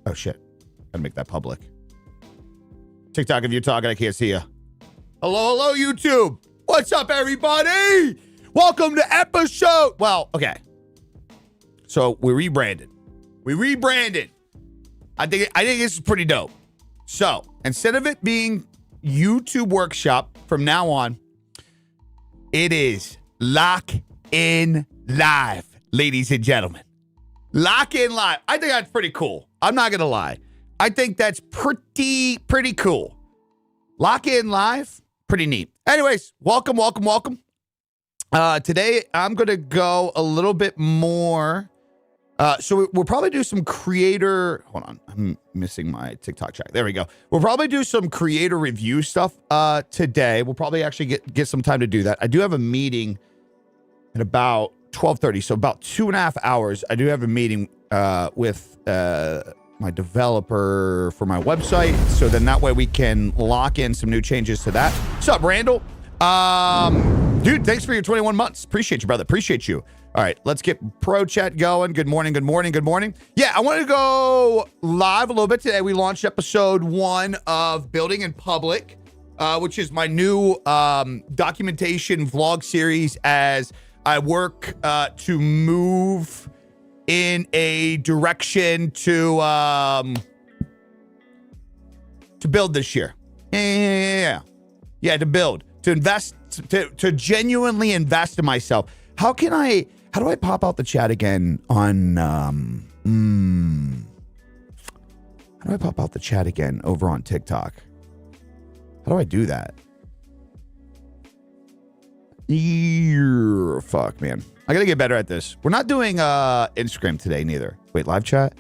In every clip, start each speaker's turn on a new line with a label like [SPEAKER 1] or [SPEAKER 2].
[SPEAKER 1] Oh, shit. Gotta make that public. TikTok, if you're talking, I can't see you. Hello, YouTube. What's up, everybody? Welcome to episode. Well, okay. So we rebranded. I think this is pretty dope. So instead of it being YouTube Workshop from now on, it is Lock In Live, ladies and gentlemen. Lock In Live. I think that's pretty cool. I'm not gonna lie. I think that's pretty cool. Lock In Live, pretty neat. Anyways, welcome. Today I'm gonna go a little bit more. So we'll probably do some creator. Hold on, I'm missing my TikTok track. There we go. We'll probably do some creator review stuff today. We'll probably actually get some time to do that. I do have a meeting at about 12:30, so about 2.5 hours. I do have a meeting with my developer for my website, so then that way we can lock in some new changes to that. What's up, Randall? Dude, thanks for your 21 months. Appreciate you, brother. Appreciate you. All right, let's get pro chat going. Good morning. Yeah, I wanted to go live a little bit today. We launched episode 1 of Building in Public, which is my new documentation vlog series as I work to move in a direction to build this year. Yeah, to build, to invest, to genuinely invest in myself. How do I pop out the chat again on, how do I pop out the chat again over on TikTok? How do I do that? Fuck, man. I gotta get better at this. We're not doing Instagram today neither. Wait, live chat?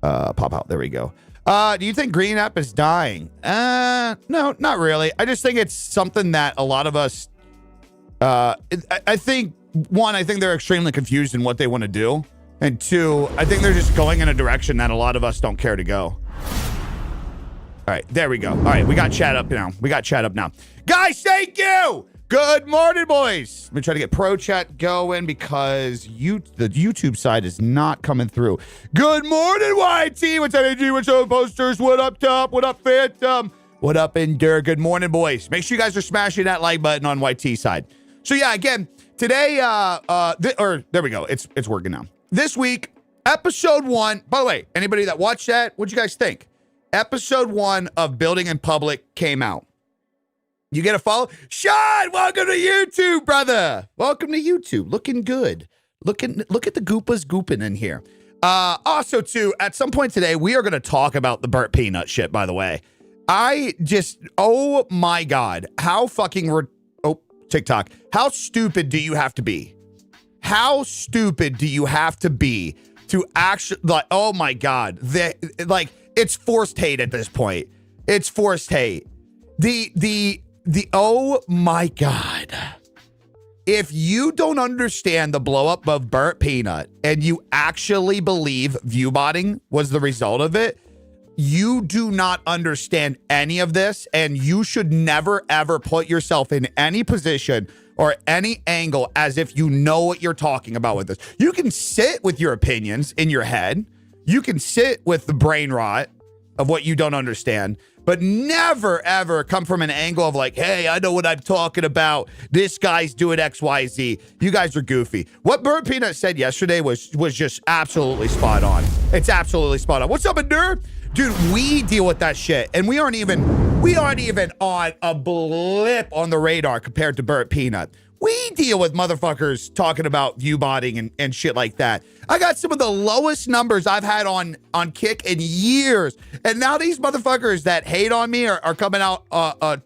[SPEAKER 1] Pop out. There we go. Do you think Green App is dying? No, not really. I just think it's something that a lot of us, I think, one, I think they're extremely confused in what they want to do. And two, I think they're just going in a direction that a lot of us don't care to go. All right, there we go. All right, we got chat up now. Guys, thank you. Good morning, boys. Let me try to get pro chat going because the YouTube side is not coming through. Good morning, YT. What's up, AG? What's up, posters? What up, Top? What up, Phantom? What up, Endure? Good morning, boys. Make sure you guys are smashing that like button on YT side. So yeah, again, today, there we go. It's working now. This week, episode 1. By the way, anybody that watched that, what'd you guys think? Episode 1 of Building in Public came out. You get a follow? Sean, welcome to YouTube, brother. Welcome to YouTube. Looking good. Look at the Goopas gooping in here. Also, too, at some point today, we are going to talk about the burnt peanut shit, by the way. Oh my God. How fucking, TikTok. How stupid do you have to be? How stupid do you have to be to actually, like, oh my God. It's forced hate at this point. It's forced hate. Oh my God. If you don't understand the blow up of burnt peanut and you actually believe viewbotting was the result of it, you do not understand any of this, and you should never ever put yourself in any position or any angle as if you know what you're talking about with this. You can sit with your opinions in your head. You can sit with the brain rot of what you don't understand, but never, ever come from an angle of like, hey, I know what I'm talking about. This guy's doing X, Y, Z. You guys are goofy. What Burnt Peanut said yesterday was just absolutely spot on. It's absolutely spot on. What's up, Endure? Dude, we deal with that shit, and we aren't even on a blip on the radar compared to Burnt Peanut. We deal with motherfuckers talking about viewbotting and shit like that. I got some of the lowest numbers I've had on Kick in years. And now these motherfuckers that hate on me are coming out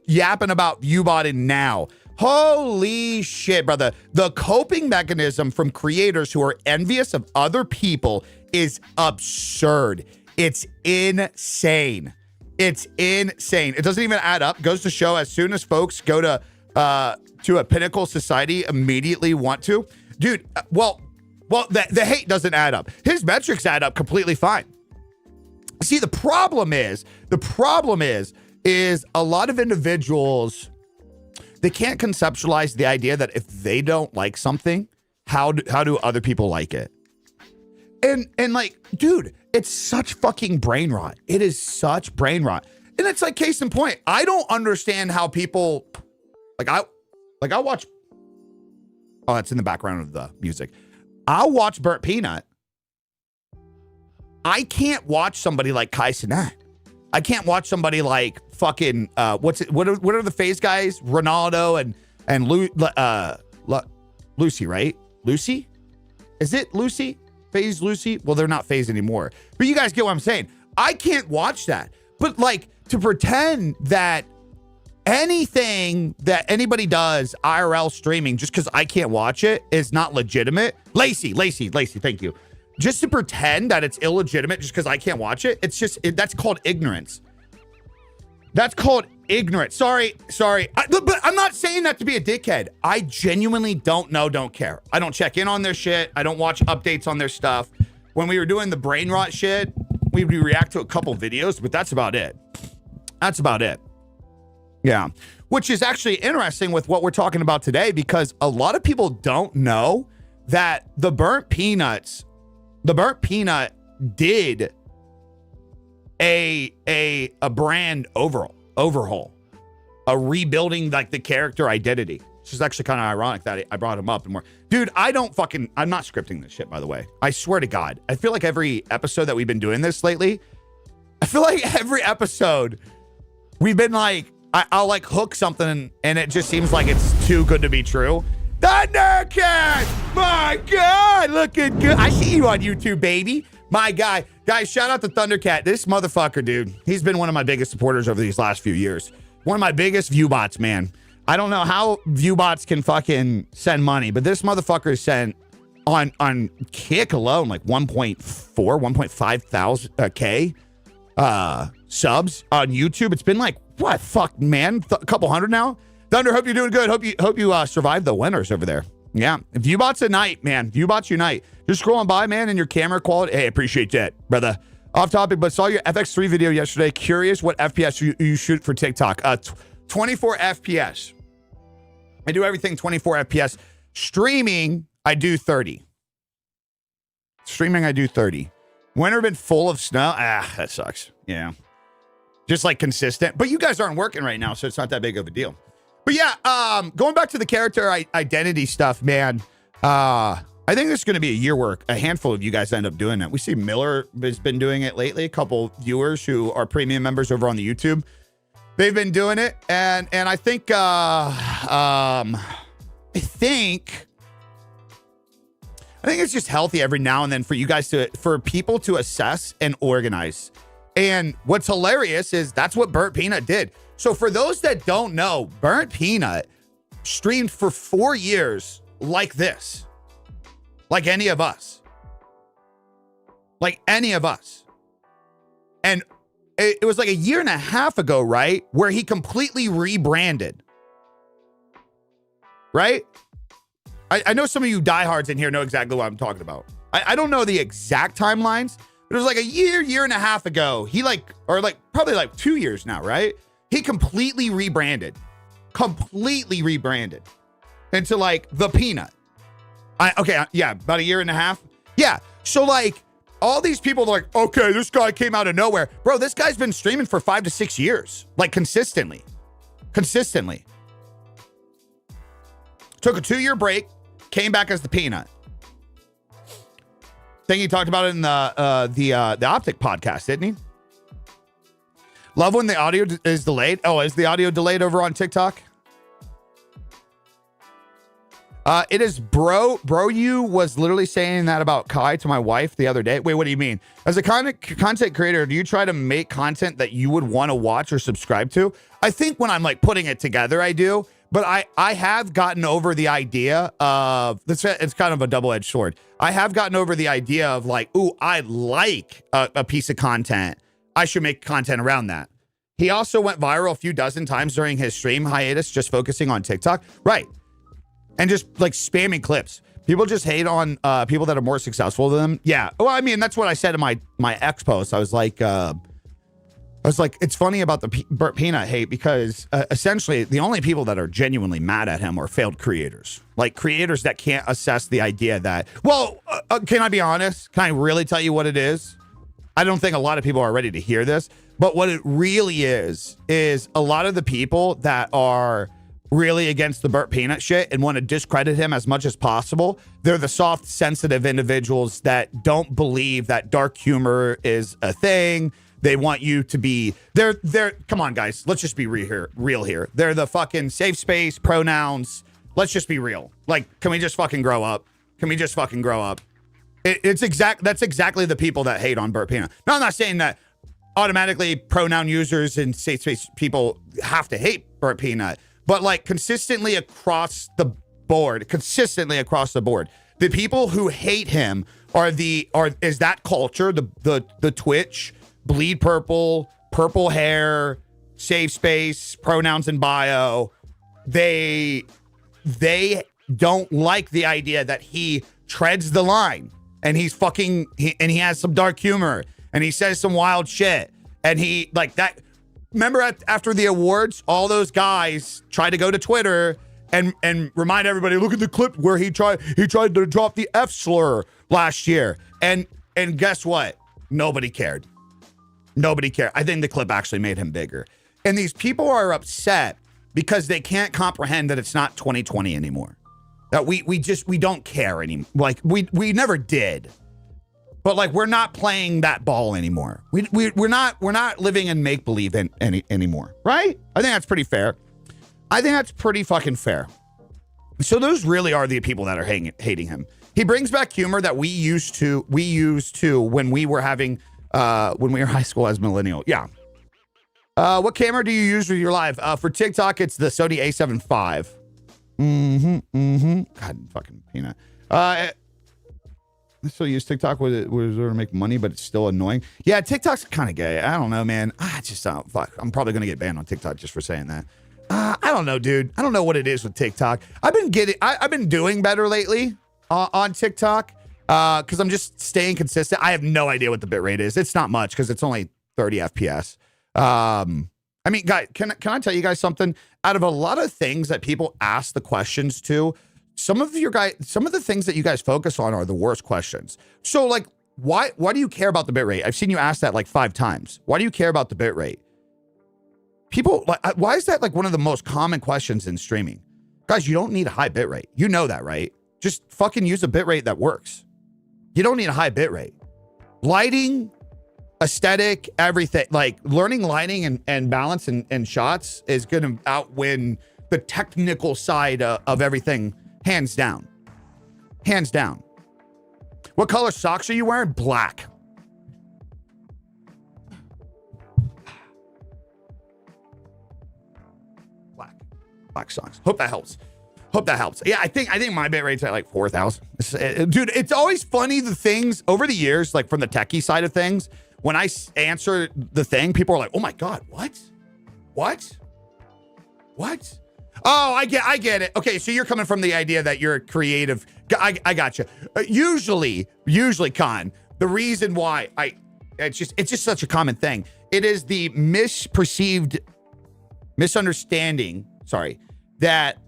[SPEAKER 1] yapping about viewbotting now. Holy shit, brother. The coping mechanism from creators who are envious of other people is absurd. It's insane. It's insane. It doesn't even add up. Goes to show as soon as folks go to a pinnacle society immediately want to. Dude, the hate doesn't add up. His metrics add up completely fine. See, the problem is a lot of individuals, they can't conceptualize the idea that if they don't like something, how do other people like it? And like, dude, it's such fucking brain rot. It is such brain rot. And it's like case in point. I don't understand how people I watch. Oh, that's in the background of the music. I'll watch Burnt Peanut. I can't watch somebody like Kai Cenat. I can't watch somebody like fucking what are the FaZe guys? Ronaldo and Lucy, right? Lucy? Is it Lucy? FaZe Lucy? Well, they're not FaZe anymore. But you guys get what I'm saying. I can't watch that. But like to pretend that anything that anybody does IRL streaming just because I can't watch it is not legitimate. Lacey, thank you. Just to pretend that it's illegitimate just because I can't watch it, that's called ignorance. That's called ignorance. Sorry. But I'm not saying that to be a dickhead. I genuinely don't care. I don't check in on their shit. I don't watch updates on their stuff. When we were doing the brain rot shit, we would react to a couple videos, but that's about it. Yeah. Which is actually interesting with what we're talking about today, because a lot of people don't know that the Burnt Peanut did a brand overhaul, a rebuilding like the character identity. Which is actually kind of ironic that I brought him up and more. Dude, I'm not scripting this shit, by the way. I swear to God. I feel like every episode that we've been doing this lately, we've been like, I'll like hook something and it just seems like it's too good to be true. Thundercat! My God, looking good. I see you on YouTube, baby. My guy. Guys, shout out to Thundercat. This motherfucker, dude, he's been one of my biggest supporters over these last few years. One of my biggest view bots, man. I don't know how view bots can fucking send money, but this motherfucker sent on Kick alone like 1.5 thousand K subs on YouTube. It's been like, what fuck, man? A couple hundred now. Thunder, hope you're doing good. Hope you survived the winners over there. Yeah, Viewbots unite, man. Viewbots unite. Just scrolling by, man, and your camera quality. Hey, appreciate that, brother. Off topic, but saw your FX3 video yesterday. Curious what FPS you shoot for TikTok. 24 FPS. I do everything 24 FPS. Streaming, I do 30. Winter been full of snow. That sucks. Yeah. Just like consistent. But you guys aren't working right now, so it's not that big of a deal. But yeah, going back to the character identity stuff, man. I think this is going to be a year work. A handful of you guys end up doing it. We see Miller has been doing it lately. A couple viewers who are premium members over on the YouTube, they've been doing it, and I think it's just healthy every now and then for you guys for people to assess and organize. And what's hilarious is that's what Burnt Peanut did. So for those that don't know, Burnt Peanut streamed for 4 years like this. Like any of us. And it was like a year and a half ago, right? Where he completely rebranded. Right? I know some of you diehards in here know exactly what I'm talking about. I don't know the exact timelines. But it was like a year and a half ago. He probably like 2 years now, right? He completely rebranded into like the Peanut. About a year and a half. Yeah. So like all these people are like, okay, this guy came out of nowhere. Bro, this guy's been streaming for 5 to 6 years, like consistently. Took a 2-year break, came back as the Peanut. I think he talked about it in the Optic podcast, didn't he? Love when the audio is delayed. Oh, is the audio delayed over on TikTok? It is bro. You was literally saying that about Kai to my wife the other day. Wait, what do you mean? As a content creator, do you try to make content that you would want to watch or subscribe to? I think when I'm like putting it together, I do. But I have gotten over the idea of this. It's kind of a double-edged sword. I have gotten over the idea of like, ooh, I like a piece of content. I should make content around that. He also went viral a few dozen times during his stream hiatus, just focusing on TikTok. Right. And just like spamming clips. People just hate on people that are more successful than them. Yeah. Well, I mean, that's what I said in my X post. I was like, I was like, it's funny about the Burt Peanut hate because essentially the only people that are genuinely mad at him are failed creators. Like creators that can't assess the idea that, well, can I be honest? Can I really tell you what it is? I don't think a lot of people are ready to hear this, but what it really is a lot of the people that are really against the Burt Peanut shit and want to discredit him as much as possible. They're the soft, sensitive individuals that don't believe that dark humor is a thing. They want you to be, they're, come on, guys. Let's just be real here. They're the fucking safe space pronouns. Let's just be real. Like, can we just fucking grow up? Can we just fucking grow up? That's exactly the people that hate on Burt Peanut. Now, I'm not saying that automatically pronoun users and safe space people have to hate Burt Peanut, but like consistently across the board, the people who hate him is that culture, the Twitch, bleed purple hair, safe space, pronouns in bio. They don't like the idea that he treads the line and he has some dark humor and he says some wild shit and he like that. Remember after the awards, all those guys tried to go to Twitter and remind everybody, look at the clip where he tried to drop the F slur last year. And guess what? Nobody cared. Nobody cared. I think the clip actually made him bigger. And these people are upset because they can't comprehend that it's not 2020 anymore. That we don't care anymore. Like we never did. But like we're not playing that ball anymore. We're not living in make believe anymore, right? I think that's pretty fair. I think that's pretty fucking fair. So those really are the people that are hating him. He brings back humor that we used to when we were high school as millennial. Yeah. What camera do you use with your live? For TikTok, it's the Sony A7 IV. God, fucking Peanut. I still use TikTok with it to make money, but it's still annoying. Yeah, TikTok's kind of gay. I don't know, man. I just don't. Fuck. I'm probably gonna get banned on TikTok just for saying that. I don't know, dude. I don't know what it is with TikTok. I've been doing better lately on TikTok because I'm just staying consistent. I have no idea what the bitrate is. It's not much because it's only 30 FPS. I mean, guys, can I tell you guys something? Out of a lot of things that people ask the questions to, some of the things that you guys focus on are the worst questions. So like, why do you care about the bitrate? I've seen you ask that like 5 times. Why do you care about the bitrate? People, like, why is that like one of the most common questions in streaming? Guys, you don't need a high bitrate. You know that, right? Just fucking use a bitrate that works. You don't need a high bitrate. Lighting, aesthetic, everything, like learning lighting and balance and shots is going to outwin the technical side of everything. Hands down. Hands down. What color socks are you wearing? Black. Black socks. Hope that helps. Yeah, I think my bit rate's at like 4,000. Dude, it's always funny the things over the years, like from the techie side of things, when I answer the thing, people are like, oh my God, what? Oh, I get it. Okay, so you're coming from the idea that you're a creative. I got you. Usually, Con, the reason why it's just such a common thing. It is the misunderstanding. Sorry, that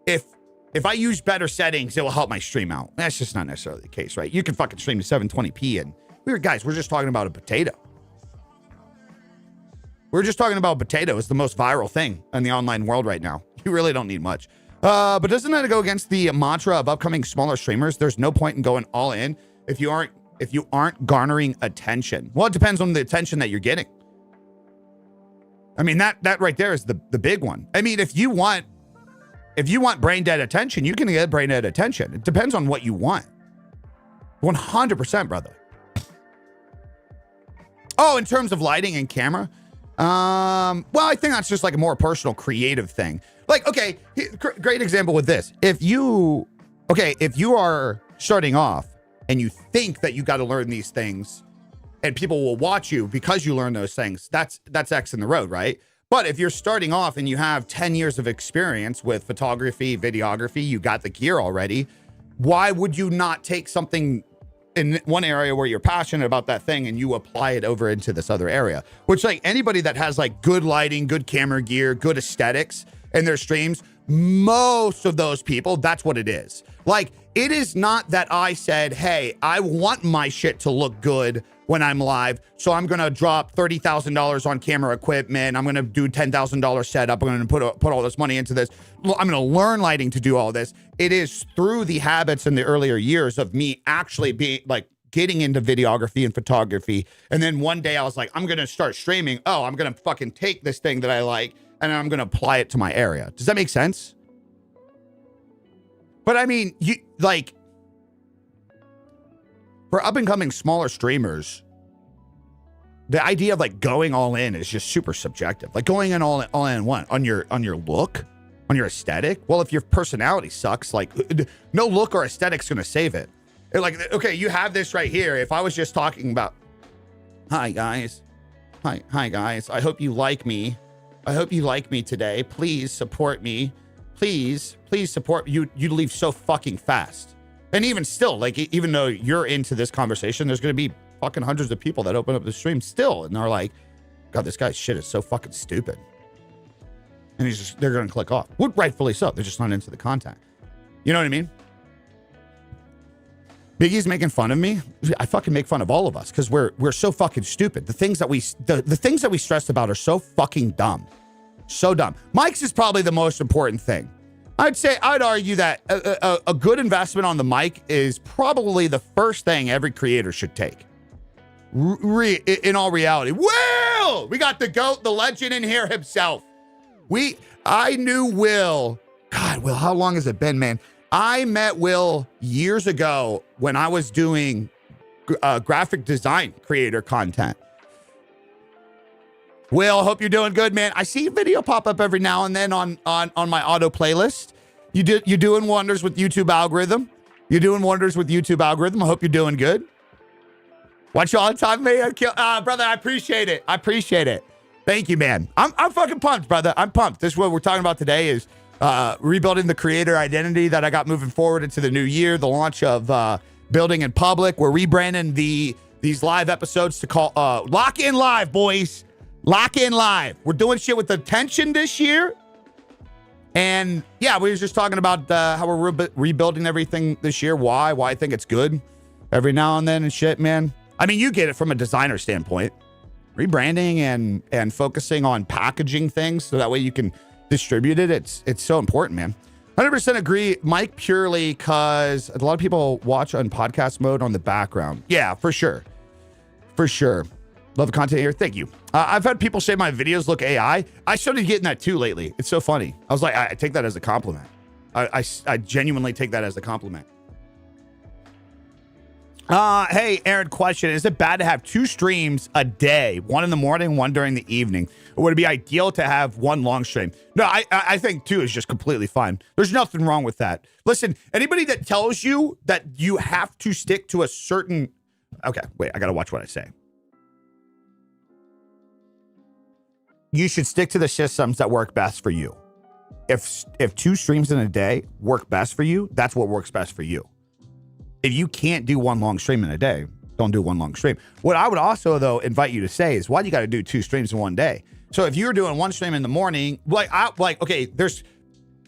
[SPEAKER 1] if I use better settings, it will help my stream out. That's just not necessarily the case, right? You can fucking stream to 720p, and we're just talking about a potato. We're just talking about potato. It's the most viral thing in the online world right now. You really don't need much. But doesn't that go against the mantra of upcoming smaller streamers? There's no point in going all in if you aren't garnering attention. Well, it depends on the attention that you're getting. I mean, that right there is the big one. I mean, if you want brain dead attention, you can get brain dead attention. It depends on what you want. 100%, brother. Oh, in terms of lighting and camera, well, I think that's just like a more personal, creative thing. Like, okay, great example with this. If you are starting off and you think that you got to learn these things and people will watch you because you learn those things, that's X in the road, right? But if you're starting off and you have 10 years of experience with photography, videography, you got the gear already, why would you not take something in one area where you're passionate about that thing and you apply it over into this other area, which like anybody that has like good lighting, good camera gear, good aesthetics in their streams, most of those people, that's what it is. Like, it is not that I said, hey, I want my shit to look good when I'm live, so I'm going to drop $30,000 on camera equipment. I'm going to do $10,000 setup. I'm going to put all this money into this. I'm going to learn lighting to do all this. It is through the habits in the earlier years of me actually being like getting into videography and photography. And then one day I was like, I'm going to start streaming. Oh, I'm going to fucking take this thing that I like and I'm going to apply it to my area. Does that make sense? But I mean, you like, for up and coming smaller streamers, the idea of like going all in is just super subjective. Like going in all in what? On your look, on your aesthetic. Well, if your personality sucks, like no look or aesthetic's gonna save it. Like, okay, you have this right here. If I was just talking about, hi guys, hi guys. I hope you like me. I hope you like me today. Please support me. Please support. You'd leave so fucking fast. And even still, like, even though you're into this conversation, there's going to be fucking hundreds of people that open up the stream still. And they're like, God, this guy's shit is so fucking stupid. And they're going to click off. Well, rightfully so. They're just not into the content. You know what I mean? Biggie's making fun of me. I fucking make fun of all of us because we're so fucking stupid. The things that we stress about are so fucking dumb. So dumb. Mike's is probably the most important thing. I'd argue that a good investment on the mic is probably the first thing every creator should take. In all reality. Will! We got the GOAT, the legend in here himself. I knew Will. God, Will, how long has it been, man? I met Will years ago when I was doing graphic design creator content. Will, hope you're doing good, man. I see a video pop up every now and then on my auto playlist. You're doing wonders with YouTube algorithm. You're doing wonders with YouTube algorithm. I hope you're doing good. Watch you all the time, man. Brother, I appreciate it. I appreciate it. Thank you, man. I'm fucking pumped, brother. I'm pumped. This is what we're talking about today is rebuilding the creator identity that I got moving forward into the new year, the launch of Building in Public. We're rebranding these live episodes to call Lock In Live, boys. Lock In Live. We're doing shit with attention this year. And yeah, we were just talking about how we're rebuilding everything this year. Why I think it's good every now and then and shit, man. I mean, you get it from a designer standpoint. Rebranding and focusing on packaging things so that way you can distribute it. It's so important, man. 100% agree, Mike, purely because a lot of people watch on podcast mode on the background. Yeah, for sure. For sure. Love the content here. Thank you. I've had people say my videos look AI. I started getting that too lately. It's so funny. I was like, I take that as a compliment. I genuinely take that as a compliment. Hey, Aaron, question. Is it bad to have 2 streams a day? One in the morning, one during the evening? Or would it be ideal to have one long stream? No, I think 2 is just completely fine. There's nothing wrong with that. Listen, anybody that tells you that you have to stick to a certain... Okay, wait, I got to watch what I say. You should stick to the systems that work best for you. If 2 streams in a day work best for you, that's what works best for you. If you can't do one long stream in a day, don't do one long stream. What I would also, though, invite you to say is why do you got to do 2 streams in one day? So if you're doing one stream in the morning, okay, hold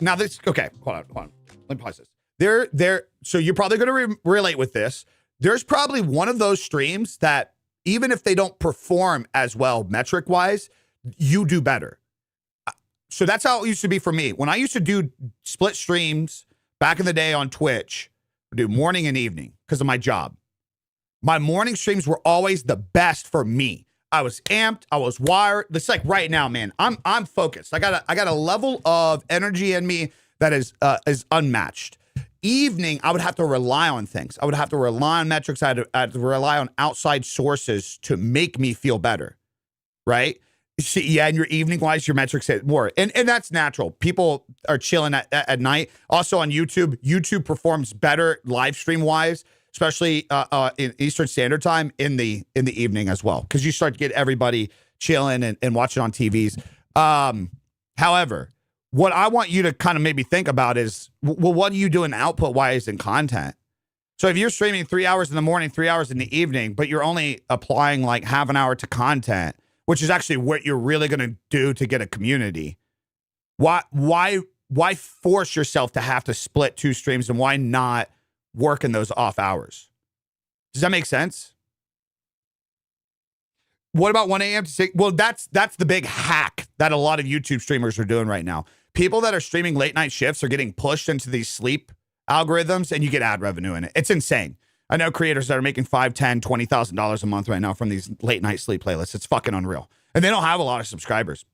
[SPEAKER 1] on. Let me pause this. So you're probably going to relate with this. There's probably one of those streams that even if they don't perform as well metric-wise, you do better. So that's how it used to be for me. When I used to do split streams back in the day on Twitch, I do morning and evening because of my job. My morning streams were always the best for me. I was amped. I was wired. It's like right now, man. I'm focused. I got a level of energy in me that is unmatched. Evening, I would have to rely on things. I would have to rely on metrics. I had to rely on outside sources to make me feel better, right? See, yeah, and your evening wise, your metrics hit more. And that's natural. People are chilling at night. Also on YouTube performs better live stream wise, especially in Eastern Standard Time in the evening as well. Because you start to get everybody chilling and watching on TVs. However, what I want you to kind of maybe think about is, well, what are you doing output wise in content? So if you're streaming 3 hours in the morning, 3 hours in the evening, but you're only applying like half an hour to content, which is actually what you're really going to do to get a community, why force yourself to have to split 2 streams, and why not work in those off hours? Does that make sense? What about 1 a.m. to 6? Well, that's the big hack that a lot of YouTube streamers are doing right now. People that are streaming late night shifts are getting pushed into these sleep algorithms, and you get ad revenue in it. It's insane. I know creators that are making $5,000, $10,000, $20,000 a month right now from these late night sleep playlists. It's fucking unreal. And they don't have a lot of subscribers.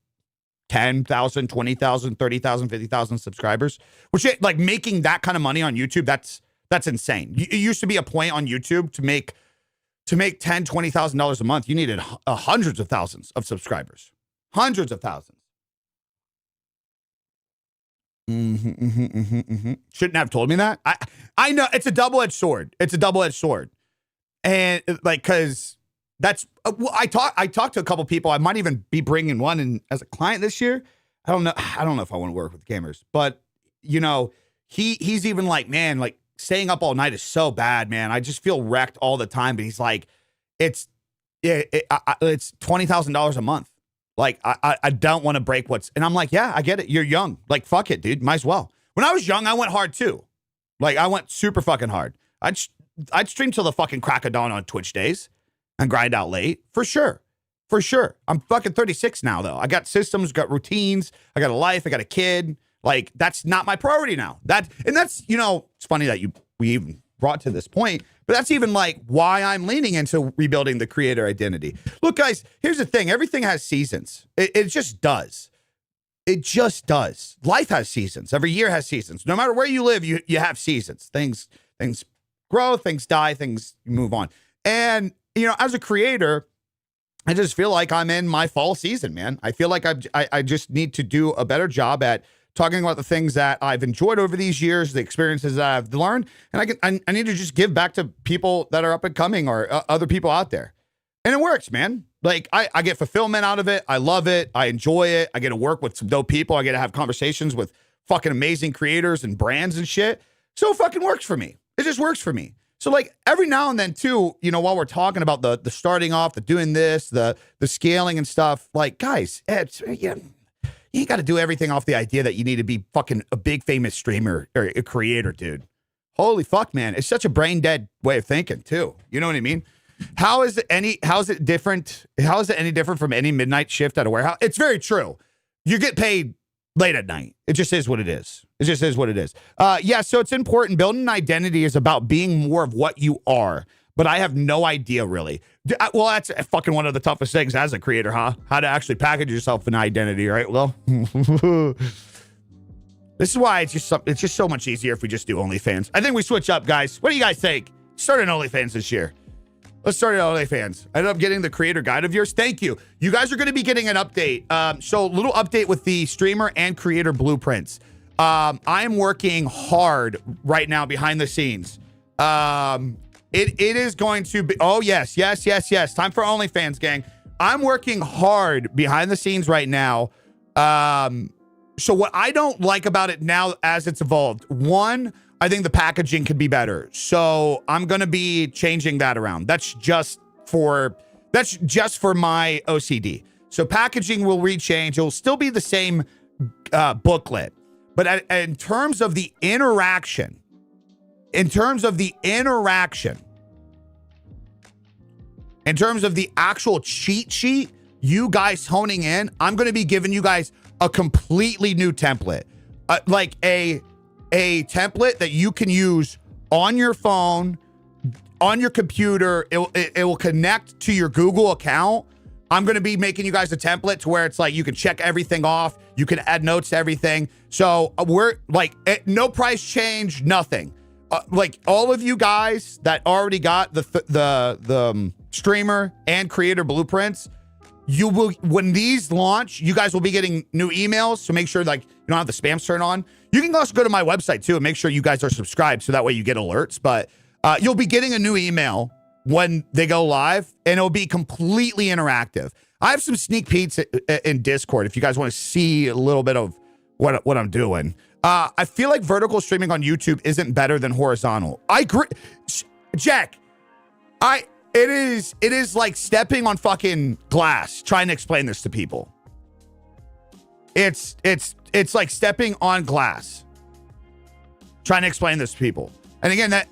[SPEAKER 1] 10,000, 20,000, 30,000, 50,000 subscribers, which like making that kind of money on YouTube, that's insane. It used to be a point on YouTube to make $10,000, $20,000 a month. You needed hundreds of thousands of subscribers, hundreds of thousands. Shouldn't have told me that. I know it's a double-edged sword. It's a double-edged sword. And like, cause that's, I talked to a couple people. I might even be bringing one in as a client this year. I don't know if I want to work with gamers, but you know, he's even like, man, like staying up all night is so bad, man. I just feel wrecked all the time. But he's like, it's $20,000 a month. Like, I don't want to break and I'm like, yeah, I get it. You're young. Like, fuck it, dude. Might as well. When I was young, I went hard too. Like, I went super fucking hard. I'd stream till the fucking crack of dawn on Twitch days and grind out late. For sure. For sure. I'm fucking 36 now, though. I got systems, got routines. I got a life. I got a kid. Like, that's not my priority now. And that's, you know, it's funny that we even brought to this point, but that's even like why I'm leaning into rebuilding the creator identity. Look, guys, here's the thing. Everything has seasons. It just does. It just does. Life has seasons. Every year has seasons. No matter where you live, you have seasons. Things grow, things die, things move on. And, you know, as a creator, I just feel like I'm in my fall season, man. I feel like I just need to do a better job at talking about the things that I've enjoyed over these years, the experiences that I've learned, and I need to just give back to people that are up and coming or other people out there. And it works, man. Like, I get fulfillment out of it. I love it. I enjoy it. I get to work with some dope people. I get to have conversations with fucking amazing creators and brands and shit. So it fucking works for me. It just works for me. So like every now and then too, you know, while we're talking about the starting off, the doing this, the scaling and stuff, like, guys, you ain't got to do everything off the idea that you need to be fucking a big famous streamer or a creator, dude. Holy fuck, man. It's such a brain dead way of thinking too. You know what I mean? How is it any different from any midnight shift at a warehouse? It's very true. You get paid late at night. It just is what it is. It just is what it is. Yeah, so it's important. Building an identity is about being more of what you are. But I have no idea, really. Well, that's fucking one of the toughest things as a creator, huh? How to actually package yourself an identity, right? Well, this is why it's just so much easier if we just do OnlyFans. I think we switch up, guys. What do you guys think? Start an OnlyFans this year. Let's start an OnlyFans. I ended up getting the creator guide of yours. Thank you. You guys are going to be getting an update. So a little update with the streamer and creator blueprints. I am working hard right now behind the scenes. It is going to be, oh, yes. Time for OnlyFans, gang. I'm working hard behind the scenes right now. So what I don't like about it now as it's evolved, one, I think the packaging could be better. So I'm going to be changing that around. That's just for my OCD. So packaging will rechange. It'll still be the same booklet. But in terms of the interaction, in terms of the actual cheat sheet, you guys honing in, I'm going to be giving you guys a completely new template, like a template that you can use on your phone, on your computer. It will connect to your Google account. I'm going to be making you guys a template to where it's like you can check everything off. You can add notes to everything. So we're like, no price change, nothing. Like all of you guys that already got the streamer and creator blueprints, you will, when these launch, you guys will be getting new emails. So make sure like you don't have the spams turned on. You can also go to my website too and make sure you guys are subscribed so that way you get alerts. But you'll be getting a new email when they go live, and it'll be completely interactive. I have some sneak peeks in Discord if you guys want to see a little bit of what I'm doing. I feel like vertical streaming on YouTube isn't better than horizontal. I agree. Jack, it is like stepping on fucking glass trying to explain this to people. It's like stepping on glass trying to explain this to people. And again, that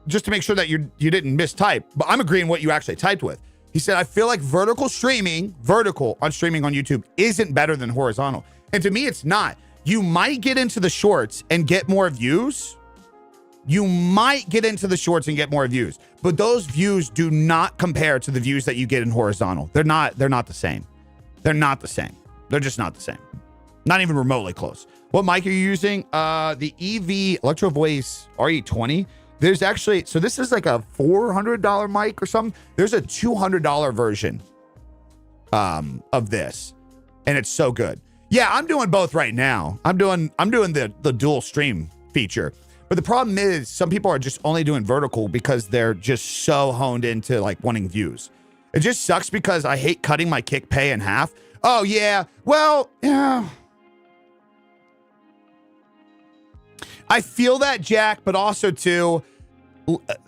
[SPEAKER 1] just to make sure that you didn't mistype, but I'm agreeing what you actually typed with. He said, I feel like vertical on streaming on YouTube isn't better than horizontal. And to me, it's not. You might get into the shorts and get more views. But those views do not compare to the views that you get in horizontal. They're not the same. They're not the same. They're just not the same. Not even remotely close. What mic are you using? The EV Electro Voice RE20. There's actually, so this is like a $400 mic or something. There's a $200 version of this, and it's so good. Yeah, I'm doing both right now. I'm doing the dual stream feature. But the problem is some people are just only doing vertical because they're just so honed into like wanting views. It just sucks because I hate cutting my kick pay in half. Oh yeah, well, yeah. I feel that, Jack, but also too,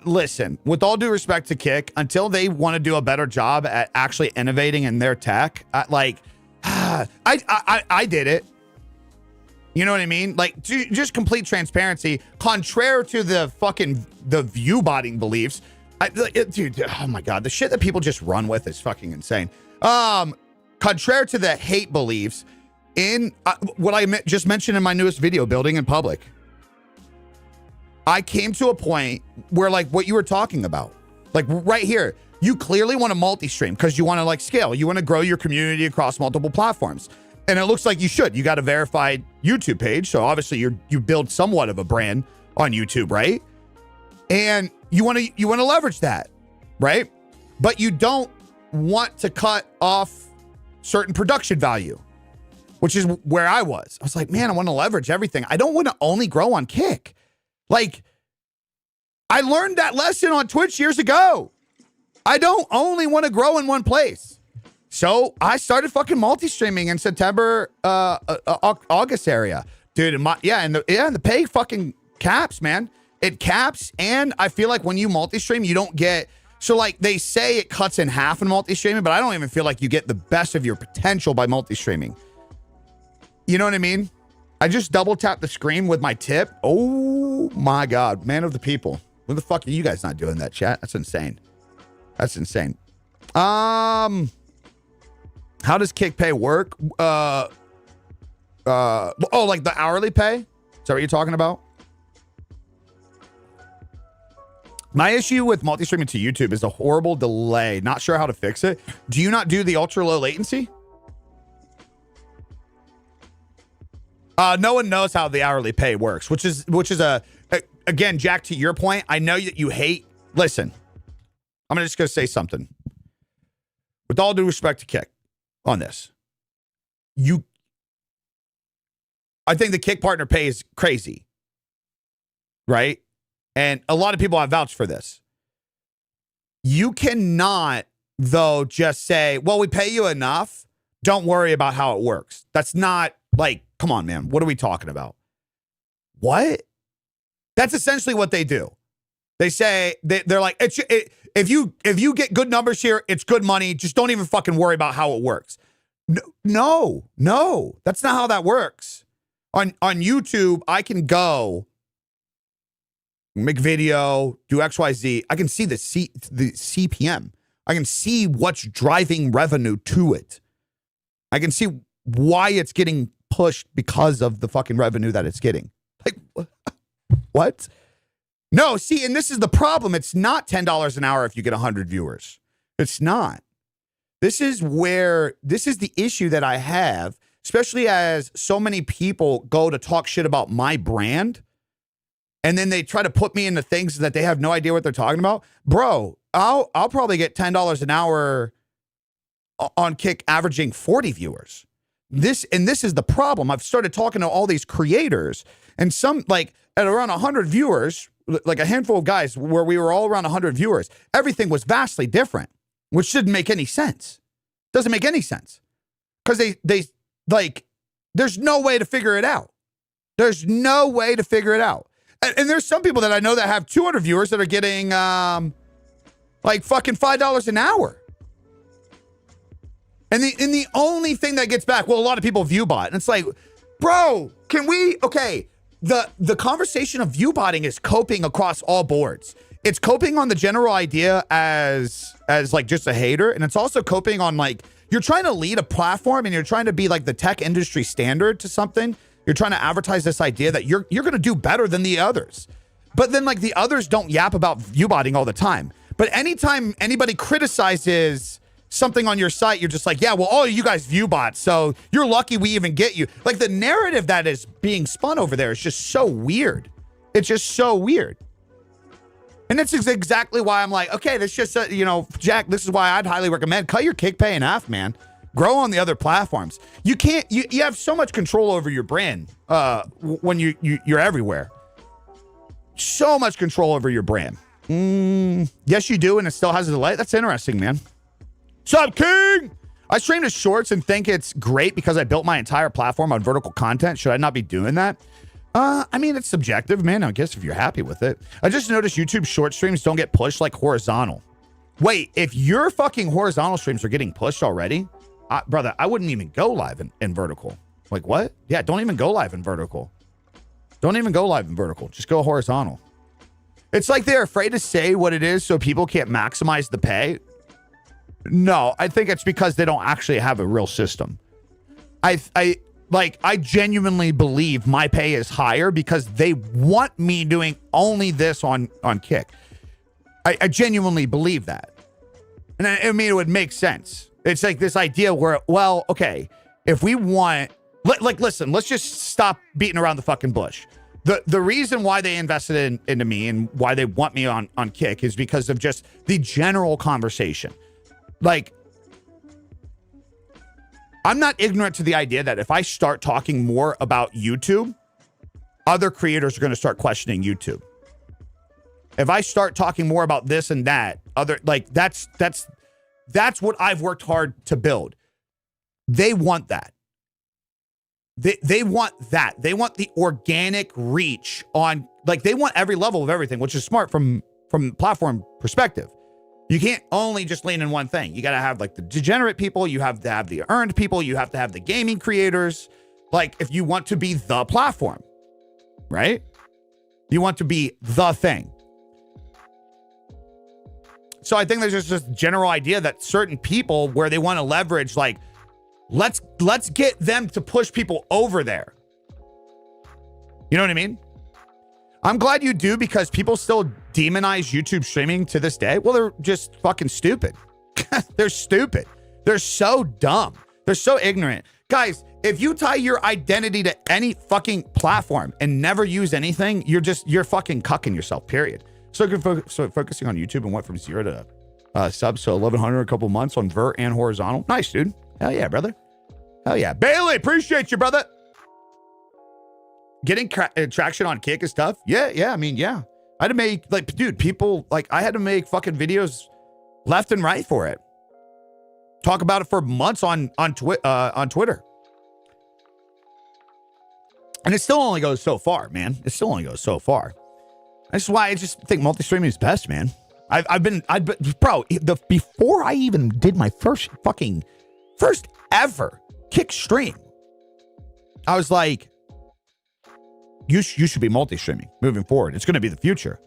[SPEAKER 1] listen, with all due respect to Kick, until they want to do a better job at actually innovating in their tech, I did it. You know what I mean? Like, just complete transparency, contrary to the view botting beliefs. Dude, oh my God, the shit that people just run with is fucking insane. Contrary to the hate beliefs in what I just mentioned in my newest video, building in public. I came to a point where, like, what you were talking about, like right here, you clearly want to multi-stream because you want to like scale. You want to grow your community across multiple platforms. And it looks like you should. You got a verified YouTube page. So obviously you build somewhat of a brand on YouTube, right? And you want to leverage that, right? But you don't want to cut off certain production value, which is where I was. I was like, man, I want to leverage everything. I don't want to only grow on Kick. Like, I learned that lesson on Twitch years ago. I don't only want to grow in one place. So I started fucking multi-streaming in September, August area. Dude, and the pay fucking caps, man. It caps, and I feel like when you multi-stream, you don't get... So, like, they say it cuts in half in multi-streaming, but I don't even feel like you get the best of your potential by multi-streaming. You know what I mean? I just double tapped the screen with my tip. Oh my God, man of the people. What the fuck are you guys not doing that, chat? That's insane. That's insane. How does Kick pay work? Like the hourly pay? Is that what you're talking about? My issue with multi-streaming to YouTube is a horrible delay. Not sure how to fix it. Do you not do the ultra low latency? No one knows how the hourly pay works, which is again, Jack, to your point, I know that you hate. Listen, I'm just going to say something. With all due respect to Kick on this, I think the Kick partner pay is crazy, right? And a lot of people have vouched for this. You cannot, though, just say, well, we pay you enough. Don't worry about how it works. That's not like, come on, man. What are we talking about? What? That's essentially what they do. They say, they're like, if you get good numbers here, it's good money. Just don't even fucking worry about how it works. No, that's not how that works. On YouTube, I can go make video, do XYZ. I can see the CPM. I can see what's driving revenue to it. I can see why it's getting pushed because of the fucking revenue that it's getting. Like, what? No, see, and this is the problem. It's not $10 an hour if you get 100 viewers. It's not. This is the issue that I have, especially as so many people go to talk shit about my brand, and then they try to put me into things that they have no idea what they're talking about. Bro, I'll probably get $10 an hour on Kick averaging 40 viewers. This is the problem. I've started talking to all these creators, and some, like, at around 100 viewers, like a handful of guys where we were all around 100 viewers, everything was vastly different, which shouldn't make any sense. Doesn't make any sense. Because they like, there's no way to figure it out. There's no way to figure it out. And there's some people that I know that have 200 viewers that are getting like fucking $5 an hour. And the only thing that gets back, well, a lot of people view bot. And it's like, bro, can we, okay, the conversation of view botting is coping across all boards. It's coping on the general idea as like just a hater. And it's also coping on like, you're trying to lead a platform and you're trying to be like the tech industry standard to something. You're trying to advertise this idea that you're going to do better than the others. But then like the others don't yap about view botting all the time. But anytime anybody criticizes something on your site, you're just like, yeah, well, all of you guys view bots, so you're lucky we even get you. Like the narrative that is being spun over there is just so weird. It's just so weird. And this is exactly why I'm like, okay, this just, you know, Jack, this is why I'd highly recommend cut your kick pay in half, man. Grow on the other platforms. You can't, you have so much control over your brand when you're everywhere. So much control over your brand. Yes, you do, and it still has a delay. That's interesting, man. Sup, King? I stream to shorts and think it's great because I built my entire platform on vertical content. Should I not be doing that? I mean, it's subjective, man. I guess if you're happy with it. I just noticed YouTube short streams don't get pushed like horizontal. Wait, if your fucking horizontal streams are getting pushed already, brother, I wouldn't even go live in vertical. Like what? Yeah, don't even go live in vertical. Don't even go live in vertical. Just go horizontal. It's like they're afraid to say what it is so people can't maximize the pay. No, I think it's because they don't actually have a real system. I genuinely believe my pay is higher because they want me doing only this on Kick. I genuinely believe that. And I mean, it would make sense. It's like this idea where, well, okay, if we want, listen, let's just stop beating around the fucking bush. The reason why they invested into me and why they want me on Kick is because of just the general conversation. Like, I'm not ignorant to the idea that if I start talking more about YouTube, other creators are going to start questioning YouTube. If I start talking more about this and that, that's what I've worked hard to build. They want that. They want that. They want the organic reach on, like, they want every level of everything, which is smart from platform perspective. You can't only just lean in one thing. You got to have like the degenerate people. You have to have the earned people. You have to have the gaming creators. Like if you want to be the platform, right? You want to be the thing. So I think there's just this general idea that certain people where they want to leverage, like, let's get them to push people over there. You know what I mean? I'm glad you do because people still demonize YouTube streaming to this day. Well, they're just fucking stupid. They're stupid. They're so dumb. They're so ignorant. Guys, if you tie your identity to any fucking platform and never use anything, you're fucking cucking yourself, period. So focusing on YouTube and went from 0 to subs to 1,100 a couple months on vert and horizontal. Nice, dude. Hell yeah, brother. Hell yeah. Bailey, appreciate you, brother. Getting traction on Kick is tough. Yeah. I mean, yeah. I had to make, like, dude, people, like, I had to make fucking videos left and right for it. Talk about it for months on Twitter. And it still only goes so far, man. It still only goes so far. That's why I just think multi-streaming is best, man. Bro, before I even did my first ever Kick stream, I was like, you should be multi-streaming moving forward. It's going to be the future.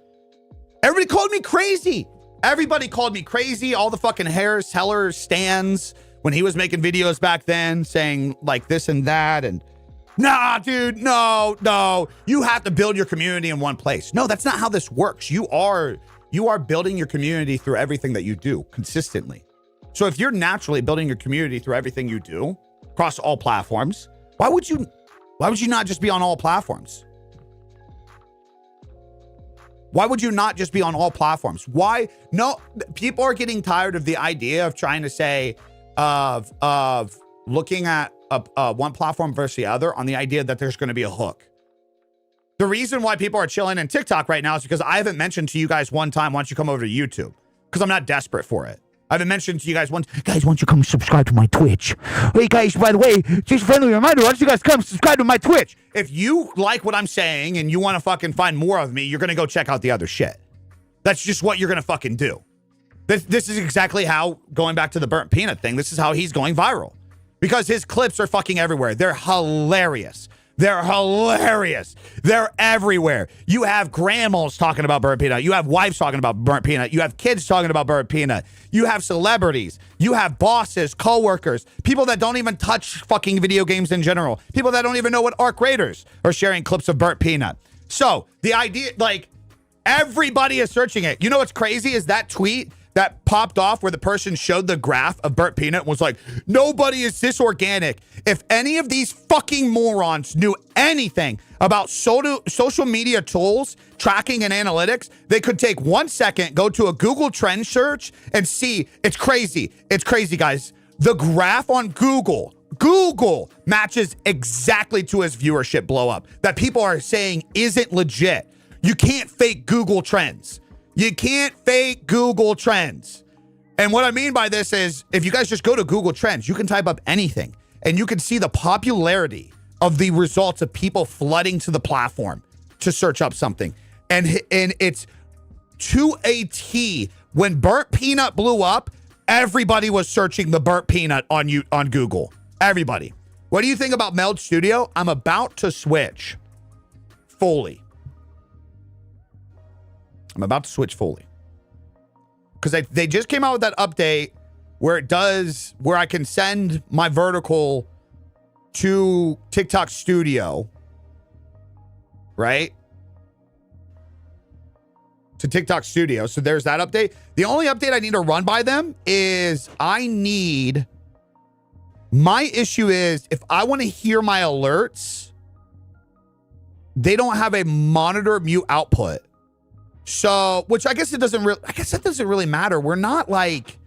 [SPEAKER 1] Everybody called me crazy. Everybody called me crazy. All the fucking Harris Heller stands when he was making videos back then saying like this and that. And nah, dude, no. You have to build your community in one place. No, that's not how this works. You are building your community through everything that you do consistently. So if you're naturally building your community through everything you do across all platforms, why would you not just be on all platforms? Why would you not just be on all platforms? Why? No, people are getting tired of the idea of trying to say of looking at one platform versus the other on the idea that there's going to be a hook. The reason why people are chilling in TikTok right now is because I haven't mentioned to you guys one time, why don't you come over to YouTube? Because I'm not desperate for it. I haven't mentioned to you guys once. Guys, why don't you come subscribe to my Twitch? Hey, guys, by the way, just a friendly reminder, why don't you guys come subscribe to my Twitch? If you like what I'm saying and you want to fucking find more of me, you're going to go check out the other shit. That's just what you're going to fucking do. This is exactly how, going back to the burnt peanut thing, this is how he's going viral. Because his clips are fucking everywhere. They're hilarious. They're hilarious. They're everywhere. You have grandmas talking about burnt peanut. You have wives talking about burnt peanut. You have kids talking about burnt peanut. You have celebrities. You have bosses, coworkers, people that don't even touch fucking video games in general. People that don't even know what Arc Raiders are sharing clips of burnt peanut. So the idea, like, everybody is searching it. You know what's crazy is that tweet that popped off where the person showed the graph of burnt peanut and was like, nobody is this organic. If any of these fucking morons knew anything about social media tools, tracking and analytics, they could take 1 second, go to a Google trend search and see. It's crazy. It's crazy, guys. The graph on Google matches exactly to his viewership blow up that people are saying isn't legit. You can't fake Google Trends. You can't fake Google Trends. And what I mean by this is, if you guys just go to Google Trends, you can type up anything and you can see the popularity of the results of people flooding to the platform to search up something. And it's to a T. When burnt peanut blew up, everybody was searching the burnt peanut on Google. Everybody. What do you think about Meld Studio? I'm about to switch fully. I'm about to switch fully. Because they just came out with that update where I can send my vertical to TikTok Studio. Right? To TikTok Studio. So there's that update. The only update I need to run by them is my issue is if I want to hear my alerts, they don't have a monitor mute output. So, which I guess that doesn't really matter. We're not like,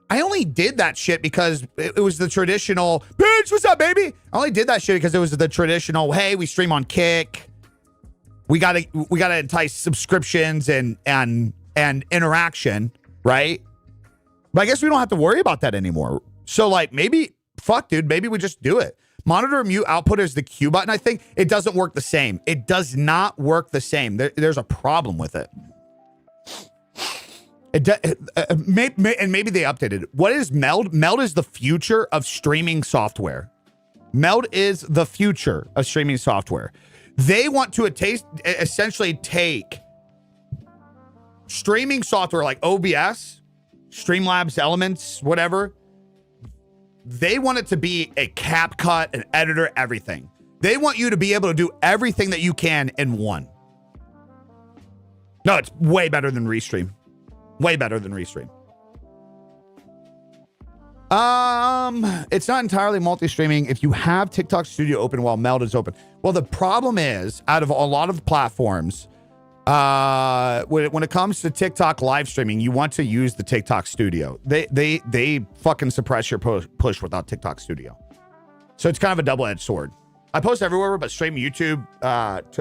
[SPEAKER 1] I only did that shit because it was the traditional, bitch, what's up, baby? I only did that shit because it was the traditional, hey, we stream on Kick. We gotta entice subscriptions and interaction, right? But I guess we don't have to worry about that anymore. So like maybe, fuck, dude, maybe we just do it. Monitor mute output is the Q button. I think it doesn't work the same. It does not work the same. There's a problem with it. Maybe they updated it. What is Meld? Meld is the future of streaming software. Meld is the future of streaming software. They want to essentially take streaming software like OBS, Streamlabs, Elements, whatever. They want it to be a CapCut, an editor, everything. They want you to be able to do everything that you can in one. No, it's way better than Restream. Way better than Restream. It's not entirely multi-streaming if you have TikTok Studio open while Meld is open. Well, the problem is, out of a lot of platforms, when it comes to TikTok live streaming, you want to use the TikTok Studio. They fucking suppress your push without TikTok Studio. So it's kind of a double-edged sword. I post everywhere, but stream YouTube,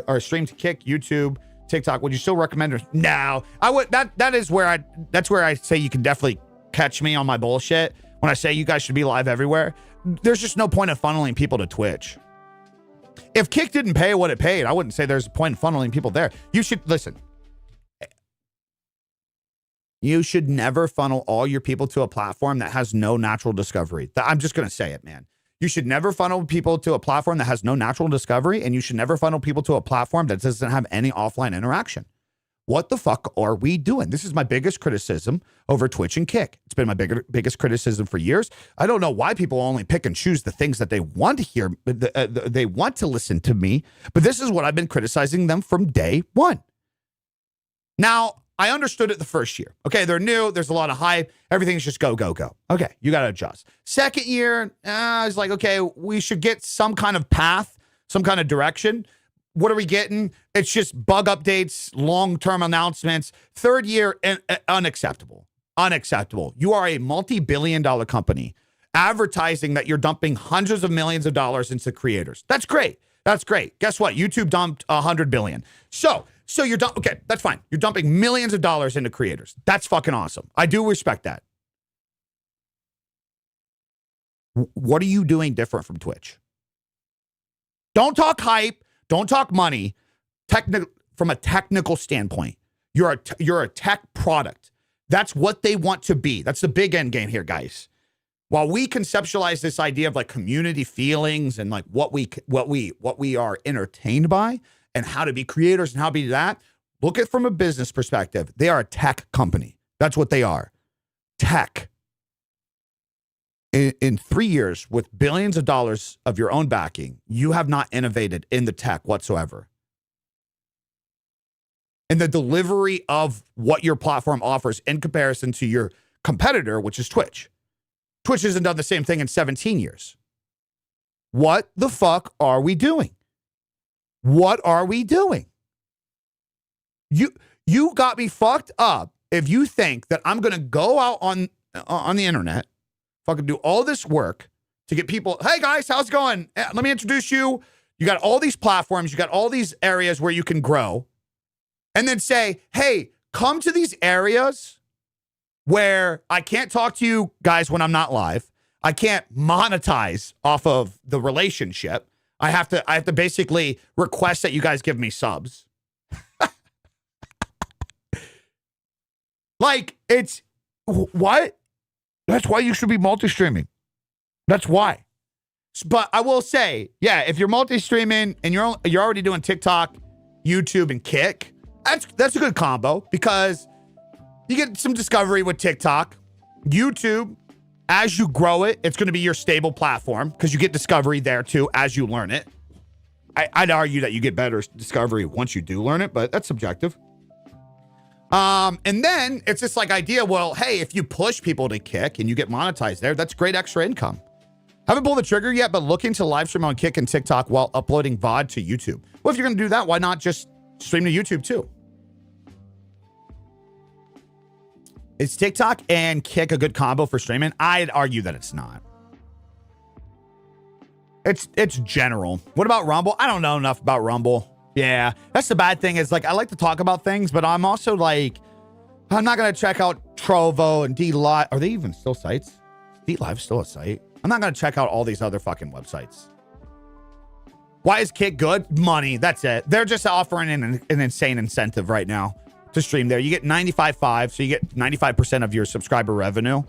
[SPEAKER 1] or stream to Kick, YouTube, TikTok. Would you still recommend it? No, I would. That's where I say you can definitely catch me on my bullshit when I say you guys should be live everywhere. There's just no point of funneling people to Twitch. If Kick didn't pay what it paid, I wouldn't say there's a point in funneling people there. You should, listen. You should never funnel all your people to a platform that has no natural discovery. I'm just going to say it, man. You should never funnel people to a platform that has no natural discovery, and you should never funnel people to a platform that doesn't have any offline interaction. What the fuck are we doing? This is my biggest criticism over Twitch and Kick. It's been my biggest criticism for years. I don't know why people only pick and choose the things that they want to hear. They want to listen to me, but this is what I've been criticizing them from day one. Now, I understood it the first year. Okay, they're new. There's a lot of hype. Everything's just go, go, go. Okay, you got to adjust. Second year, I was like, okay, we should get some kind of path, some kind of direction. What are we getting? It's just bug updates, long-term announcements. Third year, unacceptable. Unacceptable. You are a multi-billion-dollar company advertising that you're dumping hundreds of millions of dollars into creators. That's great. That's great. Guess what? YouTube dumped $100 billion. So you're done. Okay, that's fine. You're dumping millions of dollars into creators. That's fucking awesome. I do respect that. What are you doing different from Twitch? Don't talk hype. Don't talk money. From a technical standpoint, you're a tech product. That's what they want to be. That's the big end game here, guys. While we conceptualize this idea of like community feelings and like what we are entertained by and how to be creators and how to be that, look at it from a business perspective. They are a tech company. That's what they are. Tech. In 3 years, with billions of dollars of your own backing, you have not innovated in the tech whatsoever. And the delivery of what your platform offers in comparison to your competitor, which is Twitch. Twitch hasn't done the same thing in 17 years. What the fuck are we doing? What are we doing? You got me fucked up if you think that I'm going to go out on the internet, fucking do all this work to get people, hey guys, how's it going? Let me introduce you. You got all these platforms. You got all these areas where you can grow. And then say, hey, come to these areas where I can't talk to you guys when I'm not live. I can't monetize off of the relationship. I have to basically request that you guys give me subs. Like, it's what? That's why you should be multi-streaming. That's why. But I will say, yeah, if you're multi-streaming and you're already doing TikTok, YouTube, and Kick, that's a good combo because you get some discovery with TikTok. YouTube, as you grow it, it's going to be your stable platform because you get discovery there too as you learn it. I'd argue that you get better discovery once you do learn it, but that's subjective. And then it's this like idea, well, hey, if you push people to Kick and you get monetized there, that's great extra income. Haven't pulled the trigger yet, but looking to live stream on Kick and TikTok while uploading VOD to YouTube. Well, if you're going to do that, why not just stream to YouTube too? Is TikTok and Kick a good combo for streaming? I'd argue that it's not. It's general. What about Rumble? I don't know enough about Rumble. Yeah, that's the bad thing is like I like to talk about things, but I'm also like, I'm not going to check out Trovo and DLive. Are they even still sites? DLive still a site? I'm not going to check out all these other fucking websites. Why is Kick good? Money. That's it. They're just offering an insane incentive right now to stream there. You get 95.5, so you get 95% of your subscriber revenue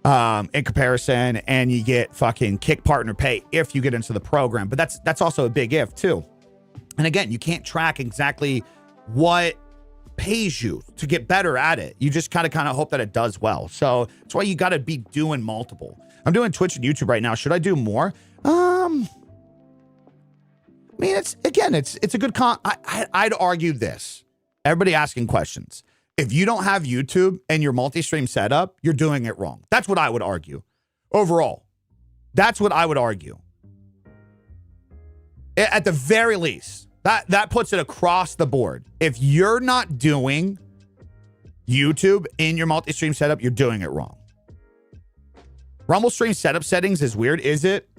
[SPEAKER 1] in comparison, and you get fucking Kick partner pay if you get into the program. But that's also a big if too. And again, you can't track exactly what pays you to get better at it. You just kind of hope that it does well. So that's why you got to be doing multiple. I'm doing Twitch and YouTube right now. Should I do more? I mean, it's a good I'd argue this. Everybody asking questions. If you don't have YouTube and your multi-stream setup, you're doing it wrong. That's what I would argue. Overall, that's what I would argue. At the very least, that puts it across the board. If you're not doing YouTube in your multi-stream setup, you're doing it wrong. Rumble stream setup settings is weird, is it?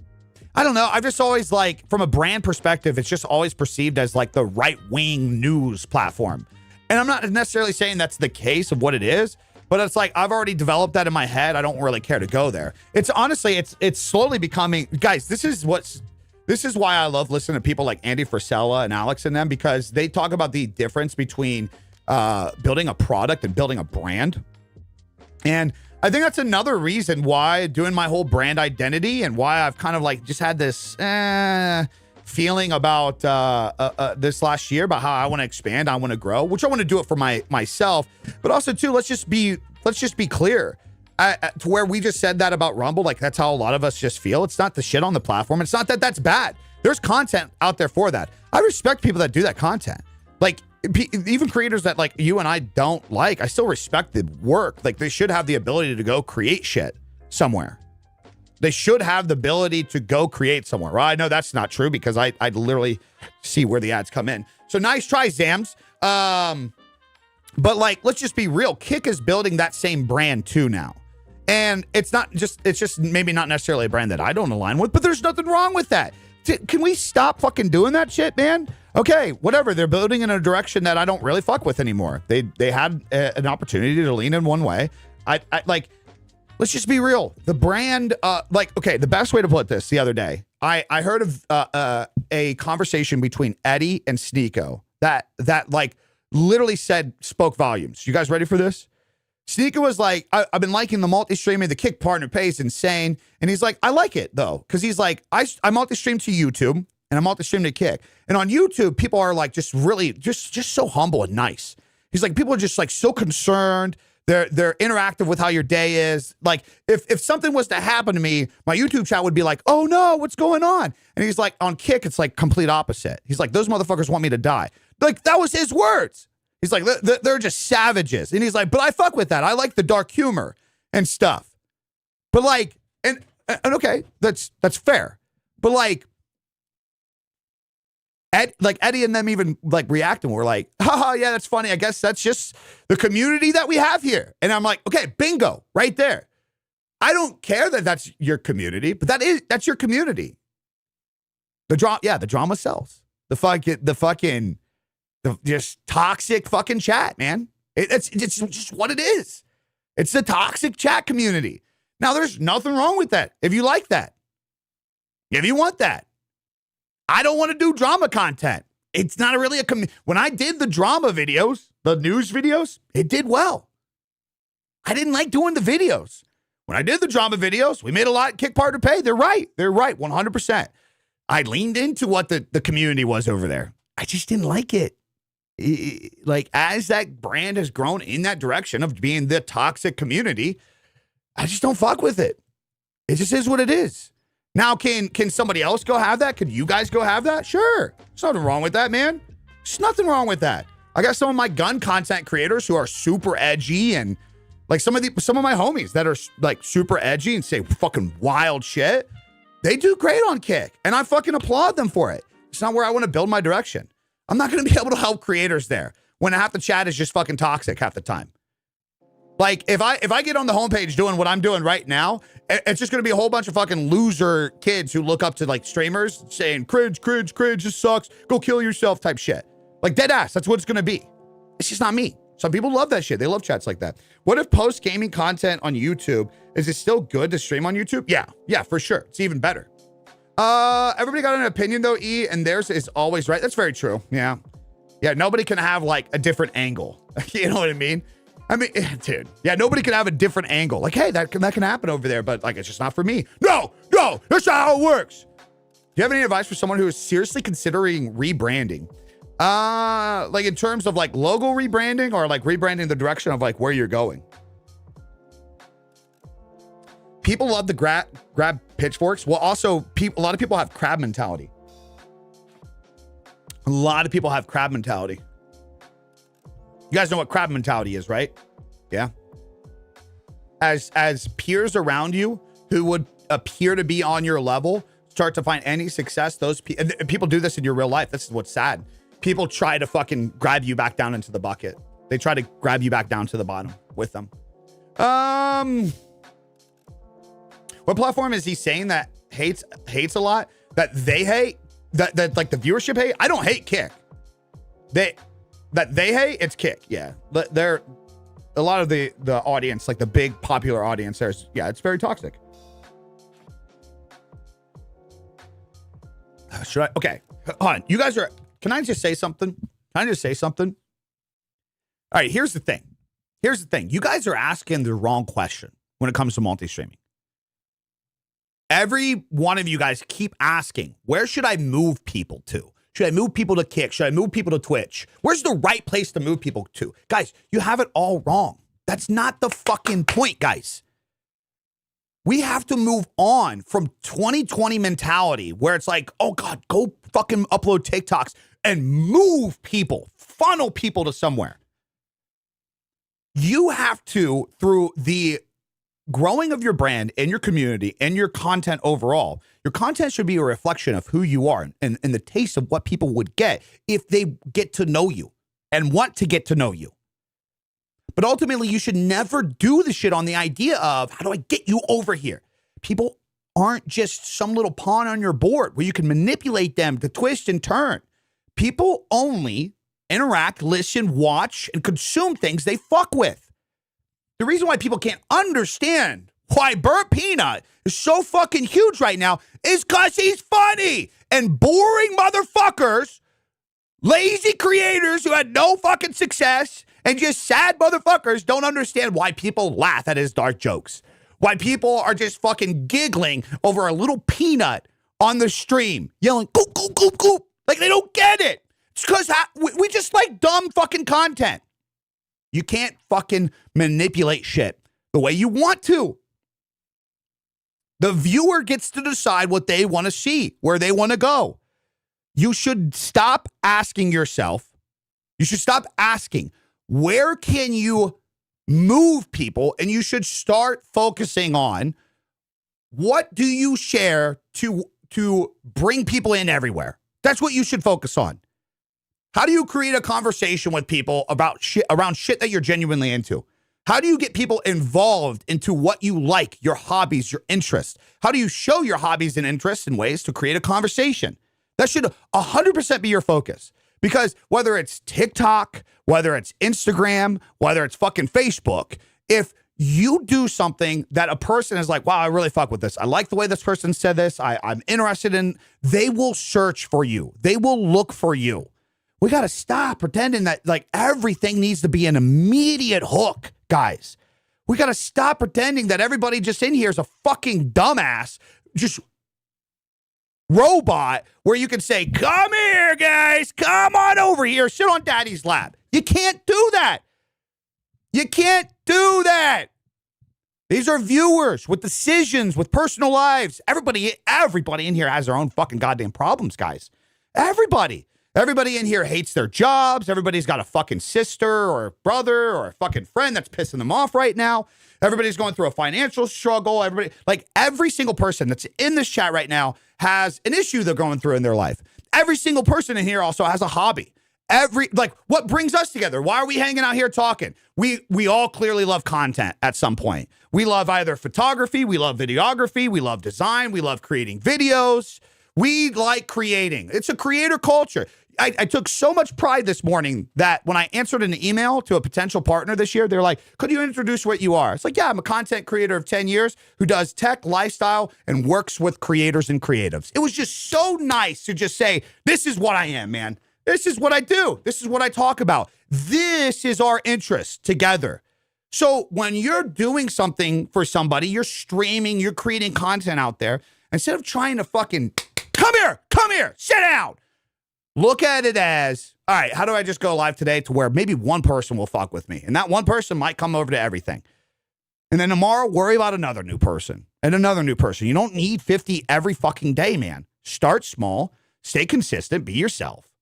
[SPEAKER 1] I don't know. I've just always like, from a brand perspective, it's just always perceived as like the right-wing news platform. And I'm not necessarily saying that's the case of what it is, but it's like, I've already developed that in my head. I don't really care to go there. It's honestly, it's slowly becoming, guys, this is why I love listening to people like Andy Frisella and Alex and them, because they talk about the difference between building a product and building a brand. And I think that's another reason why doing my whole brand identity and why I've kind of like just had this feeling about this last year about how I want to expand, I want to grow, which I want to do it for myself, but also too, let's just be clear. To where we just said that about Rumble, like that's how a lot of us just feel. It's not the shit on the platform. It's not that that's bad. There's content out there for that. I respect people that do that content. Like even creators that like you and I don't like, I still respect the work. Like they should have the ability to go create shit somewhere. They should have the ability to go create somewhere. Well, I know that's not true because I literally see where the ads come in. So nice try, Zams. But like, let's just be real. Kick is building that same brand too now. And it's just maybe not necessarily a brand that I don't align with, but there's nothing wrong with that. Can we stop fucking doing that shit, man? Okay, whatever. They're building in a direction that I don't really fuck with anymore. They had an opportunity to lean in one way. I like, let's just be real. The brand, okay, the best way to put this the other day, I heard of a conversation between Eddie and Sneeko that like literally spoke volumes. You guys ready for this? Sneeko was like, I've been liking the multi-streaming, the Kick partner pay is insane. And he's like, I like it though. Cause he's like, I multi-stream to YouTube and I multi-stream to Kick. And on YouTube, people are like, just really, just so humble and nice. He's like, people are just like so concerned. They're interactive with how your day is. Like if something was to happen to me, my YouTube chat would be like, oh no, what's going on? And he's like, on Kick, it's like complete opposite. He's like, those motherfuckers want me to die. Like that was his words. He's like, they're just savages. And he's like, but I fuck with that. I like the dark humor and stuff. But like, and okay, that's fair. But like, Eddie and them even like reacting. We're like, haha, yeah, that's funny. I guess that's just the community that we have here. And I'm like, okay, bingo, right there. I don't care that that's your community, but that's your community. The drama sells. The just toxic fucking chat, man. It's just what it is. It's the toxic chat community. Now, there's nothing wrong with that. If you like that, if you want that, I don't want to do drama content. It's not really when I did the drama videos, the news videos, it did well. I didn't like doing the videos. When I did the drama videos, we made a lot. Kick partner pay. They're right. 100%. I leaned into what the community was over there. I just didn't like it. Like as that brand has grown in that direction of being the toxic community, I just don't fuck with it. It just is what it is. Now, can somebody else go have that? Could you guys go have that? Sure. There's nothing wrong with that, man. There's nothing wrong with that. I got some of my gun content creators who are super edgy and like some of my homies that are like super edgy and say fucking wild shit. They do great on Kick and I fucking applaud them for it. It's not where I want to build my direction. I'm not going to be able to help creators there when half the chat is just fucking toxic half the time. Like if I get on the homepage doing what I'm doing right now, it's just going to be a whole bunch of fucking loser kids who look up to like streamers saying cringe, this sucks, go kill yourself type shit. Like dead ass. That's what it's going to be. It's just not me. Some people love that shit. They love chats like that. What if post gaming content on YouTube? Is it still good to stream on YouTube? Yeah, for sure. It's even better. Everybody got an opinion though, E, and theirs is always right. That's very true. Yeah, nobody can have like a different angle. You know what I mean? I mean, dude, yeah, nobody can have a different angle. Like, hey, that can happen over there, but like, it's just not for me. No, that's not how it works. Do you have any advice for someone who is seriously considering rebranding? Like in terms of like logo rebranding or like rebranding the direction of like where you're going? People love to grab pitchforks. Well, also, a lot of people have crab mentality. A lot of people have crab mentality. You guys know what crab mentality is, right? Yeah. As peers around you who would appear to be on your level start to find any success, those people do this in your real life. This is what's sad. People try to fucking grab you back down into the bucket. They try to grab you back down to the bottom with them. What platform is he saying that hates a lot? That they hate? That like the viewership hate? I don't hate Kick. They hate, it's Kick. Yeah. They're a lot of the audience, like the big popular audience, it's very toxic. Should I? Okay. Hold on. You guys are, can I just say something? All right, here's the thing. You guys are asking the wrong question when it comes to multi-streaming. Every one of you guys keep asking, where should I move people to? Should I move people to Kick? Should I move people to Twitch? Where's the right place to move people to? Guys, you have it all wrong. That's not the fucking point, guys. We have to move on from 2020 mentality where it's like, oh God, go fucking upload TikToks and move people, funnel people to somewhere. You have to, through the growing of your brand and your community and your content overall, your content should be a reflection of who you are and the taste of what people would get if they get to know you and want to get to know you. But ultimately, you should never do the shit on the idea of, how do I get you over here? People aren't just some little pawn on your board where you can manipulate them to twist and turn. People only interact, listen, watch, and consume things they fuck with. The reason why people can't understand why Burt Peanut is so fucking huge right now is because he's funny. And boring motherfuckers, lazy creators who had no fucking success, and just sad motherfuckers don't understand why people laugh at his dark jokes. Why people are just fucking giggling over a little peanut on the stream, yelling, goop, goop, goop, goop. Like, they don't get it. It's because we just like dumb fucking content. You can't fucking manipulate shit the way you want to. The viewer gets to decide what they want to see, where they want to go. You should stop asking yourself, you should stop asking, where can you move people? And you should start focusing on, what do you share to bring people in everywhere? That's what you should focus on. How do you create a conversation with people about shit, around shit that you're genuinely into? How do you get people involved into what you like, your hobbies, your interests? How do you show your hobbies and interests in ways to create a conversation? That should 100% be your focus. Because whether it's TikTok, whether it's Instagram, whether it's fucking Facebook, if you do something that a person is like, wow, I really fuck with this. I like the way this person said this. I'm interested in, they will search for you. They will look for you. We got to stop pretending that like everything needs to be an immediate hook, guys. We got to stop pretending that everybody just in here is a fucking dumbass, just robot where you can say, come here, guys, come on over here, sit on daddy's lap. You can't do that. You can't do that. These are viewers with decisions, with personal lives. Everybody in here has their own fucking goddamn problems, guys. Everybody in here hates their jobs. Everybody's got a fucking sister or a brother or a fucking friend that's pissing them off right now. Everybody's going through a financial struggle. Every single person that's in this chat right now has an issue they're going through in their life. Every single person in here also has a hobby. What brings us together? Why are we hanging out here talking? We all clearly love content at some point. We love either photography, we love videography, we love design, we love creating videos. We like creating. It's a creator culture. I took so much pride this morning that when I answered an email to a potential partner this year, they're like, could you introduce what you are? It's like, yeah, I'm a content creator of 10 years who does tech, lifestyle, and works with creators and creatives. It was just so nice to just say, this is what I am, man. This is what I do. This is what I talk about. This is our interest together. So when you're doing something for somebody, you're streaming, you're creating content out there, instead of trying to fucking, come here, sit down. Look at it as, all right, how do I just go live today to where maybe one person will fuck with me? And that one person might come over to everything. And then tomorrow, worry about another new person and another new person. You don't need 50 every fucking day, man. Start small, stay consistent, be yourself.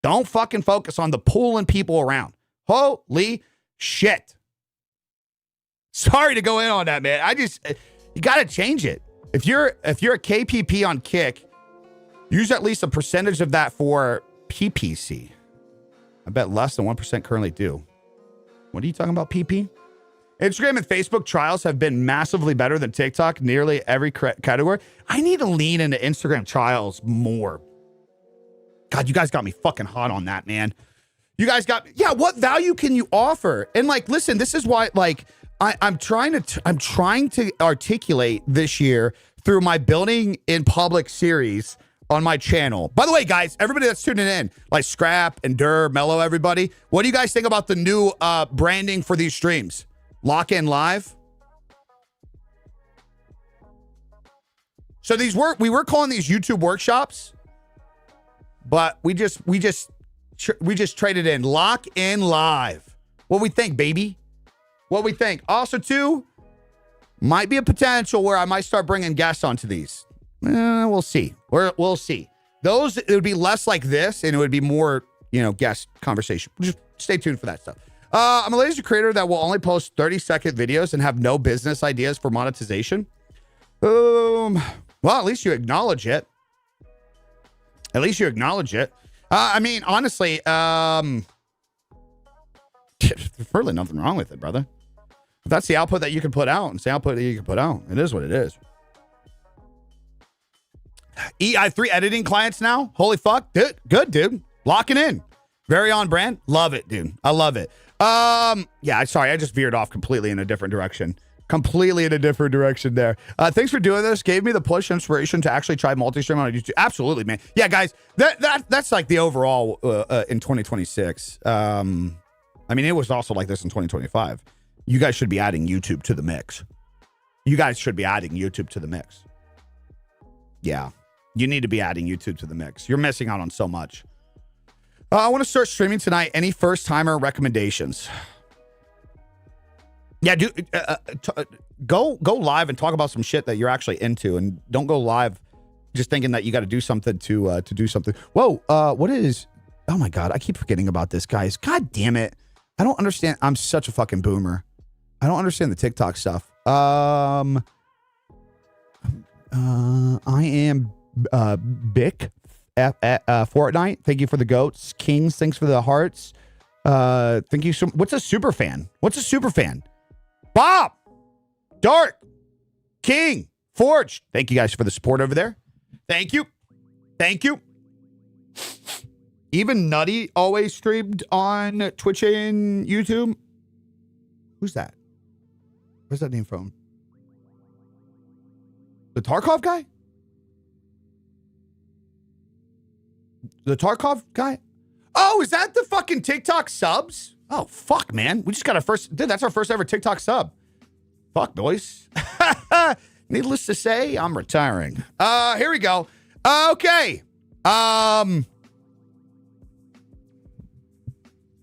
[SPEAKER 1] Don't fucking focus on the pulling people around. Holy shit. Sorry to go in on that, man. You got to change it. If you're a KPP on Kick, use at least a percentage of that for PPC. I bet less than 1% currently do. What are you talking about, PP? Instagram and Facebook trials have been massively better than TikTok, nearly every category. I need to lean into Instagram trials more. God, you guys got me fucking hot on that, man. You guys got, yeah, what value can you offer? And like, listen, this is why, like, I'm trying to articulate this year through my Building in Public series on my channel. By the way, guys, everybody that's tuning in, like Scrap and Dur, Mellow, everybody, what do you guys think about the new branding for these streams? Lock in Live. So we were calling these YouTube workshops, but we just traded in Lock in Live. What we think, baby? What we think? Also, too, might be a potential where I might start bringing guests onto these. We'll see. We'll see. Those, it would be less like this, and it would be more, guest conversation. Just stay tuned for that stuff. I'm a lazy creator that will only post 30-second videos and have no business ideas for monetization. Well, at least you acknowledge it. I mean, honestly, there's really nothing wrong with it, brother. If that's the output that you can put out, and it's the output that you can put out, it is what it is. I have 3 editing clients now. Holy fuck. Good, dude. Locking in. Very on brand. Love it, dude. I love it. Yeah, sorry. I just veered off completely in a different direction. Completely in a different direction there. Thanks for doing this. Gave me the push inspiration to actually try multi-stream on YouTube. Absolutely, man. Yeah, guys, that's like the overall in 2026. I mean, it was also like this in 2025. You guys should be adding YouTube to the mix. You guys should be adding YouTube to the mix. Yeah, you need to be adding YouTube to the mix. You're missing out on so much. I want to start streaming tonight. Any first-timer recommendations? Yeah, go live and talk about some shit that you're actually into, and don't go live just thinking that you got to do something to do something. Whoa, what is? Oh my God, I keep forgetting about this, guys. God damn it, I don't understand. I'm such a fucking boomer. I don't understand the TikTok stuff. I am Bick at Fortnite. Thank you for the goats. Kings, thanks for the hearts. Thank you so. What's a super fan? What's a super fan? Bob, Dark, King, Forge. Thank you guys for the support over there. Thank you. Thank you. Even Nutty always streamed on Twitch and YouTube. Who's that? Where's that name from? The Tarkov guy? The Tarkov guy? Oh, is that the fucking TikTok subs? Oh, fuck, man. We just got our first... Dude, that's our first ever TikTok sub. Fuck, boys. Needless to say, I'm retiring. Here we go. Okay.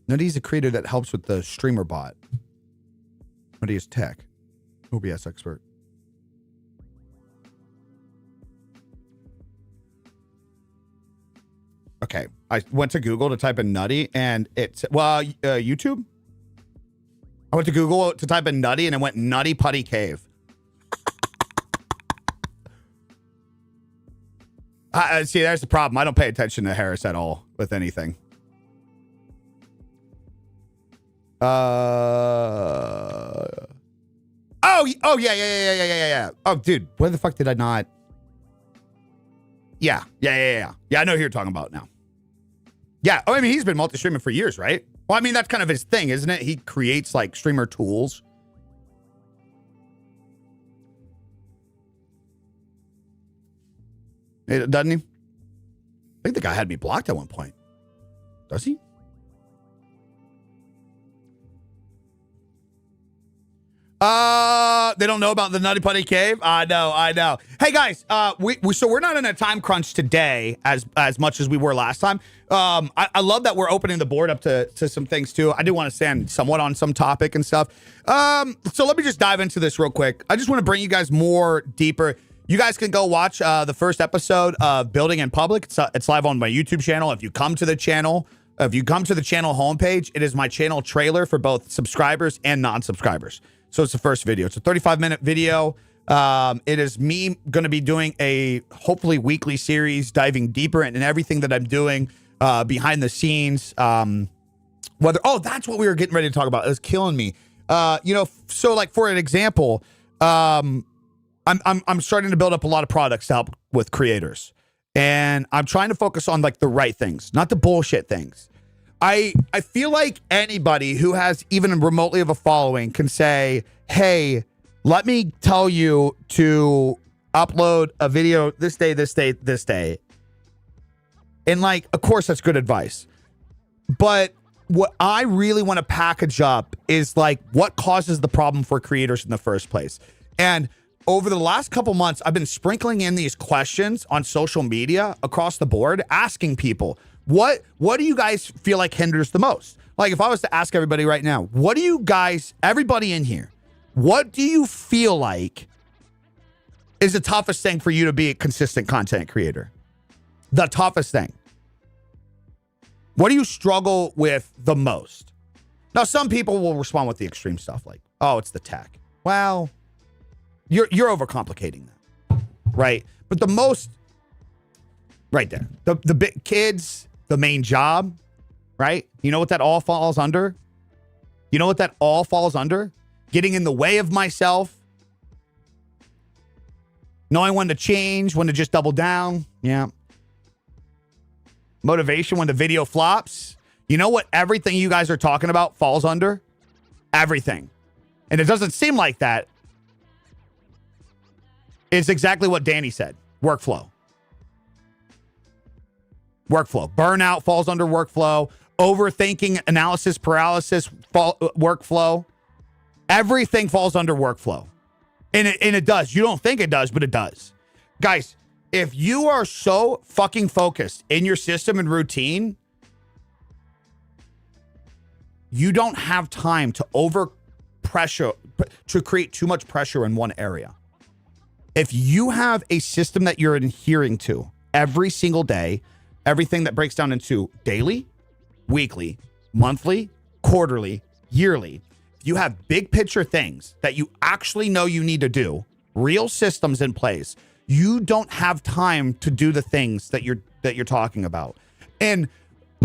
[SPEAKER 1] Nutty's a creator that helps with the streamer bot. Nutty is tech. OBS expert. Okay, I went to Google to type in Nutty, and it's, well, YouTube? I went to Google to type in Nutty, and it went Nutty Putty Cave. See, there's the problem. I don't pay attention to Harris at all with anything. Oh, yeah. Oh, dude, where the fuck did I not? Yeah, I know who you're talking about now. Yeah, I mean, he's been multi-streaming for years, right? Well, I mean, that's kind of his thing, isn't it? He creates, like, streamer tools. Doesn't he? I think the guy had me blocked at one point. Does he? They don't know about the Nutty Putty Cave. I know. Hey guys, so we're not in a time crunch today as much as we were last time. I love that we're opening the board up to some things too. I do want to stand somewhat on some topic and stuff. So let me just dive into this real quick. I just want to bring you guys more deeper. You guys can go watch the first episode of Building in Public. It's live on my YouTube channel. If you come to the channel homepage, it is my channel trailer for both subscribers and non-subscribers. So it's the first video. It's a 35-minute video. It is me going to be doing a hopefully weekly series, diving deeper into everything that I'm doing behind the scenes. That's what we were getting ready to talk about. It was killing me. So like for an example, I'm starting to build up a lot of products to help with creators, and I'm trying to focus on like the right things, not the bullshit things. I feel like anybody who has even remotely of a following can say, hey, let me tell you to upload a video this day. And like, of course, that's good advice. But what I really want to package up is like what causes the problem for creators in the first place. And over the last couple months, I've been sprinkling in these questions on social media across the board, asking people, what do you guys feel like hinders the most? Like if I was to ask everybody right now, what do you guys, everybody in here, what do you feel like is the toughest thing for you to be a consistent content creator? The toughest thing. What do you struggle with the most? Now, some people will respond with the extreme stuff like, oh, it's the tech. Well, you're overcomplicating that, right? But the most, right there, the big kids, the main job, right? You know what that all falls under? Getting in the way of myself. Knowing when to change, when to just double down. Yeah. Motivation when the video flops. You know what everything you guys are talking about falls under? Everything. And it doesn't seem like that It's exactly what Danny said. Workflow. Workflow. Burnout falls under workflow. Overthinking, analysis, paralysis, workflow. Everything falls under workflow. And it does. You don't think it does, but it does. Guys, if you are so fucking focused in your system and routine, you don't have time to to create too much pressure in one area. If you have a system that you're adhering to every single day, everything that breaks down into daily, weekly, monthly, quarterly, yearly, if you have big picture things that you actually know you need to do, real systems in place, you don't have time to do the things that you're talking about. And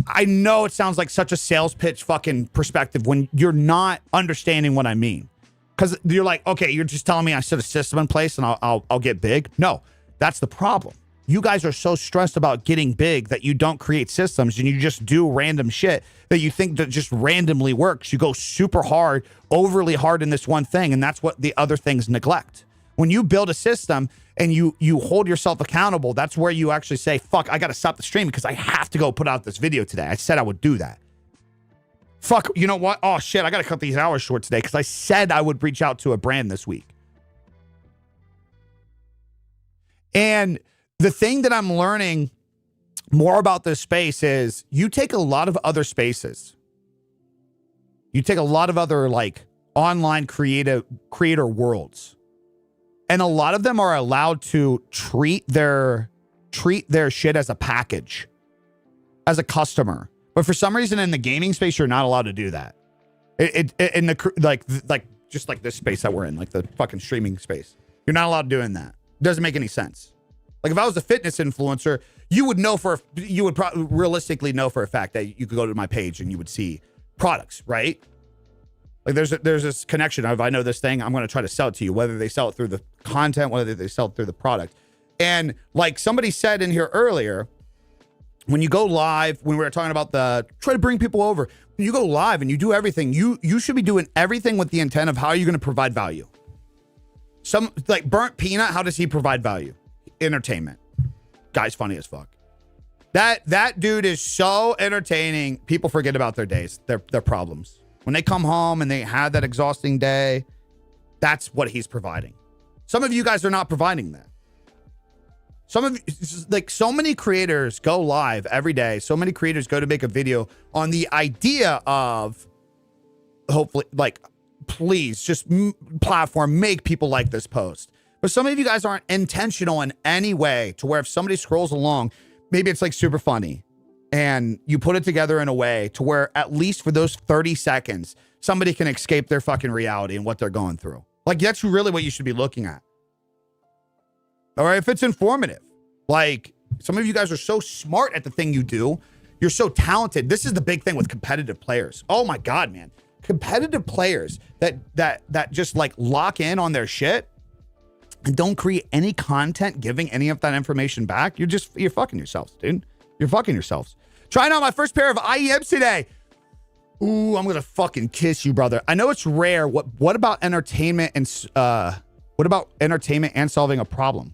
[SPEAKER 1] I know it sounds like such a sales pitch fucking perspective when you're not understanding what I mean. Because you're like, okay, you're just telling me I set a system in place and I'll get big. No, that's the problem. You guys are so stressed about getting big that you don't create systems and you just do random shit that you think that just randomly works. You go super hard, overly hard in this one thing, and that's what the other things neglect. When you build a system and you hold yourself accountable, that's where you actually say, fuck, I got to stop the stream because I have to go put out this video today. I said I would do that. Fuck, you know what? Oh, shit, I got to cut these hours short today because I said I would reach out to a brand this week. And the thing that I'm learning more about this space is you take a lot of other spaces. You take a lot of other like online creator worlds. And a lot of them are allowed to treat their shit as a package, as a customer. But for some reason in the gaming space, you're not allowed to do that. In the just like this space that we're in, like the fucking streaming space, you're not allowed doing that. It doesn't make any sense. Like if I was a fitness influencer, you would probably realistically know for a fact that you could go to my page and you would see products, right? Like there's this connection of, I know this thing, I'm going to try to sell it to you, whether they sell it through the content, whether they sell it through the product. And like somebody said in here earlier, when you go live, when we were talking about try to bring people over, when you go live and you do everything, you should be doing everything with the intent of how you're going to provide value. Some like Burnt Peanut, how does he provide value? Entertainment. Guy's funny as fuck. That dude is so entertaining. People forget about their days, their problems. When they come home and they had that exhausting day, that's what he's providing. Some of you guys are not providing that. Some of you, like so many creators go live every day. So many creators go to make a video on the idea of hopefully like, please just platform, make people like this post. But some of you guys aren't intentional in any way to where if somebody scrolls along, maybe it's like super funny and you put it together in a way to where at least for those 30 seconds, somebody can escape their fucking reality and what they're going through. Like that's really what you should be looking at. Or if it's informative, like some of you guys are so smart at the thing you do. You're so talented. This is the big thing with competitive players. Oh my God, man. Competitive players that just like lock in on their shit and don't create any content giving any of that information back. You're fucking yourselves, dude. You're fucking yourselves. Trying out my first pair of IEMs today. Ooh, I'm gonna fucking kiss you, brother. I know it's rare. What about entertainment and solving a problem?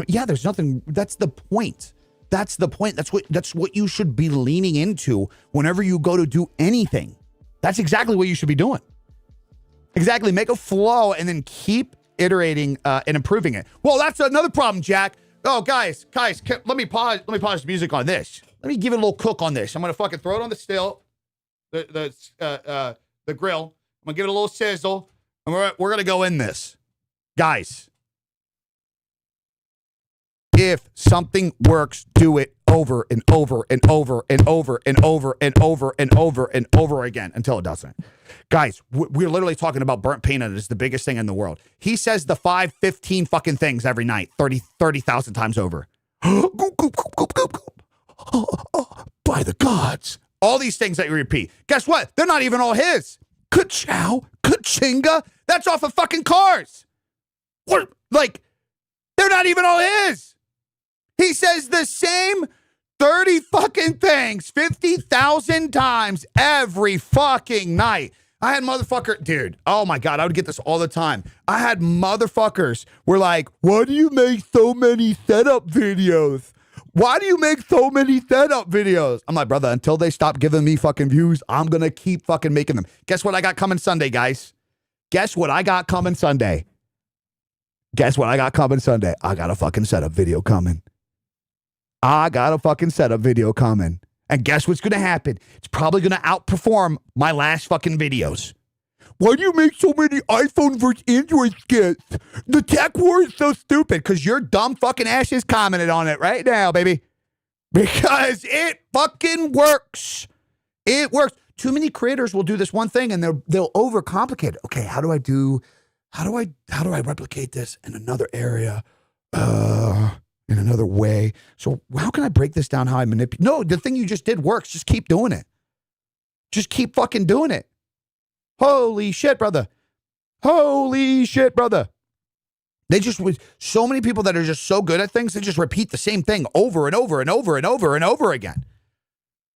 [SPEAKER 1] Yeah, there's nothing. That's the point. That's the point. That's what you should be leaning into whenever you go to do anything. That's exactly what you should be doing. Exactly. Make a flow and then keep iterating and improving it. Well, that's another problem, Jack. Oh, guys, let me pause the music on this. Let me give it a little cook on this. I'm gonna fucking throw it on the still, the grill. I'm gonna give it a little sizzle, and we're gonna go in this, guys. If something works, do it over and over and over and over and over and over and over and over again until it doesn't. Guys, we're literally talking about Burnt Peanut is the biggest thing in the world. He says the 15 fucking things every night, 30,000 times over. By the gods. All these things that you repeat. Guess what? They're not even all his. Ka-chow, ka-chinga. That's off of fucking Cars. What? Like, they're not even all his. He says the same 30 fucking things 50,000 times every fucking night. I had motherfucker, dude. Oh my God, I would get this all the time. I had motherfuckers were like, why do you make so many setup videos? Why do you make so many setup videos? I'm like, brother, until they stop giving me fucking views, I'm going to keep fucking making them. Guess what I got coming Sunday, guys? Guess what I got coming Sunday? Guess what I got coming Sunday? I got a fucking setup video coming. I got a fucking setup video coming. And guess what's going to happen? It's probably going to outperform my last fucking videos. Why do you make so many iPhone versus Android skits? The tech war is so stupid because your dumb fucking ass is commented on it right now, baby. Because it fucking works. It works. Too many creators will do this one thing and they'll overcomplicate it. Okay, how do I replicate this in another area? In another way. So how can I break this down? How I manipulate? No, the thing you just did works. Just keep doing it. Just keep fucking doing it. Holy shit, brother. Holy shit, brother. They just, with so many people that are just so good at things, they just repeat the same thing over and over and over and over and over again.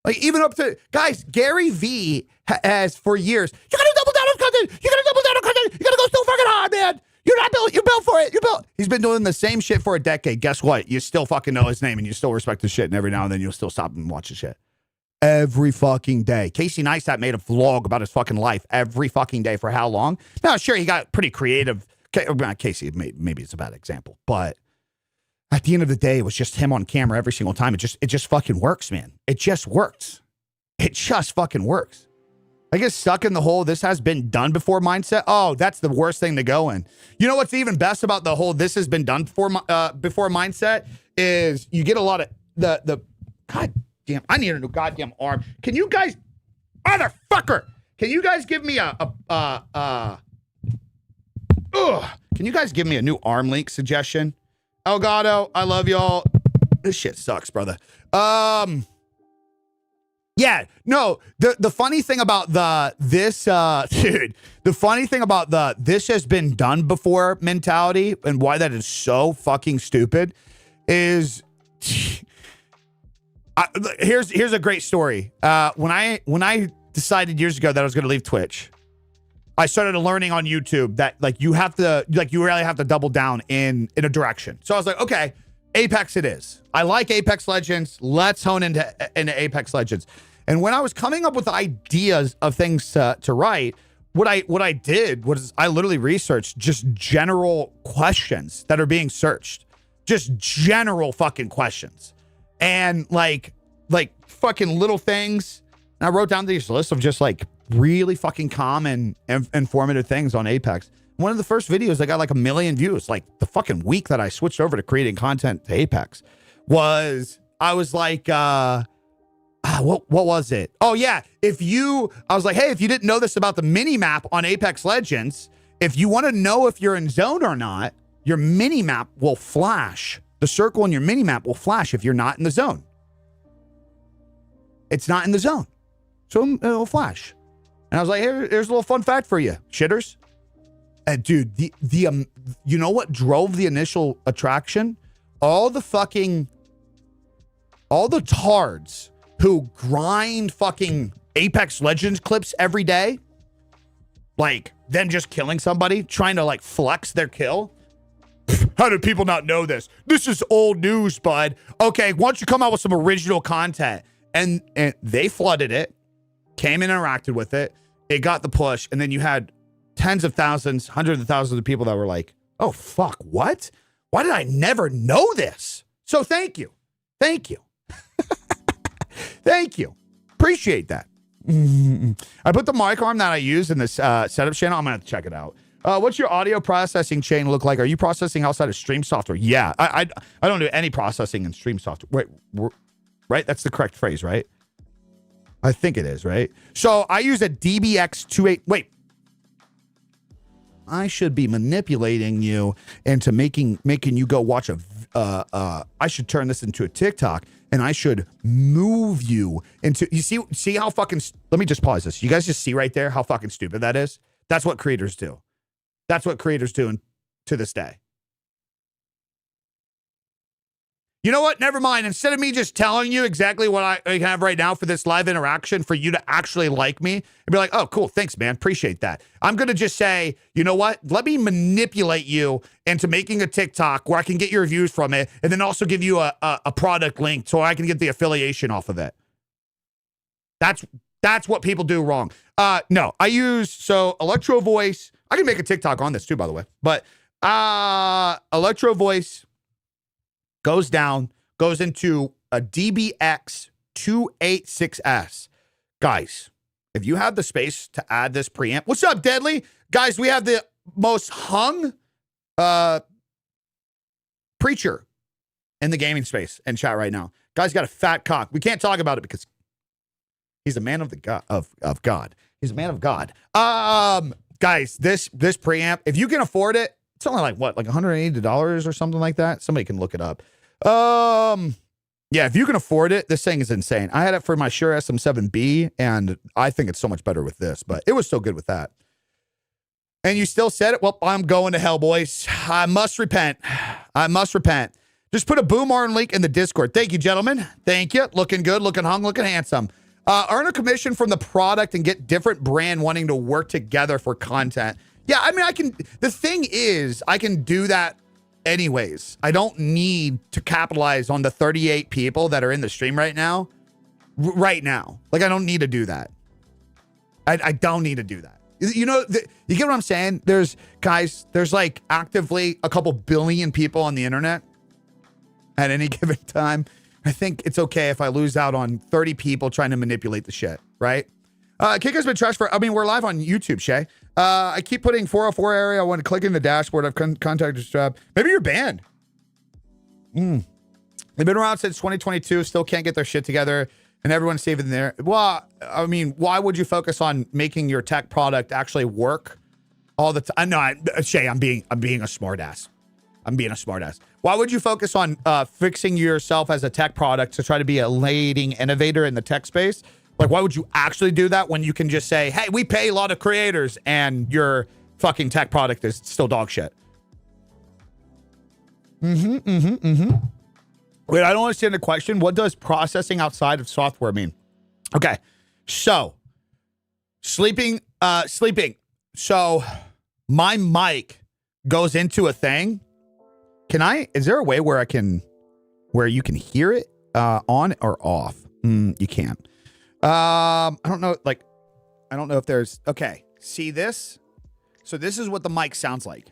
[SPEAKER 1] Like even up to, guys, Gary Vee has for years, you gotta double down on content. You gotta double down on content. You gotta go so fucking hard, man. You're not built. You're built for it. You're built. He's been doing the same shit for a decade. Guess what? You still fucking know his name and you still respect his shit. And every now and then you'll still stop and watch the shit. Every fucking day. Casey Neistat made a vlog about his fucking life every fucking day for how long? Now, sure, he got pretty creative. Casey, maybe it's a bad example, but at the end of the day, it was just him on camera every single time. It just fucking works, man. It just works. It just fucking works. I get stuck in the whole this has been done before mindset. Oh, that's the worst thing to go in. You know what's even best about the whole this has been done before mindset is you get a lot of the God damn, I need a new goddamn arm. Can you guys, motherfucker, can you guys give me can you guys give me a new arm link suggestion? Elgato, I love y'all. This shit sucks, brother. Yeah, no, the funny thing about dude, the funny thing about this has been done before mentality and why that is so fucking stupid is here's a great story. When I decided years ago that I was going to leave Twitch, I started learning on YouTube that you really have to double down in a direction. So I was like, okay, Apex it is. I like Apex Legends. Let's hone into Apex Legends. And when I was coming up with ideas of things to write, what I did was I literally researched just general questions that are being searched. Just general fucking questions. And like fucking little things. And I wrote down these lists of just like really fucking common and informative things on Apex. One of the first videos I got like 1 million views, like the fucking week that I switched over to creating content to Apex I was like, what was it? Oh yeah. I was like, hey, if you didn't know this about the mini map on Apex Legends, if you want to know if you're in zone or not, your mini map will flash. The circle in your mini map will flash if you're not in the zone. It's not in the zone. So it'll flash. And I was like, here's a little fun fact for you, shitters. And dude, you know what drove the initial attraction? All the tards who grind fucking Apex Legends clips every day, like them just killing somebody, trying to like flex their kill. How did people not know this? This is old news, bud. Okay, why don't you come out with some original content? And they flooded it, came and interacted with it. It got the push. And then you had tens of thousands, hundreds of thousands of people that were like, oh, fuck, what? Why did I never know this? So thank you. Thank you. Thank you. Appreciate that. I put the mic arm that I use in this setup channel. I'm going to have to check it out. What's your audio processing chain look like? Are you processing outside of Stream Software? Yeah, I don't do any processing in Stream Software. Wait, right? That's the correct phrase, right? I think it is, right? So I use a DBX28. Wait. I should be manipulating you into making you go watch I should turn this into a TikTok and I should move you into, you see how fucking, let me just pause this. You guys just see right there how fucking stupid that is? That's what creators do. That's what creators do to this day. You know what? Never mind. Instead of me just telling you exactly what I have right now for this live interaction for you to actually like me and be like, oh, cool. Thanks, man. Appreciate that. I'm going to just say, you know what? Let me manipulate you into making a TikTok where I can get your reviews from it and then also give you a product link so I can get the affiliation off of it. That's what people do wrong. No, I use, Electro Voice. I can make a TikTok on this too, by the way. But Electro Voice goes down, goes into a DBX 286S. Guys, if you have the space to add this preamp, what's up, Deadly? Guys, we have the most hung preacher in the gaming space and chat right now. Guy's got a fat cock. We can't talk about it because he's a man of the God of God. He's a man of God. Guys, this preamp, if you can afford it, it's only like what, like $180 or something like that. Somebody can look it up. Yeah, if you can afford it, this thing is insane. I had it for my Shure SM7B, and I think it's so much better with this, but it was so good with that. And you still said it? Well, I'm going to hell, boys. I must repent. I must repent. Just put a boom arm link in the Discord. Thank you, gentlemen. Thank you. Looking good, looking hung, looking handsome. Earn a commission from the product and get different brand wanting to work together for content. Yeah, I mean, the thing is, I can do that anyways. I don't need to capitalize on the 38 people that are in the stream right now. Like, I don't need to do that. I don't need to do that. You know, you get what I'm saying? There's like actively a couple billion people on the internet at any given time. I think it's okay if I lose out on 30 people trying to manipulate the shit, right? Kika's been trashed we're live on YouTube, Shay. I keep putting 404 area. I want to click in the dashboard. I've contacted Strap. Maybe you're banned. They've been around since 2022, still can't get their shit together, and everyone's saving there. Well, I mean, why would you focus on making your tech product actually work all the time? No, Shay, I'm being a smartass. I'm being a smartass. Why would you focus on fixing yourself as a tech product to try to be a leading innovator in the tech space? Like, why would you actually do that when you can just say, hey, we pay a lot of creators and your fucking tech product is still dog shit? Wait, I don't understand the question. What does processing outside of software mean? Okay, so sleeping. So my mic goes into a thing. Is there a way where you can hear it on or off? You can't. I don't know. Like, I don't know if there's, okay. See this? So this is what the mic sounds like.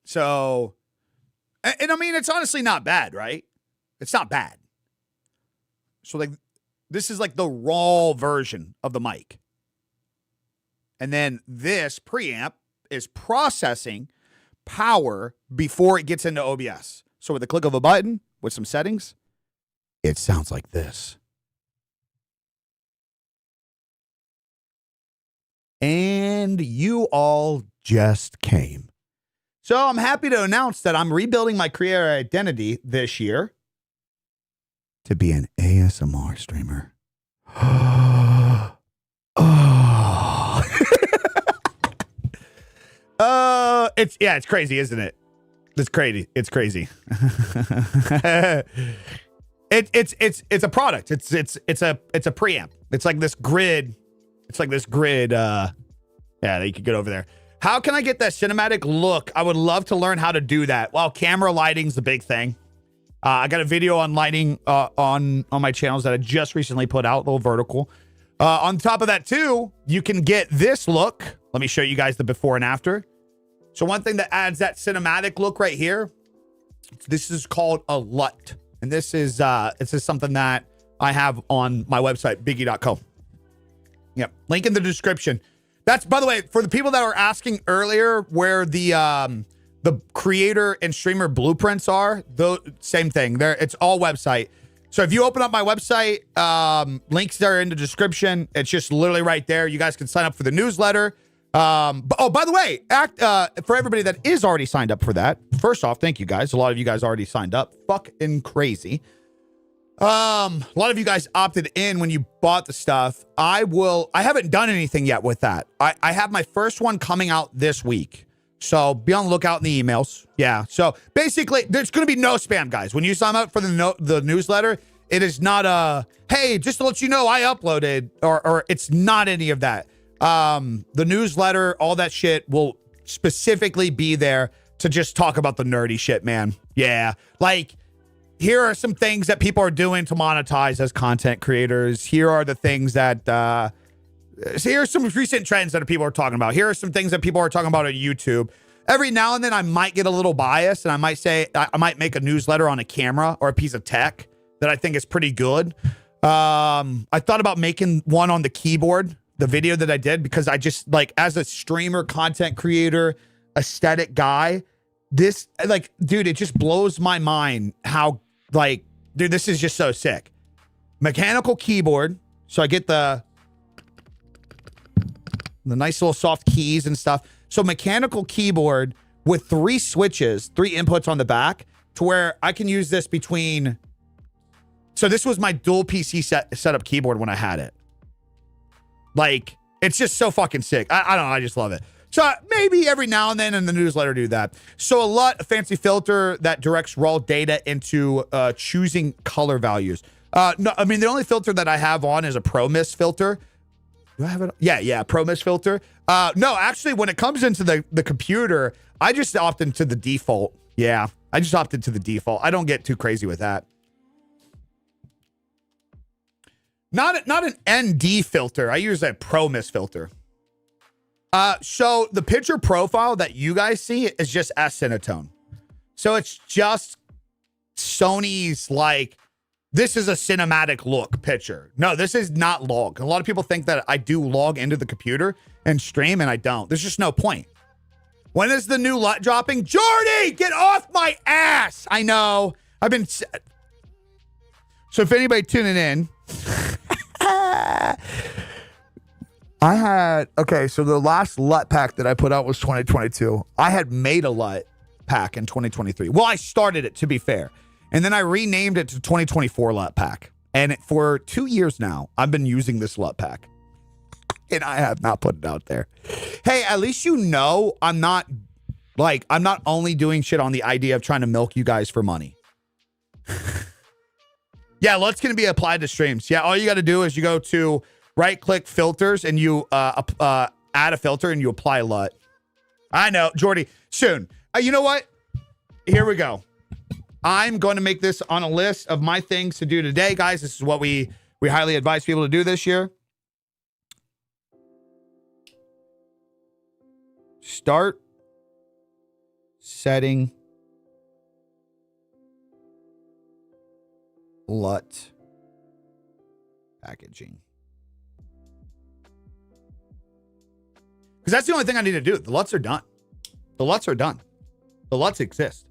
[SPEAKER 1] So, and I mean, it's honestly not bad, right? It's not bad. So like, this is like the raw version of the mic. And then this preamp is processing power before it gets into OBS. So with the click of a button, with some settings, it sounds like this. And you all just came. So I'm happy to announce that I'm rebuilding my creator identity this year to be an ASMR streamer. Oh. It's crazy, isn't it? It's crazy. It's crazy. It's a product. It's a preamp. It's like this grid. Yeah, that you could get over there. How can I get that cinematic look? I would love to learn how to do that. Well, camera lighting's the big thing. I got a video on lighting on my channels that I just recently put out, a little vertical. On top of that too, you can get this look. Let me show you guys the before and after. So one thing that adds that cinematic look right here, this is called a LUT. And this is something that I have on my website, biggie.co. Yep. Link in the description. That's, by the way, for the people that were asking earlier where the creator and streamer blueprints are, same thing. It's all website. So if you open up my website, links are in the description. It's just literally right there. You guys can sign up for the newsletter. By the way, for everybody that is already signed up for that, first off, thank you guys. A lot of you guys already signed up. Fucking crazy. A lot of you guys opted in when you bought the stuff. I haven't done anything yet with that. I have my first one coming out this week. So be on the lookout in the emails. Yeah. So basically, there's going to be no spam, guys. When you sign up for the newsletter, it is not a, hey, just to let you know I uploaded, or it's not any of that. The newsletter, all that shit will specifically be there to just talk about the nerdy shit, man. Yeah. Like, here are some things that people are doing to monetize as content creators. Here are the things that, so here are some recent trends that people are talking about. Here are some things that people are talking about on YouTube. Every now and then I might get a little biased and I might say, I might make a newsletter on a camera or a piece of tech that I think is pretty good. I thought about making one on the keyboard, the video that I did, because I just, like, as a streamer, content creator, aesthetic guy, this, like, dude, it just blows my mind how, like, dude, this is just so sick. Mechanical keyboard. So I get the nice little soft keys and stuff. So mechanical keyboard with 3 switches, 3 inputs on the back, to where I can use this between. So this was my dual PC setup keyboard when I had it. Like, it's just so fucking sick. I don't know. I just love it. So maybe every now and then in the newsletter do that. So a LUT, a fancy filter that directs raw data into choosing color values. No, I mean, the only filter that I have on is a Pro Mist filter. Do I have it? Yeah, Pro Mist filter. No, actually, when it comes into the computer, I just opt into the default. Yeah, I just opt into the default. I don't get too crazy with that. Not an ND filter. I use a Pro Mist filter. So the picture profile that you guys see is just S-Cinetone. So it's just Sony's, like, this is a cinematic look picture. No, this is not log. A lot of people think that I do log into the computer and stream, and I don't. There's just no point. When is the new LUT dropping? Jordy, get off my ass. I know. I've been. So if anybody tuning in, I had, okay, so the last LUT pack that I put out was 2022. I had made a LUT pack in 2023. Well, I started it, to be fair. And then I renamed it to 2024 LUT pack. And for 2 years now, I've been using this LUT pack. And I have not put it out there. Hey, at least you know I'm not only doing shit on the idea of trying to milk you guys for money. Yeah, LUT's going to be applied to streams. Yeah, all you got to do is you go to right-click filters and you add a filter and you apply LUT. I know, Jordy, soon. You know what? Here we go. I'm going to make this on a list of my things to do today, guys. This is what we highly advise people to do this year. Start setting LUT packaging. Because that's the only thing I need to do. The LUTs are done. The LUTs are done. The LUTs exist.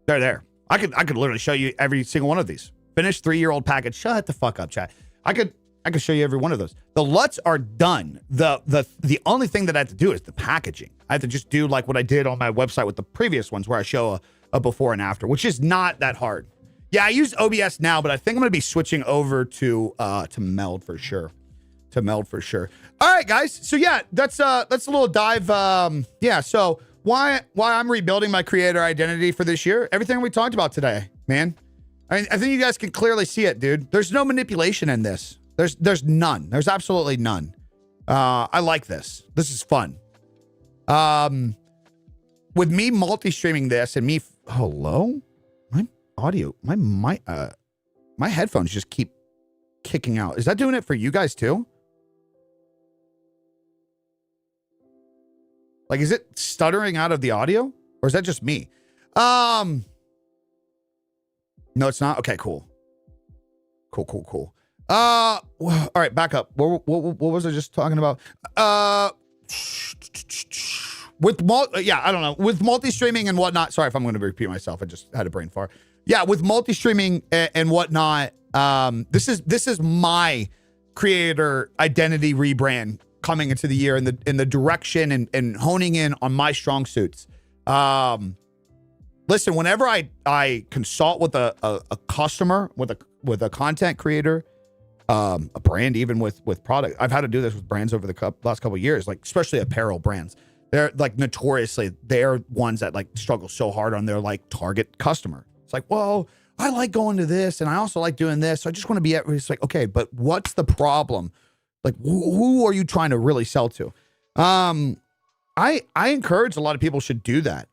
[SPEAKER 1] They're there. I could literally show you every single one of these. Finished 3-year-old package. Shut the fuck up, chat. I could show you every one of those. The LUTs are done. The only thing that I have to do is the packaging. I have to just do like what I did on my website with the previous ones, where I show a before and after, which is not that hard. Yeah, I use OBS now, but I think I'm gonna be switching over to Meld for sure. To Meld for sure. All right, guys. So yeah, that's a little dive. Yeah. So why I'm rebuilding my creator identity for this year? Everything we talked about today, man. I mean, I think you guys can clearly see it, dude. There's no manipulation in this. There's none. There's absolutely none. I like this. This is fun. With me multi-streaming this and me, hello? My audio, my headphones just keep kicking out. Is that doing it for you guys too? Like, is it stuttering out of the audio? Or is that just me? No, it's not. Okay, cool. Cool. All right, back up. What was I just talking about? Yeah, I don't know. With multi-streaming and whatnot. Sorry if I'm going to repeat myself. I just had a brain fart. Yeah, with multi-streaming and whatnot. This is my creator identity rebrand coming into the year in the direction and honing in on my strong suits. Listen, whenever I consult with a customer, with a content creator, a brand, even with product. I've had to do this with brands over the last couple of years, like especially apparel brands. They're like notoriously, they're ones that like struggle so hard on their like target customer. It's like, well, I like going to this and I also like doing this. So I just want to be at, it's like, okay, but what's the problem? Like, who are you trying to really sell to? I encourage a lot of people should do that.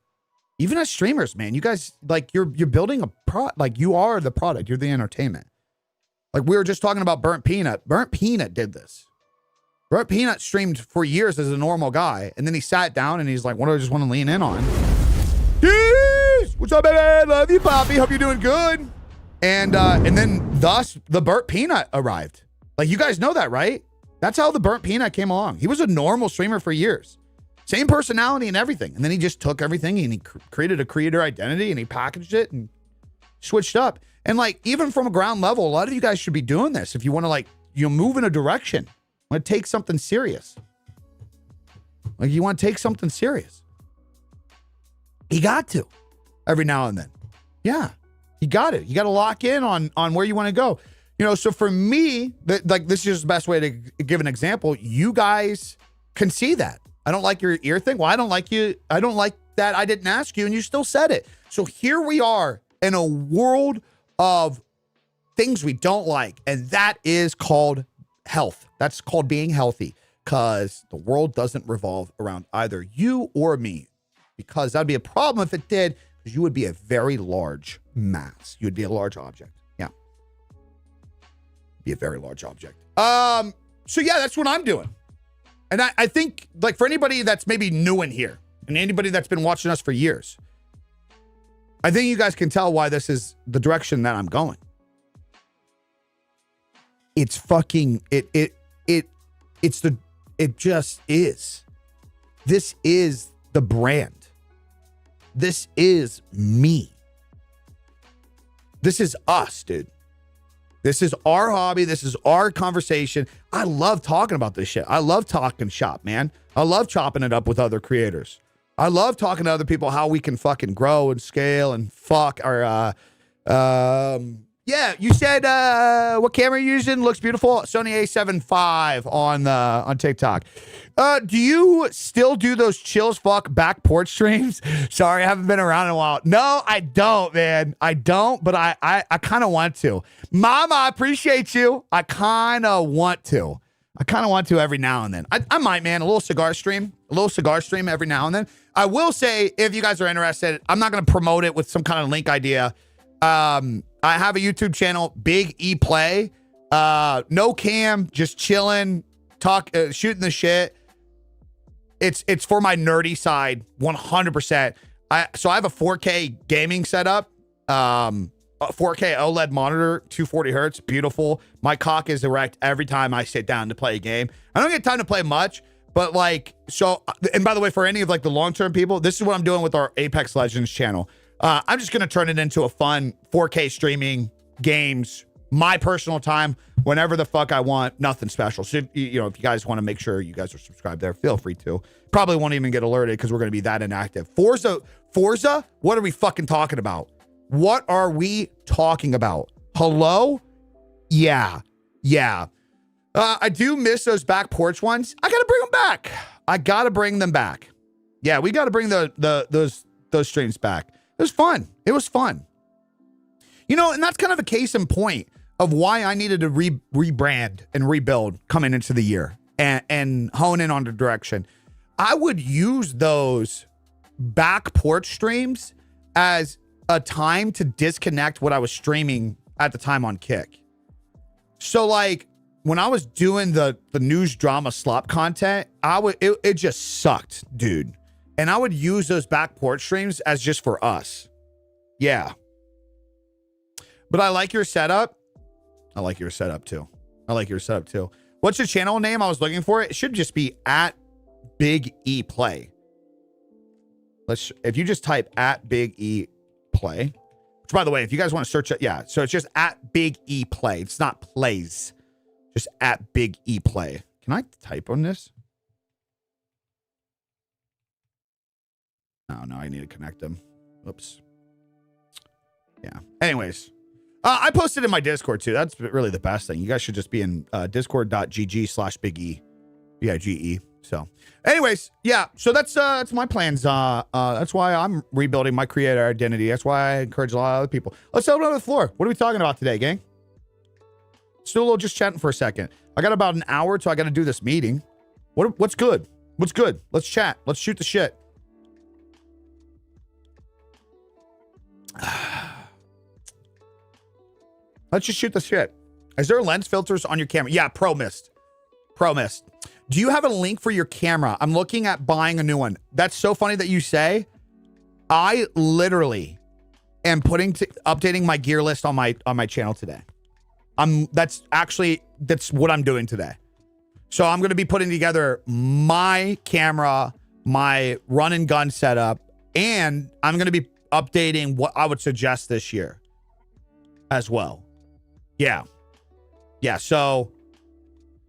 [SPEAKER 1] Even as streamers, man, you guys, like, you're building a like, you are the product, you're the entertainment. Like, we were just talking about Burnt Peanut. Burnt Peanut did this. Burnt Peanut streamed for years as a normal guy, and then he sat down and he's like, what do I just want to lean in on? Jeez! What's up, baby? Love you, Poppy. Hope you're doing good. And then thus the Burnt Peanut arrived. Like, you guys know that, right? That's how the Burnt Peanut came along. He was a normal streamer for years. Same personality and everything. And then he just took everything and he created a creator identity and he packaged it and switched up. And like, even from a ground level, a lot of you guys should be doing this. If you want to like, move in a direction, want to take something serious. Like, you want to take something serious. You got to every now and then. Yeah, you got it. You got to lock in on where you want to go. You know, so for me, like, this is just the best way to give an example. You guys can see that. I don't like your ear thing. Well, I don't like you. I don't like that I didn't ask you and you still said it. So here we are in a world of things we don't like. And that is called health. That's called being healthy, because the world doesn't revolve around either you or me, because that'd be a problem if it did, because you would be a very large mass. You'd be a large object. Yeah. Be a very large object. So yeah, that's what I'm doing. And I think, like, for anybody that's maybe new in here and anybody that's been watching us for years, I think you guys can tell why this is the direction that I'm going. It's fucking, it just is. This is the brand. This is me. This is us, dude. This is our hobby. This is our conversation. I love talking about this shit. I love talking shop, man. I love chopping it up with other creators. I love talking to other people how we can fucking grow and scale and fuck our, yeah, you said, what camera you're using? Looks beautiful. Sony A7 IV on TikTok. Do you still do those chills fuck back porch streams? Sorry, I haven't been around in a while. No, I don't, man. I don't, but I kind of want to. Mama, I appreciate you. I kind of want to. Every now and then. I might, man, a little cigar stream every now and then. I will say, if you guys are interested, I'm not going to promote it with some kind of link idea. I have a YouTube channel, Big E Play. No cam, just chilling, shooting the shit. It's for my nerdy side, 100%. So I have a 4K gaming setup, a 4K OLED monitor, 240 hertz, beautiful. My cock is erect every time I sit down to play a game. I don't get time to play much, but like, so, and by the way, for any of like the long-term people, this is what I'm doing with our Apex Legends channel. I'm just going to turn it into a fun 4K streaming games, my personal time, whenever the fuck I want, nothing special. So, you know, if you guys want to make sure you guys are subscribed there, feel free to. Probably won't even get alerted because we're going to be that inactive. Forza, what are we fucking talking about? What are we talking about? Hello? Yeah. I do miss those back porch ones. I got to bring them back. I got to bring them back. Yeah, we got to bring those streams back. It was fun. You know, and that's kind of a case in point of why I needed to rebrand and rebuild coming into the year and hone in on the direction. I would use those back porch streams as a time to disconnect what I was streaming at the time on Kick. So like when I was doing the news drama slop content, it just sucked, dude. And I would use those back porch streams as just for us. Yeah. But I like your setup. I like your setup too. What's your channel name? I was looking for it. It should just be at Big E Play. If you just type at Big E Play, which by the way, if you guys want to search it, yeah. So it's just at Big E Play. It's not plays. Just at Big E Play. Can I type on this? No, I need to connect them. Oops. Yeah. Anyways. I posted in my Discord too. That's really the best thing. You guys should just be in discord.gg/Big E. Yeah, GE. So anyways, yeah. So that's my plans. That's why I'm rebuilding my creator identity. That's why I encourage a lot of other people. Let's open up the floor. What are we talking about today, gang? Let's do a little just chatting for a second. I got about an hour till I got to do this meeting. What's good? What's good? Let's chat. Let's shoot the shit. Let's just shoot the shit. Is there lens filters on your camera? Yeah, Pro Mist. Pro Mist. Do you have a link for your camera? I'm looking at buying a new one. That's so funny that you say. I literally am updating my gear list on my channel today. That's what I'm doing today. So I'm going to be putting together my camera, my run and gun setup, and I'm going to be updating what I would suggest this year as well. Yeah. Yeah. So,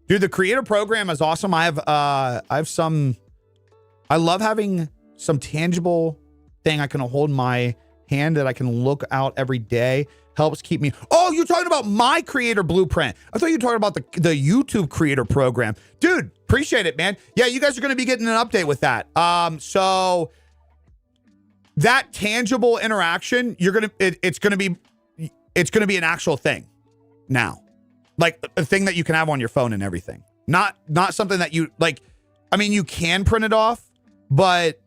[SPEAKER 1] dude, the creator program is awesome. I love having some tangible thing I can hold in my hand that I can look out every day. Helps keep me. Oh, you're talking about my creator blueprint. I thought you were talking about the YouTube creator program. Dude, appreciate it, man. Yeah, you guys are going to be getting an update with that. So that tangible interaction, it's going to be an actual thing now. Like a thing that you can have on your phone and everything. Not something that you like. I mean, you can print it off, but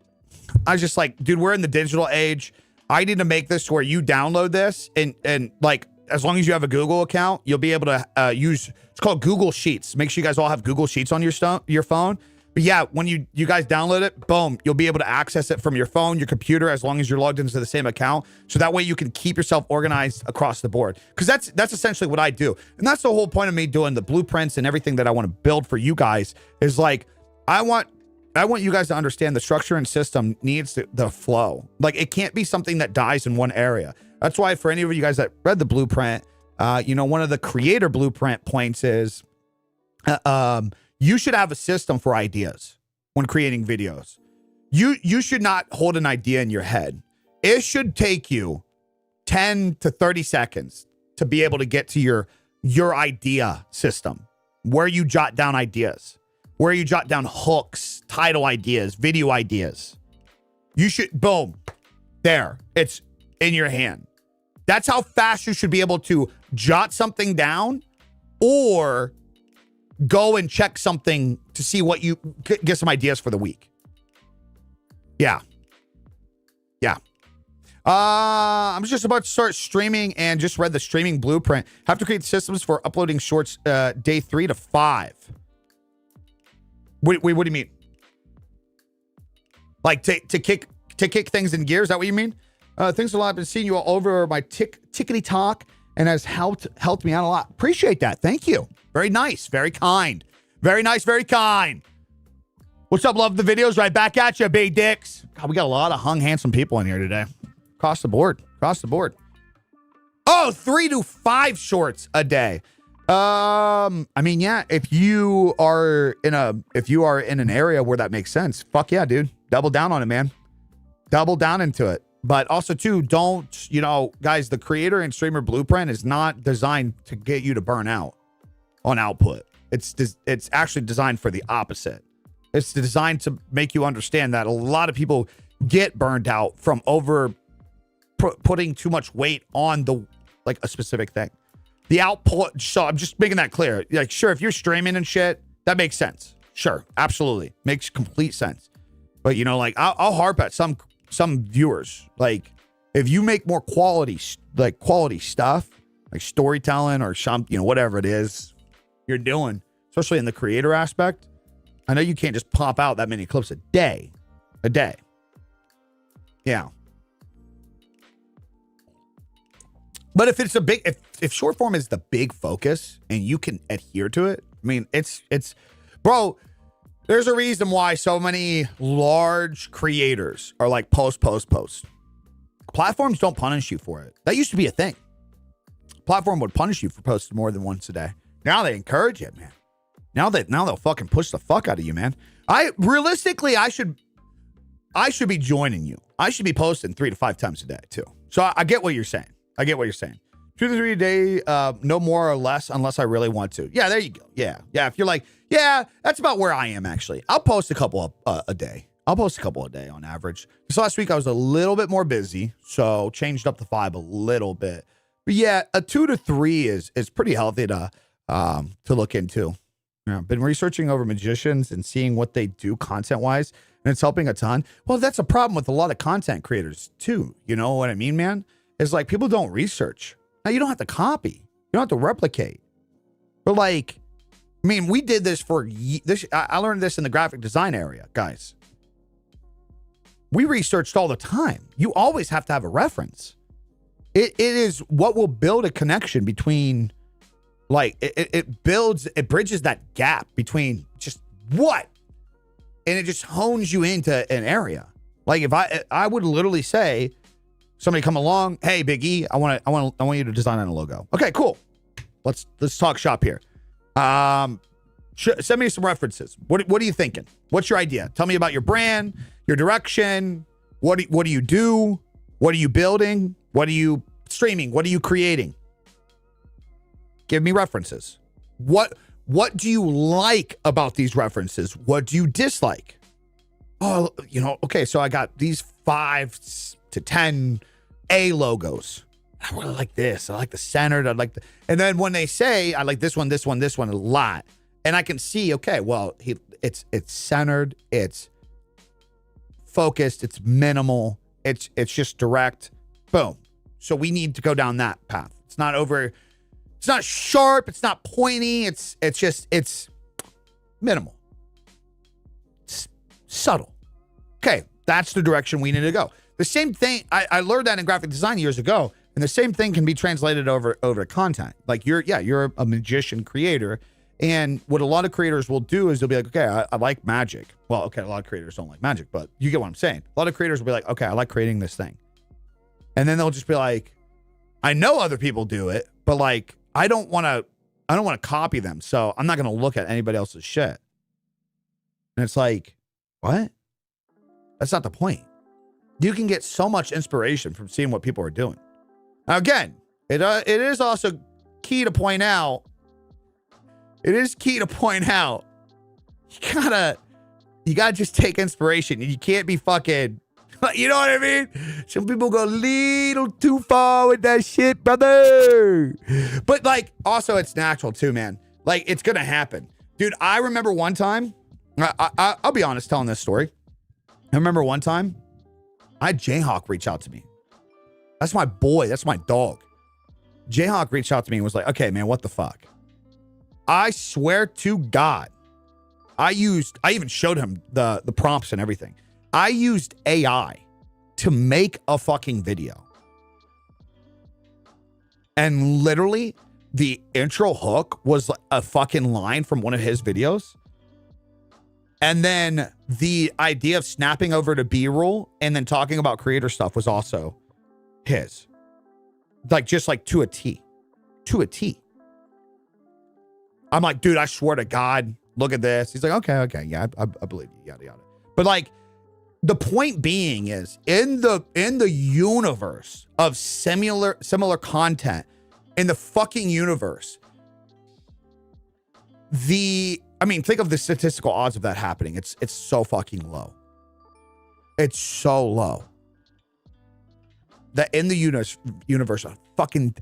[SPEAKER 1] I was just like, dude, we're in the digital age. I need to make this to where you download this and like, as long as you have a Google account, you'll be able to use, it's called Google Sheets. Make sure you guys all have Google Sheets on your phone. But yeah, when you guys download it, boom, you'll be able to access it from your phone, your computer, as long as you're logged into the same account. So that way you can keep yourself organized across the board. Because that's essentially what I do. And that's the whole point of me doing the blueprints and everything that I want to build for you guys is like, I want you guys to understand the structure and system needs the flow. Like it can't be something that dies in one area. That's why for any of you guys that read the blueprint, one of the creator blueprint points is, you should have a system for ideas when creating videos. You should not hold an idea in your head. It should take you 10 to 30 seconds to be able to get to your idea system, where you jot down ideas, where you jot down hooks, title ideas, video ideas. You should, boom, there. It's in your hand. That's how fast you should be able to jot something down or go and check something to see what you get some ideas for the week. Yeah. Yeah. I'm just about to start streaming and just read the streaming blueprint. Have to create systems for uploading shorts day 3 to 5. Wait, what do you mean? Like to kick things in gear? Is that what you mean? Thanks a lot. I've been seeing you all over my tickety talk and has helped me out a lot. Appreciate that. Thank you. Very nice. Very kind. Very nice. Very kind. What's up? Love the videos. Right back at you, big dicks. God, we got a lot of hung handsome people in here today. Across the board. Across the board. Oh, 3 to 5 shorts a day. I mean, yeah, if you are in an area where that makes sense, fuck yeah, dude. Double down on it, man. Double down into it. But also too, don't, guys, the creator and streamer blueprint is not designed to get you to burn out on output. It's actually designed for the opposite. It's designed to make you understand that a lot of people get burned out from putting too much weight on a specific thing. The output, so I'm just making that clear. Like, sure, if you're streaming and shit, that makes sense. Sure, absolutely. Makes complete sense. But, I'll harp at some viewers. Like, if you make more quality stuff, like storytelling or whatever it is you're doing, especially in the creator aspect, I know you can't just pop out that many clips a day. Yeah. But if it's if short form is the big focus and you can adhere to it, I mean, it's bro, there's a reason why so many large creators are like post. Platforms don't punish you for it. That used to be a thing. Platform would punish you for posting more than once a day. Now they encourage it, man. Now they'll fucking push the fuck out of you, man. I should be joining you. I should be posting 3 to 5 times a day too. So I get what you're saying. 2 to 3 a day, no more or less unless I really want to. Yeah, there you go. Yeah. If you're like, yeah, that's about where I am actually. I'll post a couple a day. I'll post a couple a day on average. So last week I was a little bit more busy, so changed up the 5 a little bit. But yeah, a 2 to 3 is pretty healthy to look into. Yeah, been researching over magicians and seeing what they do content wise, and it's helping a ton. Well, that's a problem with a lot of content creators too. You know what I mean, man? It's like people don't research. Now you don't have to copy, you don't have to replicate. But like, I mean, we did this for this. I learned this in the graphic design area, guys. We researched all the time. You always have to have a reference. It is what will build a connection between. Like it bridges that gap between just what, and it just hones you into an area. Like if I would literally say, somebody come along, hey Big E, I want you to design on a logo. Okay, cool. Let's talk shop here. Send me some references. What are you thinking? What's your idea? Tell me about your brand, your direction. What do you do? What are you building? What are you streaming? What are you creating? Give me references. What do you like about these references? What do you dislike? Oh, okay, so I got these 5 to 10 A logos. I really like this. I like the centered. And then when they say, I like this one a lot. And I can see, okay, well, it's centered, it's focused, it's minimal, it's just direct. Boom. So we need to go down that path. It's not sharp. It's not pointy. It's minimal. It's subtle. Okay. That's the direction we need to go. The same thing. I learned that in graphic design years ago. And the same thing can be translated over to content. Like you're a magician creator. And what a lot of creators will do is they'll be like, okay, I like magic. Well, okay. A lot of creators don't like magic, but you get what I'm saying. A lot of creators will be like, okay, I like creating this thing. And then they'll just be like, I know other people do it, but like, I don't want to copy them. So I'm not going to look at anybody else's shit. And it's like, what? That's not the point. You can get so much inspiration from seeing what people are doing. Now, again, it is also key to point out. It is key to point out. You gotta just take inspiration. You can't be fucking, you know what I mean? Some people go a little too far with that shit, brother. But like, also it's natural too, man. Like it's gonna happen. Dude, I remember one time, I'll be honest telling this story. I remember one time, I had Jayhawk reach out to me. That's my boy, that's my dog. Jayhawk reached out to me and was like, okay, man, what the fuck? I swear to God, I even showed him the prompts and everything. I used AI to make a fucking video. And literally, the intro hook was a fucking line from one of his videos. And then the idea of snapping over to B-roll and then talking about creator stuff was also his. Like, just like to a T. To a T. I'm like, dude, I swear to God, look at this. He's like, okay, yeah, I believe you, yada, yada. But like, the point being is in the universe of similar content in the fucking universe, think of the statistical odds of that happening. It's so fucking low. It's so low that in the universe of fucking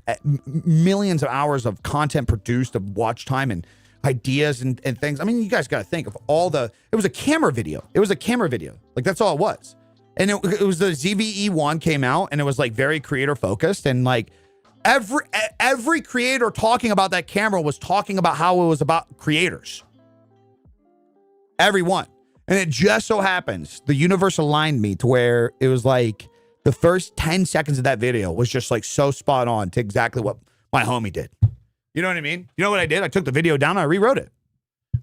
[SPEAKER 1] millions of hours of content produced, of watch time and ideas and things. I mean, you guys got to think of it was a camera video. Like that's all it was. And it was the ZVE1 came out and it was like very creator focused. And like every creator talking about that camera was talking about how it was about creators. Everyone. And it just so happens the universe aligned me to where it was like the first 10 seconds of that video was just like so spot on to exactly what my homie did. You know what I mean? You know what I did? I took the video down and I rewrote it.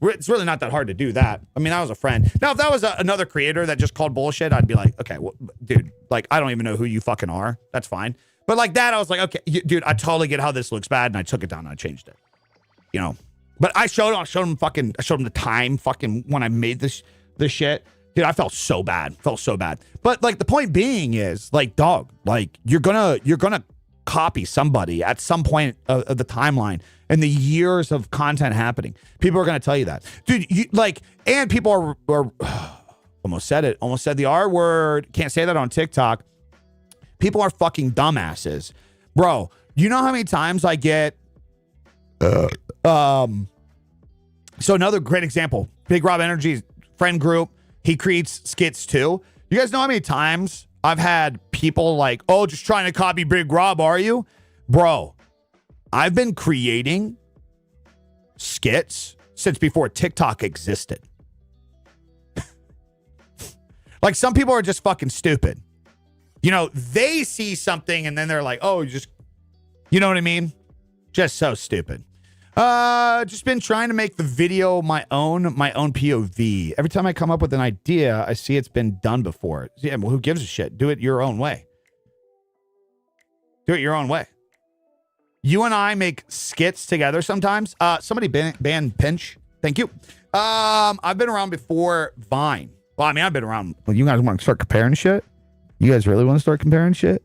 [SPEAKER 1] It's really not that hard to do that. I mean, that was a friend. Now, if that was another creator that just called bullshit, I'd be like, okay, well, dude, like, I don't even know who you fucking are. That's fine. But like that, I was like, okay, dude, I totally get how this looks bad. And I took it down and I changed it, you know? But I showed him the time fucking when I made this shit. Dude, I felt so bad. But like the point being is like, dog, like you're gonna copy somebody at some point of the timeline and the years of content happening. People are going to tell you that. Dude, and people are almost said the R word. Can't say that on TikTok. People are fucking dumbasses. Bro, you know how many times I get so another great example, Big Rob Energy friend group, he creates skits too. You guys know how many times I've had people like, oh, just trying to copy Big Rob, are you? Bro, I've been creating skits since before TikTok existed. Like, some people are just fucking stupid. You know, they see something and then they're like, oh, you know what I mean? Just so stupid. Just been trying to make the video my own POV. Every time I come up with an idea, I see it's been done before. Yeah, well, who gives a shit? Do it your own way. Do it your own way. You and I make skits together sometimes. Somebody ban Pinch. Thank you. I've been around before Vine. Well, I mean, I've been around. Well, you guys want to start comparing shit? You guys really want to start comparing shit?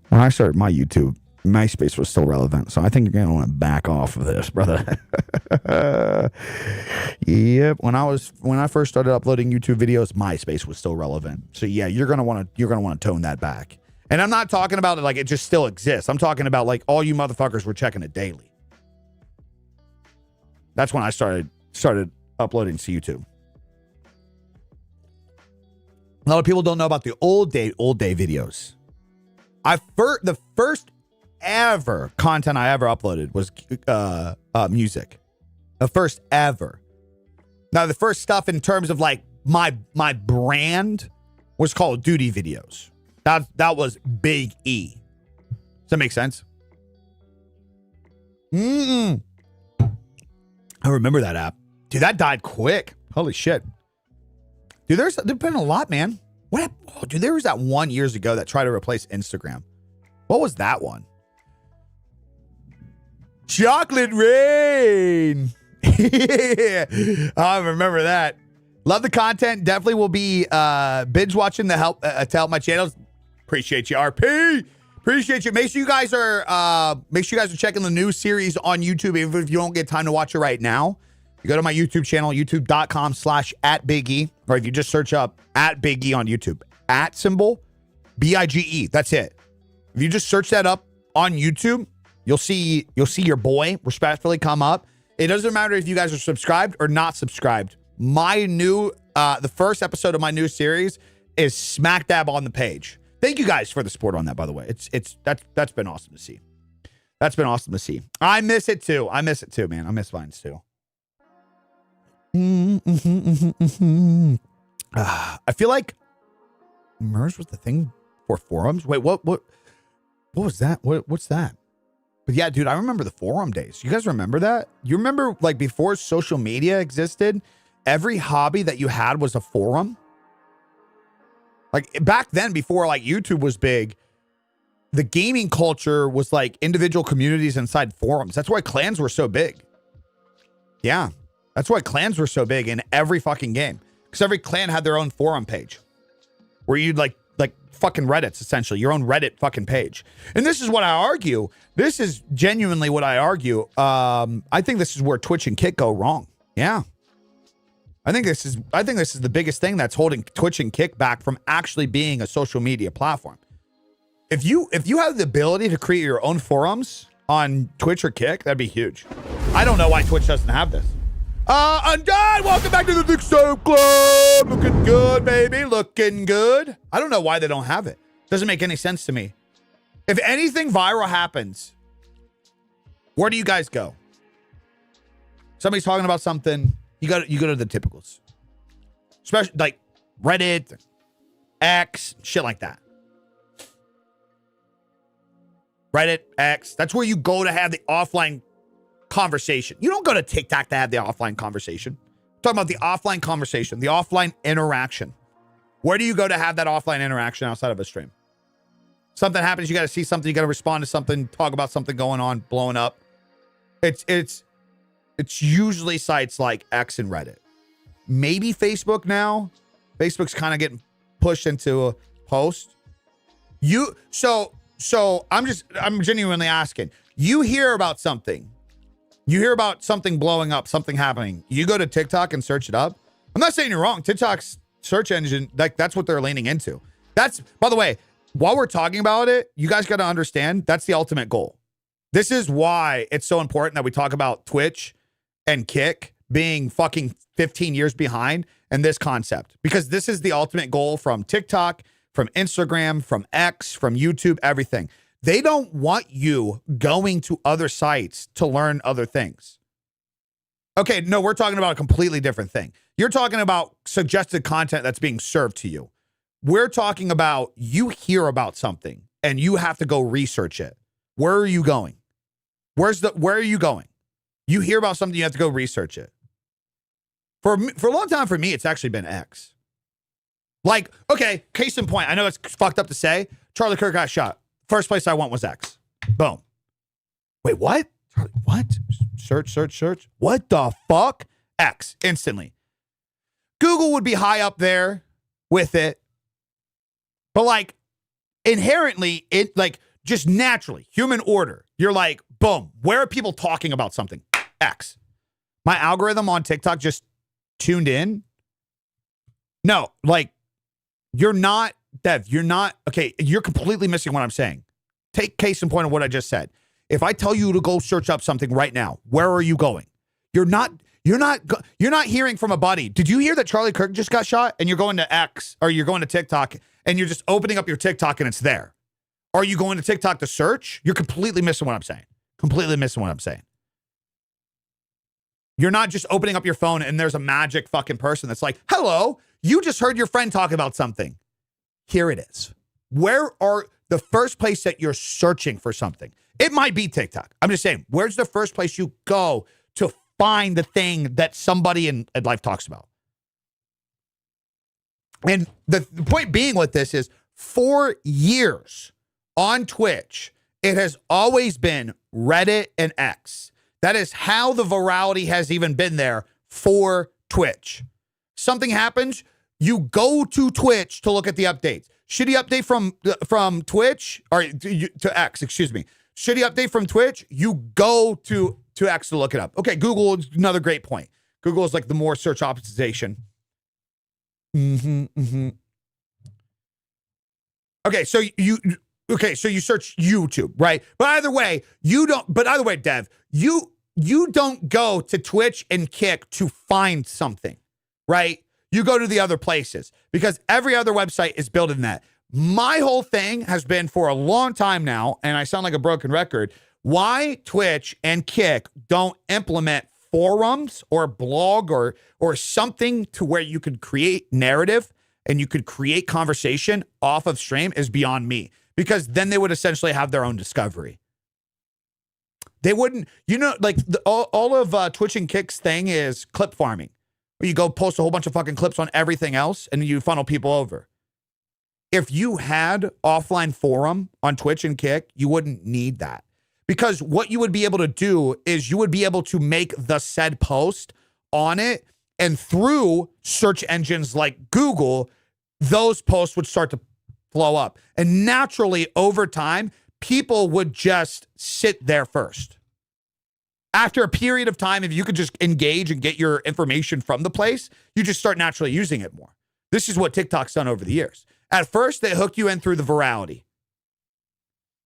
[SPEAKER 1] When I started my YouTube, MySpace was still relevant, so I think you're going to want to back off of this, brother. Yep. When I first started uploading YouTube videos, MySpace was still relevant. So yeah, you're going to want to tone that back. And I'm not talking about it like it just still exists. I'm talking about like all you motherfuckers were checking it daily. That's when I started uploading to YouTube. A lot of people don't know about the old day videos. The first ever content I ever uploaded was music. The first ever. Now, the first stuff in terms of like my brand was Call of Duty videos. That was Big E. Does that make sense? I remember that app. Dude, that died quick. Holy shit. Dude, there's been a lot, man. Dude, there was that one years ago that tried to replace Instagram. What was that one? Chocolate Rain. I remember that. Love the content. Definitely will be binge watching to help my channels. Appreciate you, RP. Appreciate you. Make sure you guys are checking the new series on YouTube, even if you don't get time to watch it right now. You go to my YouTube channel, youtube.com/@BigE, or if you just search up @BigE on YouTube, @ BIGE. That's it. If you just search that up on YouTube, you'll see your boy respectfully come up. It doesn't matter if you guys are subscribed or not subscribed. My new the first episode of my new series is smack dab on the page. Thank you guys for the support on that, by the way. That's been awesome to see. That's been awesome to see. I miss it too, man. I miss Vines too. I feel like MERS was the thing for forums. Wait, what was that? What's that? But yeah, dude, I remember the forum days. You guys remember that? You remember like before social media existed, every hobby that you had was a forum? Like back then, before like YouTube was big, the gaming culture was like individual communities inside forums. That's why clans were so big. Yeah. That's why clans were so big in every fucking game. Because every clan had their own forum page. Where you'd like fucking Reddit's essentially. Your own Reddit fucking page. And this is what I argue. This is genuinely what I argue. I think this is where Twitch and Kick go wrong. Yeah. I think this is the biggest thing that's holding Twitch and Kick back from actually being a social media platform. If you have the ability to create your own forums on Twitch or Kick, that'd be huge. I don't know why Twitch doesn't have this. Undead, welcome back to the Dick Soap Club. Looking good, baby. Looking good. I don't know why they don't have it. Doesn't make any sense to me. If anything viral happens, where do you guys go? Somebody's talking about something. You go to the typicals. Especially like Reddit, X, shit like that. Reddit, X. That's where you go to have the offline conversation. You don't go to TikTok to have the offline conversation. I'm talking about the offline conversation, the offline interaction. Where do you go to have that offline interaction outside of a stream? Something happens, you got to see something, you got to respond to something, talk about something going on, blowing up. It's usually sites like X and Reddit. Maybe Facebook now. Facebook's kind of getting pushed into a post. So So I'm genuinely asking. You hear about something. You hear about something blowing up, something happening. You go to TikTok and search it up. I'm not saying you're wrong. TikTok's search engine, like that's what they're leaning into. That's, by the way, while we're talking about it, you guys got to understand that's the ultimate goal. This is why it's so important that we talk about Twitch and Kick being fucking 15 years behind and this concept, because this is the ultimate goal from TikTok, from Instagram, from X, from YouTube, everything. They don't want you going to other sites to learn other things. Okay, no, we're talking about a completely different thing. You're talking about suggested content that's being served to you. We're talking about you hear about something and you have to go research it. Where are you going? Where are you going? You hear about something, you have to go research it. For a long time, for me, it's actually been X. Like, okay, case in point, I know it's fucked up to say, Charlie Kirk got shot. First place I went was X. Boom. Wait, what? What? Search. What the fuck? X, instantly. Google would be high up there with it. But like, inherently, it like, just naturally, human order, you're like, boom, where are people talking about something? X. My algorithm on TikTok just tuned in. No, like, you're not, Dev, you're not, okay, you're completely missing what I'm saying. Take case in point of what I just said. If I tell you to go search up something right now, where are you going? You're not hearing from a buddy. Did you hear that Charlie Kirk just got shot? And you're going to X, or you're going to TikTok, and you're just opening up your TikTok and it's there. Are you going to TikTok to search? You're completely missing what I'm saying. Completely missing what I'm saying. You're not just opening up your phone and there's a magic fucking person that's like, hello, you just heard your friend talk about something. Here it is. Where are the first place that you're searching for something? It might be TikTok. I'm just saying, where's the first place you go to find the thing that somebody in life talks about? And the point being with this is, for years on Twitch, it has always been Reddit and X. That is how the virality has even been there for Twitch. Something happens, you go to Twitch to look at the updates. Shitty update from Twitch, or to X, excuse me. Shitty update from Twitch, you go to X to look it up. Okay, Google is another great point. Google is like the more search optimization. Okay, so you search YouTube, right? But either way, Dev, you don't go to Twitch and Kick to find something, right? You go to the other places because every other website is built in that. My whole thing has been for a long time now, and I sound like a broken record, why Twitch and Kick don't implement forums or blog or something to where you could create narrative and you could create conversation off of stream is beyond me, because then they would essentially have their own discovery. They wouldn't, like all of Twitch and Kick's thing is clip farming, where you go post a whole bunch of fucking clips on everything else and you funnel people over. If you had offline forum on Twitch and Kick, you wouldn't need that, because what you would be able to do is you would be able to make the said post on it, and through search engines like Google, those posts would start to flow up. And naturally, over time, people would just sit there first. After a period of time, if you could just engage and get your information from the place, you just start naturally using it more. This is what TikTok's done over the years. At first, they hooked you in through the virality.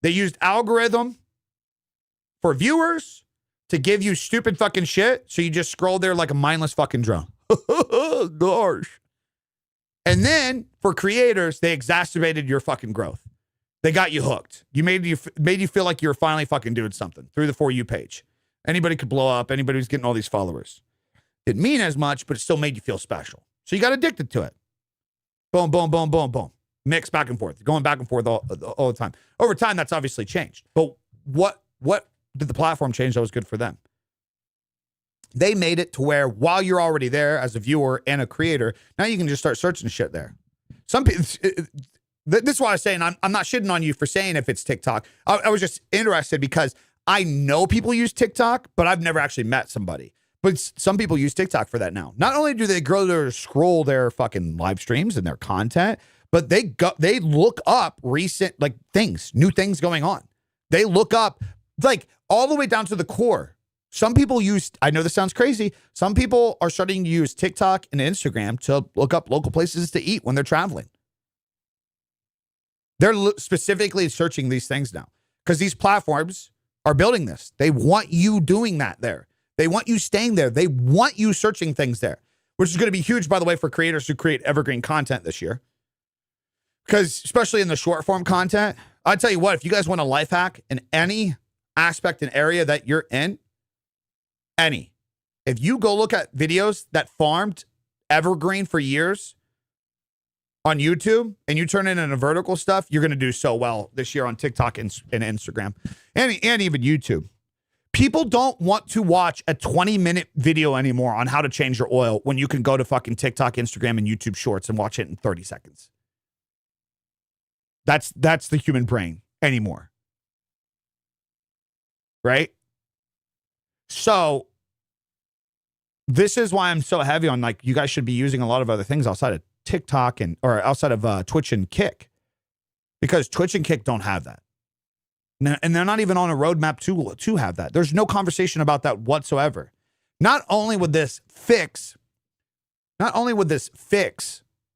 [SPEAKER 1] They used algorithm for viewers to give you stupid fucking shit, so you just scroll there like a mindless fucking drone. Gosh. And then for creators, they exacerbated your fucking growth. They got you hooked. You made you feel like you were finally fucking doing something through the For You page. Anybody could blow up. Anybody was getting all these followers. Didn't mean as much, but it still made you feel special. So you got addicted to it. Boom, boom, boom, boom, boom. Mix back and forth. Going back and forth all the time. Over time, that's obviously changed. But what did the platform change that was good for them? They made it to where while you're already there as a viewer and a creator, now you can just start searching shit there. Some people, this is why I was saying, I'm not shitting on you for saying if it's TikTok. I was just interested because I know people use TikTok, but I've never actually met somebody. But some people use TikTok for that now. Not only do they grow their scroll their fucking live streams and their content, but they look up recent like things, new things going on. They look up like all the way down to the core. Some people use, I know this sounds crazy, some people are starting to use TikTok and Instagram to look up local places to eat when they're traveling. They're specifically searching these things now because these platforms are building this. They want you doing that there. They want you staying there. They want you searching things there, which is going to be huge, by the way, for creators who create evergreen content this year. Because especially in the short form content, I'll tell you what, if you guys want a life hack in any aspect and area that you're in, if you go look at videos that farmed evergreen for years on YouTube and you turn it into vertical stuff, you're going to do so well this year on TikTok and Instagram and even YouTube. People don't want to watch a 20-minute video anymore on how to change your oil when you can go to fucking TikTok, Instagram, and YouTube Shorts and watch it in 30 seconds. That's the human brain anymore. Right? So this is why I'm so heavy on like you guys should be using a lot of other things outside of TikTok or outside of Twitch and Kick, because Twitch and Kick don't have that, and they're not even on a roadmap to have that. There's no conversation about that whatsoever. Not only would this fix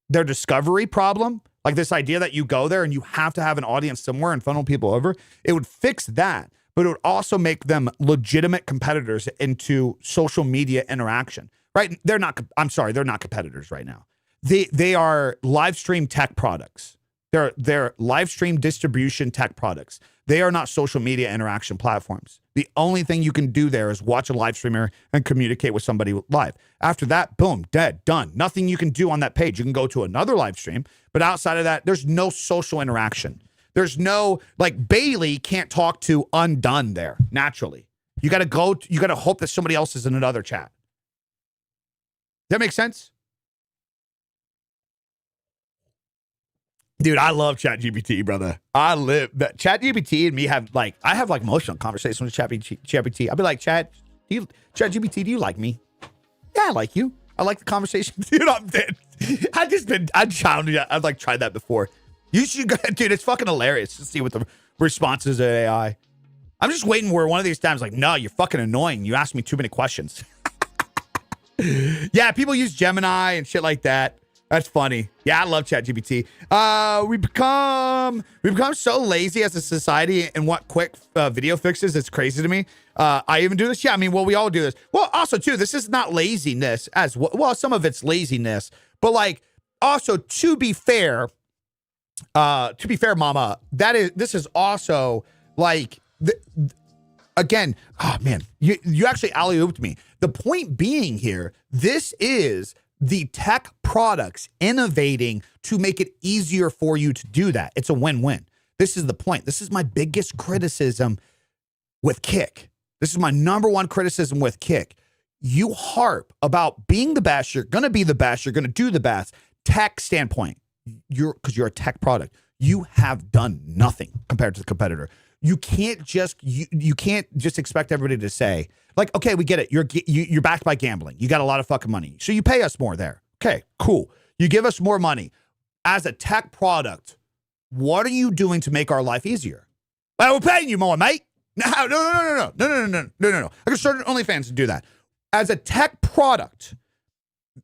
[SPEAKER 1] their discovery problem, like this idea that you go there and you have to have an audience somewhere and funnel people over, it would fix that. But it would also make them legitimate competitors into social media interaction, right? They're not competitors right now. They are live stream tech products. They're live stream distribution tech products. They are not social media interaction platforms. The only thing you can do there is watch a live streamer and communicate with somebody live. After that, boom, dead, done. Nothing you can do on that page. You can go to another live stream, but outside of that, there's no social interaction. There's no, like, Bailey can't talk to Undone there naturally. You got to hope that somebody else is in another chat. Does that make sense? Dude, I love ChatGPT, brother. I live that. ChatGPT and me have I have emotional conversations with ChatGPT. I'll be like, ChatGPT, do you like me? Yeah, I like you. I like the conversation. Dude, I'm dead. I've tried that before. You should go, dude. It's fucking hilarious to see what the responses of AI. I'm just waiting where one of these times, no, you're fucking annoying. You ask me too many questions. Yeah, people use Gemini and shit like that. That's funny. Yeah, I love ChatGPT. We become so lazy as a society and want quick video fixes. It's crazy to me. I even do this. Yeah, I mean, well, we all do this. Well, also too, this is not laziness as well. Well, some of it's laziness, but also to be fair, Mama, this is also again. Oh man, you actually alley-ooped me. The point being here, this is the tech products innovating to make it easier for you to do that. It's a win-win. This is the point. This is my biggest criticism with Kick. This is my number one criticism with Kick. You harp about being the best. You're going to be the best. You're going to do the best. Tech standpoint, because you're a tech product. You have done nothing compared to the competitor. You can't just expect everybody to say, okay, we get it. You're backed by gambling. You got a lot of fucking money. So you pay us more there. Okay, cool. You give us more money. As a tech product, what are you doing to make our life easier? Well, we're paying you more, mate. No. I can start an OnlyFans to do that. As a tech product,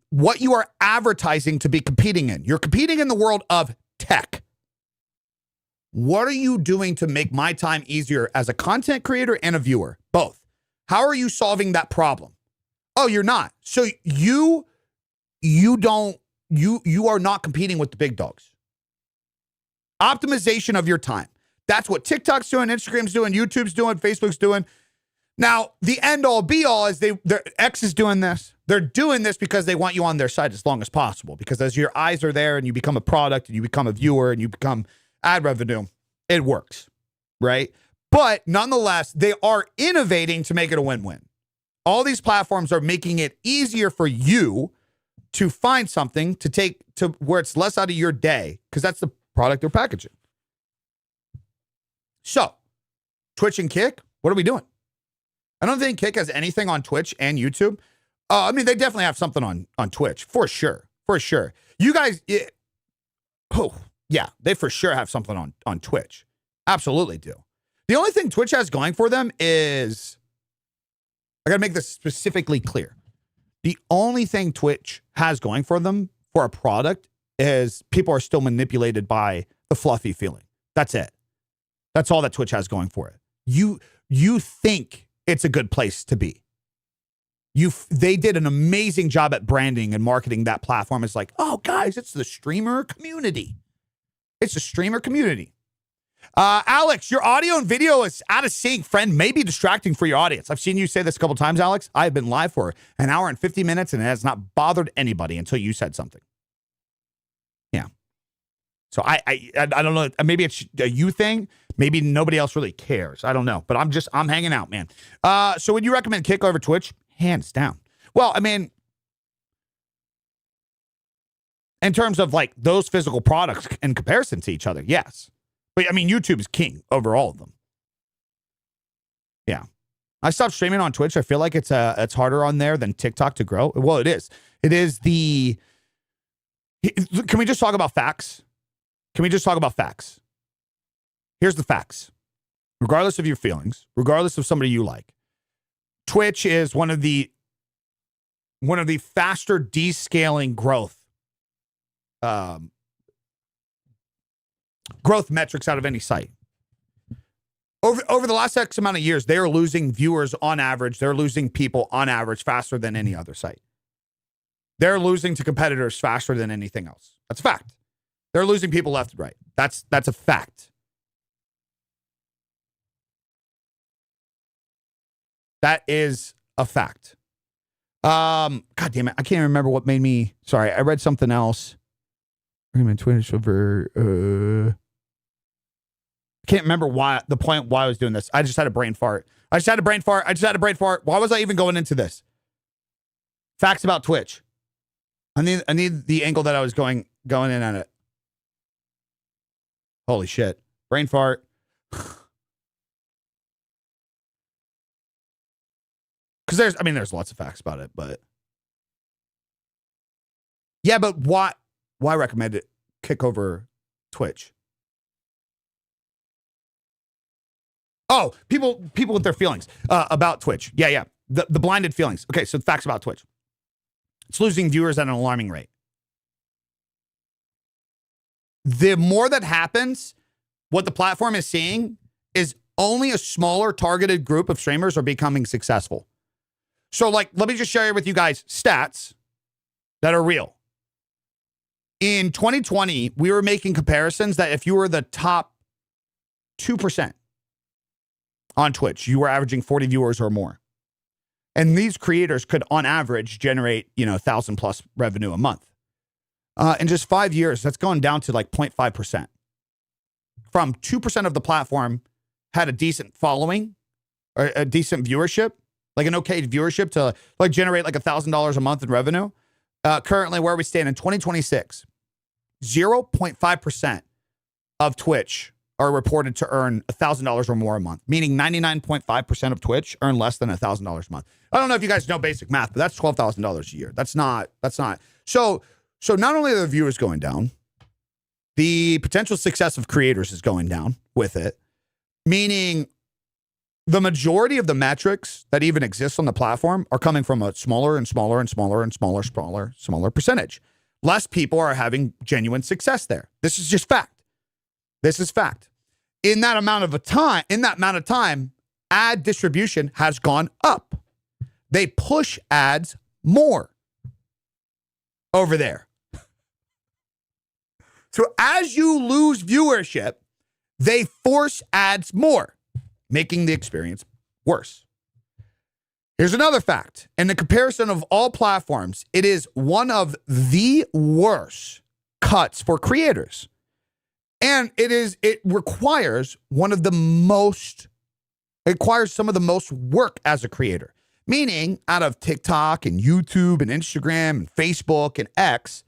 [SPEAKER 1] what you are advertising to be competing in, you're competing in the world of tech. What are you doing to make my time easier as a content creator and a viewer? Both. How are you solving that problem? Oh, you're not. So you are not competing with the big dogs. Optimization of your time. That's what TikTok's doing, Instagram's doing, YouTube's doing, Facebook's doing. Now, the end all be all is X is doing this. They're doing this because they want you on their side as long as possible. Because as your eyes are there and you become a product and you become a viewer and you become ad revenue, it works, right? But nonetheless, they are innovating to make it a win-win. All these platforms are making it easier for you to find something to take to where it's less out of your day, because that's the product they're packaging. So, Twitch and Kick, what are we doing? I don't think Kick has anything on Twitch and YouTube. I mean, they definitely have something on Twitch, for sure. For sure. You guys, Oh, yeah, they for sure have something on Twitch. Absolutely do. The only thing Twitch has going for them is, I got to make this specifically clear. The only thing Twitch has going for them for a product is people are still manipulated by the fluffy feeling. That's it. That's all that Twitch has going for it. You think it's a good place to be. They did an amazing job at branding and marketing that platform. It's like, oh, guys, it's the streamer community. It's the streamer community. Alex, your audio and video is out of sync, friend. May be distracting for your audience. I've seen you say this a couple times, Alex. I've been live for an hour and 50 minutes, and it has not bothered anybody until you said something. Yeah. So I don't know. Maybe it's a you thing. Maybe nobody else really cares. I don't know. But I'm hanging out, man. So would you recommend Kick over Twitch? Hands down. Well, I mean, in terms of like those physical products in comparison to each other, yes. But I mean, YouTube is king over all of them. Yeah. I stopped streaming on Twitch. I feel like it's harder on there than TikTok to grow. Well, it is. It is the... Can we just talk about facts? Can we just talk about facts? Here's the facts. Regardless of your feelings, regardless of somebody you like, Twitch is one of the faster descaling growth metrics out of any site. Over the last X amount of years, they are losing viewers on average. They're losing people on average faster than any other site. They're losing to competitors faster than anything else. That's a fact. They're losing people left and right. That's a fact. That is a fact. God damn it. I can't remember what made me... Sorry, I read something else. Twitch over... I can't remember why I was doing this. I just had a brain fart. Why was I even going into this? Facts about Twitch. I need the angle that I was going in on it. Holy shit. Brain fart. Because there's lots of facts about it, but yeah, but why recommend it? Kick over Twitch. Oh, people with their feelings about Twitch. Yeah. The blinded feelings. Okay, so facts about Twitch. It's losing viewers at an alarming rate. The more that happens, what the platform is seeing is only a smaller targeted group of streamers are becoming successful. So, like, let me just share with you guys stats that are real. In 2020, we were making comparisons that if you were the top 2% on Twitch, you were averaging 40 viewers or more. And these creators could, on average, generate, 1,000 plus revenue a month. In just 5 years, that's gone down to like 0.5%. From 2% of the platform had a decent following or a decent viewership, like an okay viewership to like generate like $1,000 a month in revenue. Currently, where we stand in 2026, 0.5% of Twitch are reported to earn $1,000 or more a month, meaning 99.5% of Twitch earn less than $1,000 a month. I don't know if you guys know basic math, but that's $12,000 a year. That's not. So not only are the viewers going down, the potential success of creators is going down with it, meaning the majority of the metrics that even exist on the platform are coming from a smaller and smaller and smaller and smaller percentage. Less people are having genuine success there. This is just fact. This is fact. In that amount of time, ad distribution has gone up. They push ads more over there. So as you lose viewership, they force ads more, making the experience worse. Here's another fact. In the comparison of all platforms, it is one of the worst cuts for creators. And it requires some of the most work as a creator. Meaning, out of TikTok and YouTube and Instagram and Facebook and X,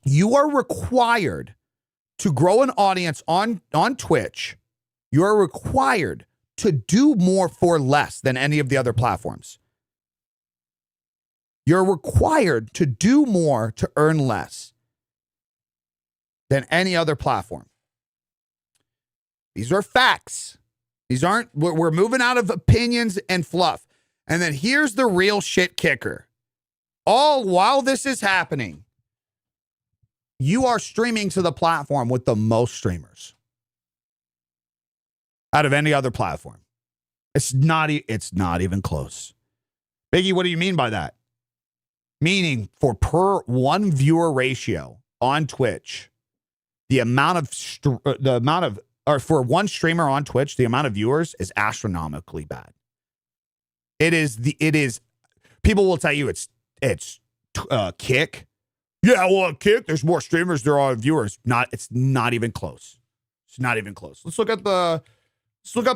[SPEAKER 1] you are required to grow an audience on Twitch. You are required to do more for less than any of the other platforms. You're required to do more to earn less. than any other platform. These are facts. These aren't, we're moving out of opinions and fluff. And then here's the real shit kicker. All while this is happening, you are streaming to the platform with the most streamers out of any other platform. It's not even close. Biggie, what do you mean by that? Meaning for per one viewer ratio on Twitch, for one streamer on Twitch, the amount of viewers is astronomically bad. It is, people will tell you it's Kick. Yeah, well, Kick, there's more streamers, there are viewers. It's not even close. It's not even close. Let's look up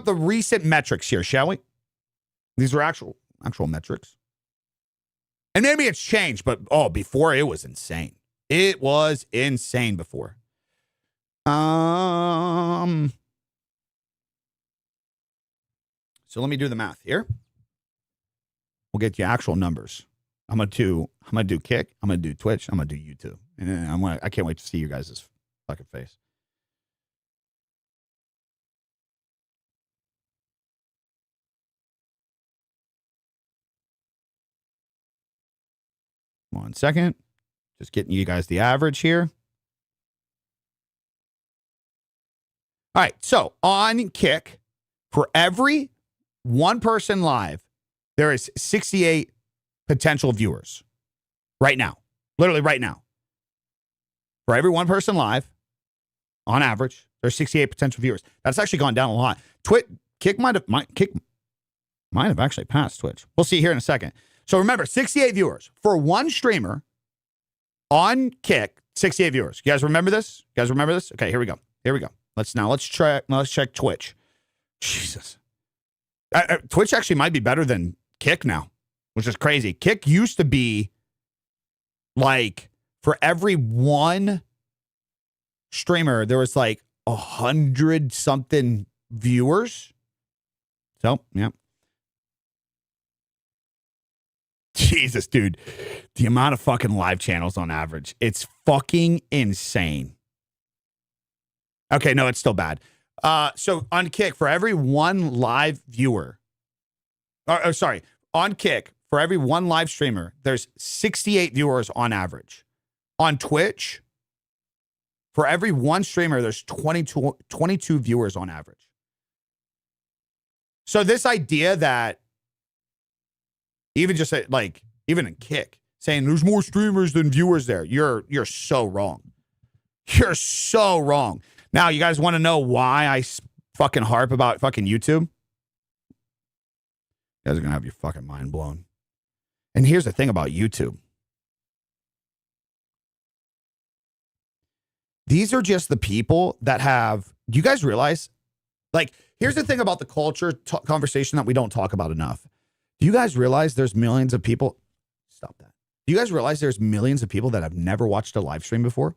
[SPEAKER 1] the recent metrics here, shall we? These are actual metrics. And maybe it's changed, but before it was insane. It was insane before. So let me do the math here. We'll get you actual numbers. I'm gonna do Kick. I'm gonna do Twitch. I'm gonna do YouTube, and I can't wait to see you guys' fucking face. One second, just getting you guys the average here. All right, so on Kick, for every one person live, there is 68 potential viewers right now. Literally right now. For every one person live, on average, there's 68 potential viewers. That's actually gone down a lot. Kick might have actually passed Twitch. We'll see here in a second. So remember, 68 viewers for one streamer on Kick. 68 viewers. You guys remember this? Okay, here we go. Let's check Twitch. Jesus. Twitch actually might be better than Kick now, which is crazy. Kick used to be like for every one streamer, there was like 100 something viewers. So, yeah. Jesus, dude. The amount of fucking live channels on average, it's fucking insane. Okay, no, it's still bad. So on Kick, for every one live viewer, on Kick, for every one live streamer, there's 68 viewers on average. On Twitch, for every one streamer, there's 22 viewers on average. So this idea that even in Kick, saying there's more streamers than viewers there, you're so wrong. You're so wrong. Now, you guys want to know why I fucking harp about fucking YouTube? You guys are going to have your fucking mind blown. And here's the thing about YouTube. These are just the people that have, do you guys realize? Like, here's the thing about the culture conversation that we don't talk about enough. Do you guys realize there's millions of people? Stop that. Do you guys realize there's millions of people that have never watched a live stream before?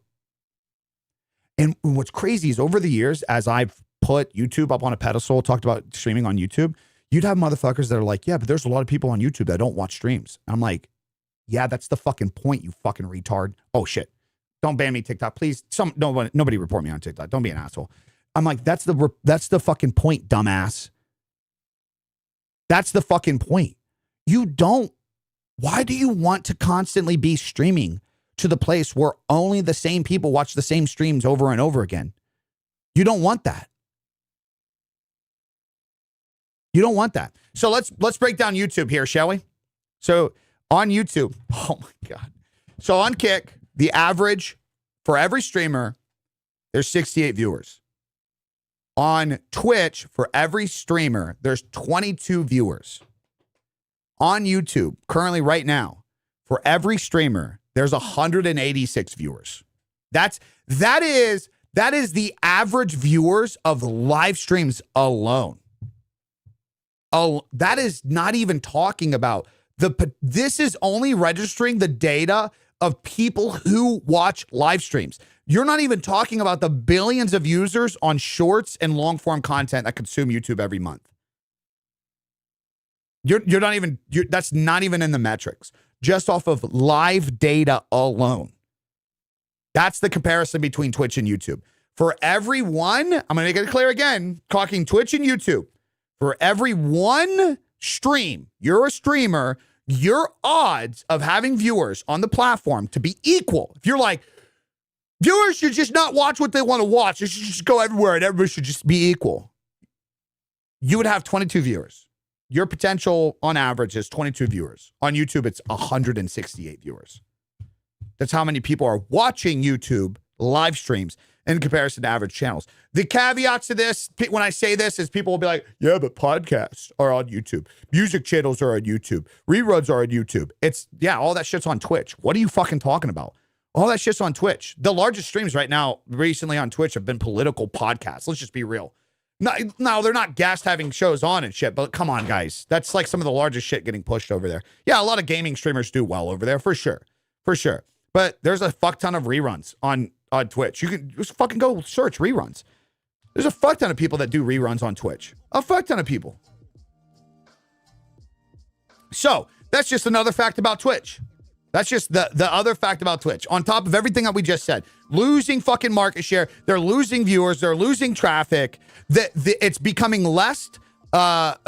[SPEAKER 1] And what's crazy is over the years, as I've put YouTube up on a pedestal, talked about streaming on YouTube, you'd have motherfuckers that are like, yeah, but there's a lot of people on YouTube that don't watch streams. And I'm like, yeah, that's the fucking point, you fucking retard. Oh, shit. Don't ban me, TikTok. Please, nobody report me on TikTok. Don't be an asshole. I'm like, that's the fucking point, dumbass. That's the fucking point. Why do you want to constantly be streaming to the place where only the same people watch the same streams over and over again? You don't want that. You don't want that. So let's break down YouTube here, shall we? So on YouTube, oh my God. So on Kick, the average for every streamer, there's 68 viewers. On Twitch, for every streamer, there's 22 viewers. On YouTube, currently right now, for every streamer, there's 186 viewers. That is the average viewers of live streams alone. Oh, that is not even talking about this is only registering the data of people who watch live streams. You're not even talking about the billions of users on shorts and long form content that consume YouTube every month. That's not even in the metrics. Just off of live data alone. That's the comparison between Twitch and YouTube. For every one, I'm going to make it clear again, talking Twitch and YouTube. For every one stream, you're a streamer, your odds of having viewers on the platform to be equal. If you're like, viewers should just not watch what they want to watch. It should just go everywhere and everybody should just be equal. You would have 22 viewers. Your potential on average is 22 viewers. On YouTube, it's 168 viewers. That's how many people are watching YouTube live streams in comparison to average channels. The caveats to this, when I say this, is people will be like, yeah, but podcasts are on YouTube. Music channels are on YouTube. Reruns are on YouTube. Yeah, all that shit's on Twitch. What are you fucking talking about? All that shit's on Twitch. The largest streams right now recently on Twitch have been political podcasts. Let's just be real. No, they're not guest having shows on and shit, but come on, guys. That's like some of the largest shit getting pushed over there. Yeah, a lot of gaming streamers do well over there, for sure. For sure. But there's a fuck ton of reruns on Twitch. You can just fucking go search reruns. There's a fuck ton of people that do reruns on Twitch. A fuck ton of people. So, that's just another fact about Twitch. That's just the other fact about Twitch. On top of everything that we just said. Losing fucking market share. They're losing viewers. They're losing traffic. It's becoming less,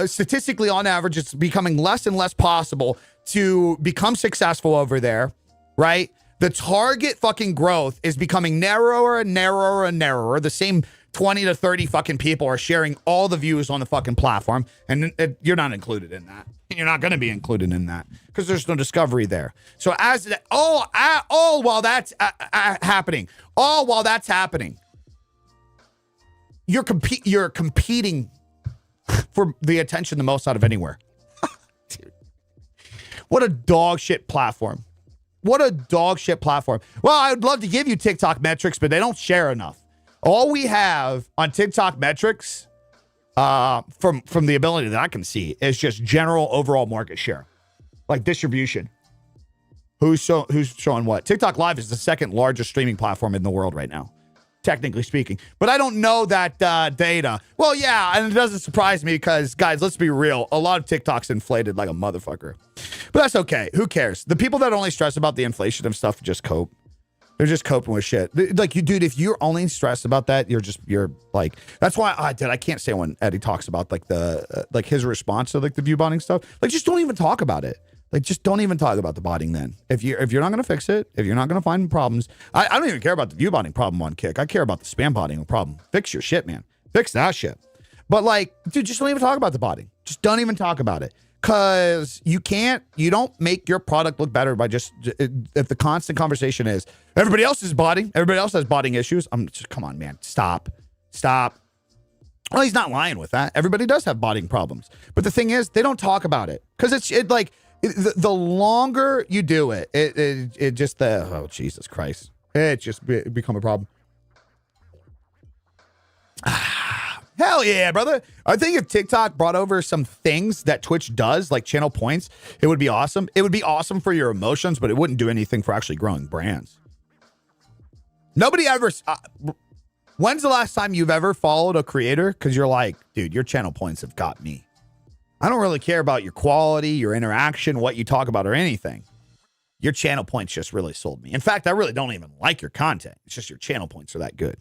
[SPEAKER 1] statistically on average, it's becoming less and less possible to become successful over there, right? The target fucking growth is becoming narrower and narrower and narrower. The same 20 to 30 fucking people are sharing all the views on the fucking platform. And you're not included in that. You're not going to be included in that because there's no discovery there. So all while that's happening, you're competing for the attention the most out of anywhere. Dude. What a dog shit platform. What a dog shit platform. Well, I would love to give you TikTok metrics, but they don't share enough. All we have on TikTok metrics from the ability that I can see is just general overall market share, like distribution. Who's showing what? TikTok Live is the second largest streaming platform in the world right now, technically speaking. But I don't know that data. Well, yeah, and it doesn't surprise me because, guys, let's be real. A lot of TikTok's inflated like a motherfucker. But that's okay. Who cares? The people that only stress about the inflation of stuff just cope. They're just coping with shit. Like, you, dude, if you're only stressed about that, you're like, that's why I can't say when Eddie talks about like like his response to like the view botting stuff. Like, just don't even talk about it. Like, just don't even talk about the botting then. If you're not going to fix it, if you're not going to find problems, I don't even care about the view botting problem on Kick. I care about the spam botting problem. Fix your shit, man. Fix that shit. But like, dude, just don't even talk about the botting. Just don't even talk about it. Because you don't make your product look better by just, if the constant conversation is, everybody else is botting, everybody else has botting issues. I'm just, come on, man, stop. Well, he's not lying with that. Everybody does have botting problems. But the thing is, they don't talk about it. Because the longer you do it, it just, oh, Jesus Christ. It just become a problem. Hell yeah, brother. I think if TikTok brought over some things that Twitch does, like channel points, it would be awesome. It would be awesome for your emotions, but it wouldn't do anything for actually growing brands. Nobody ever... when's the last time you've ever followed a creator? Because you're like, dude, your channel points have got me. I don't really care about your quality, your interaction, what you talk about, or anything. Your channel points just really sold me. In fact, I really don't even like your content. It's just your channel points are that good.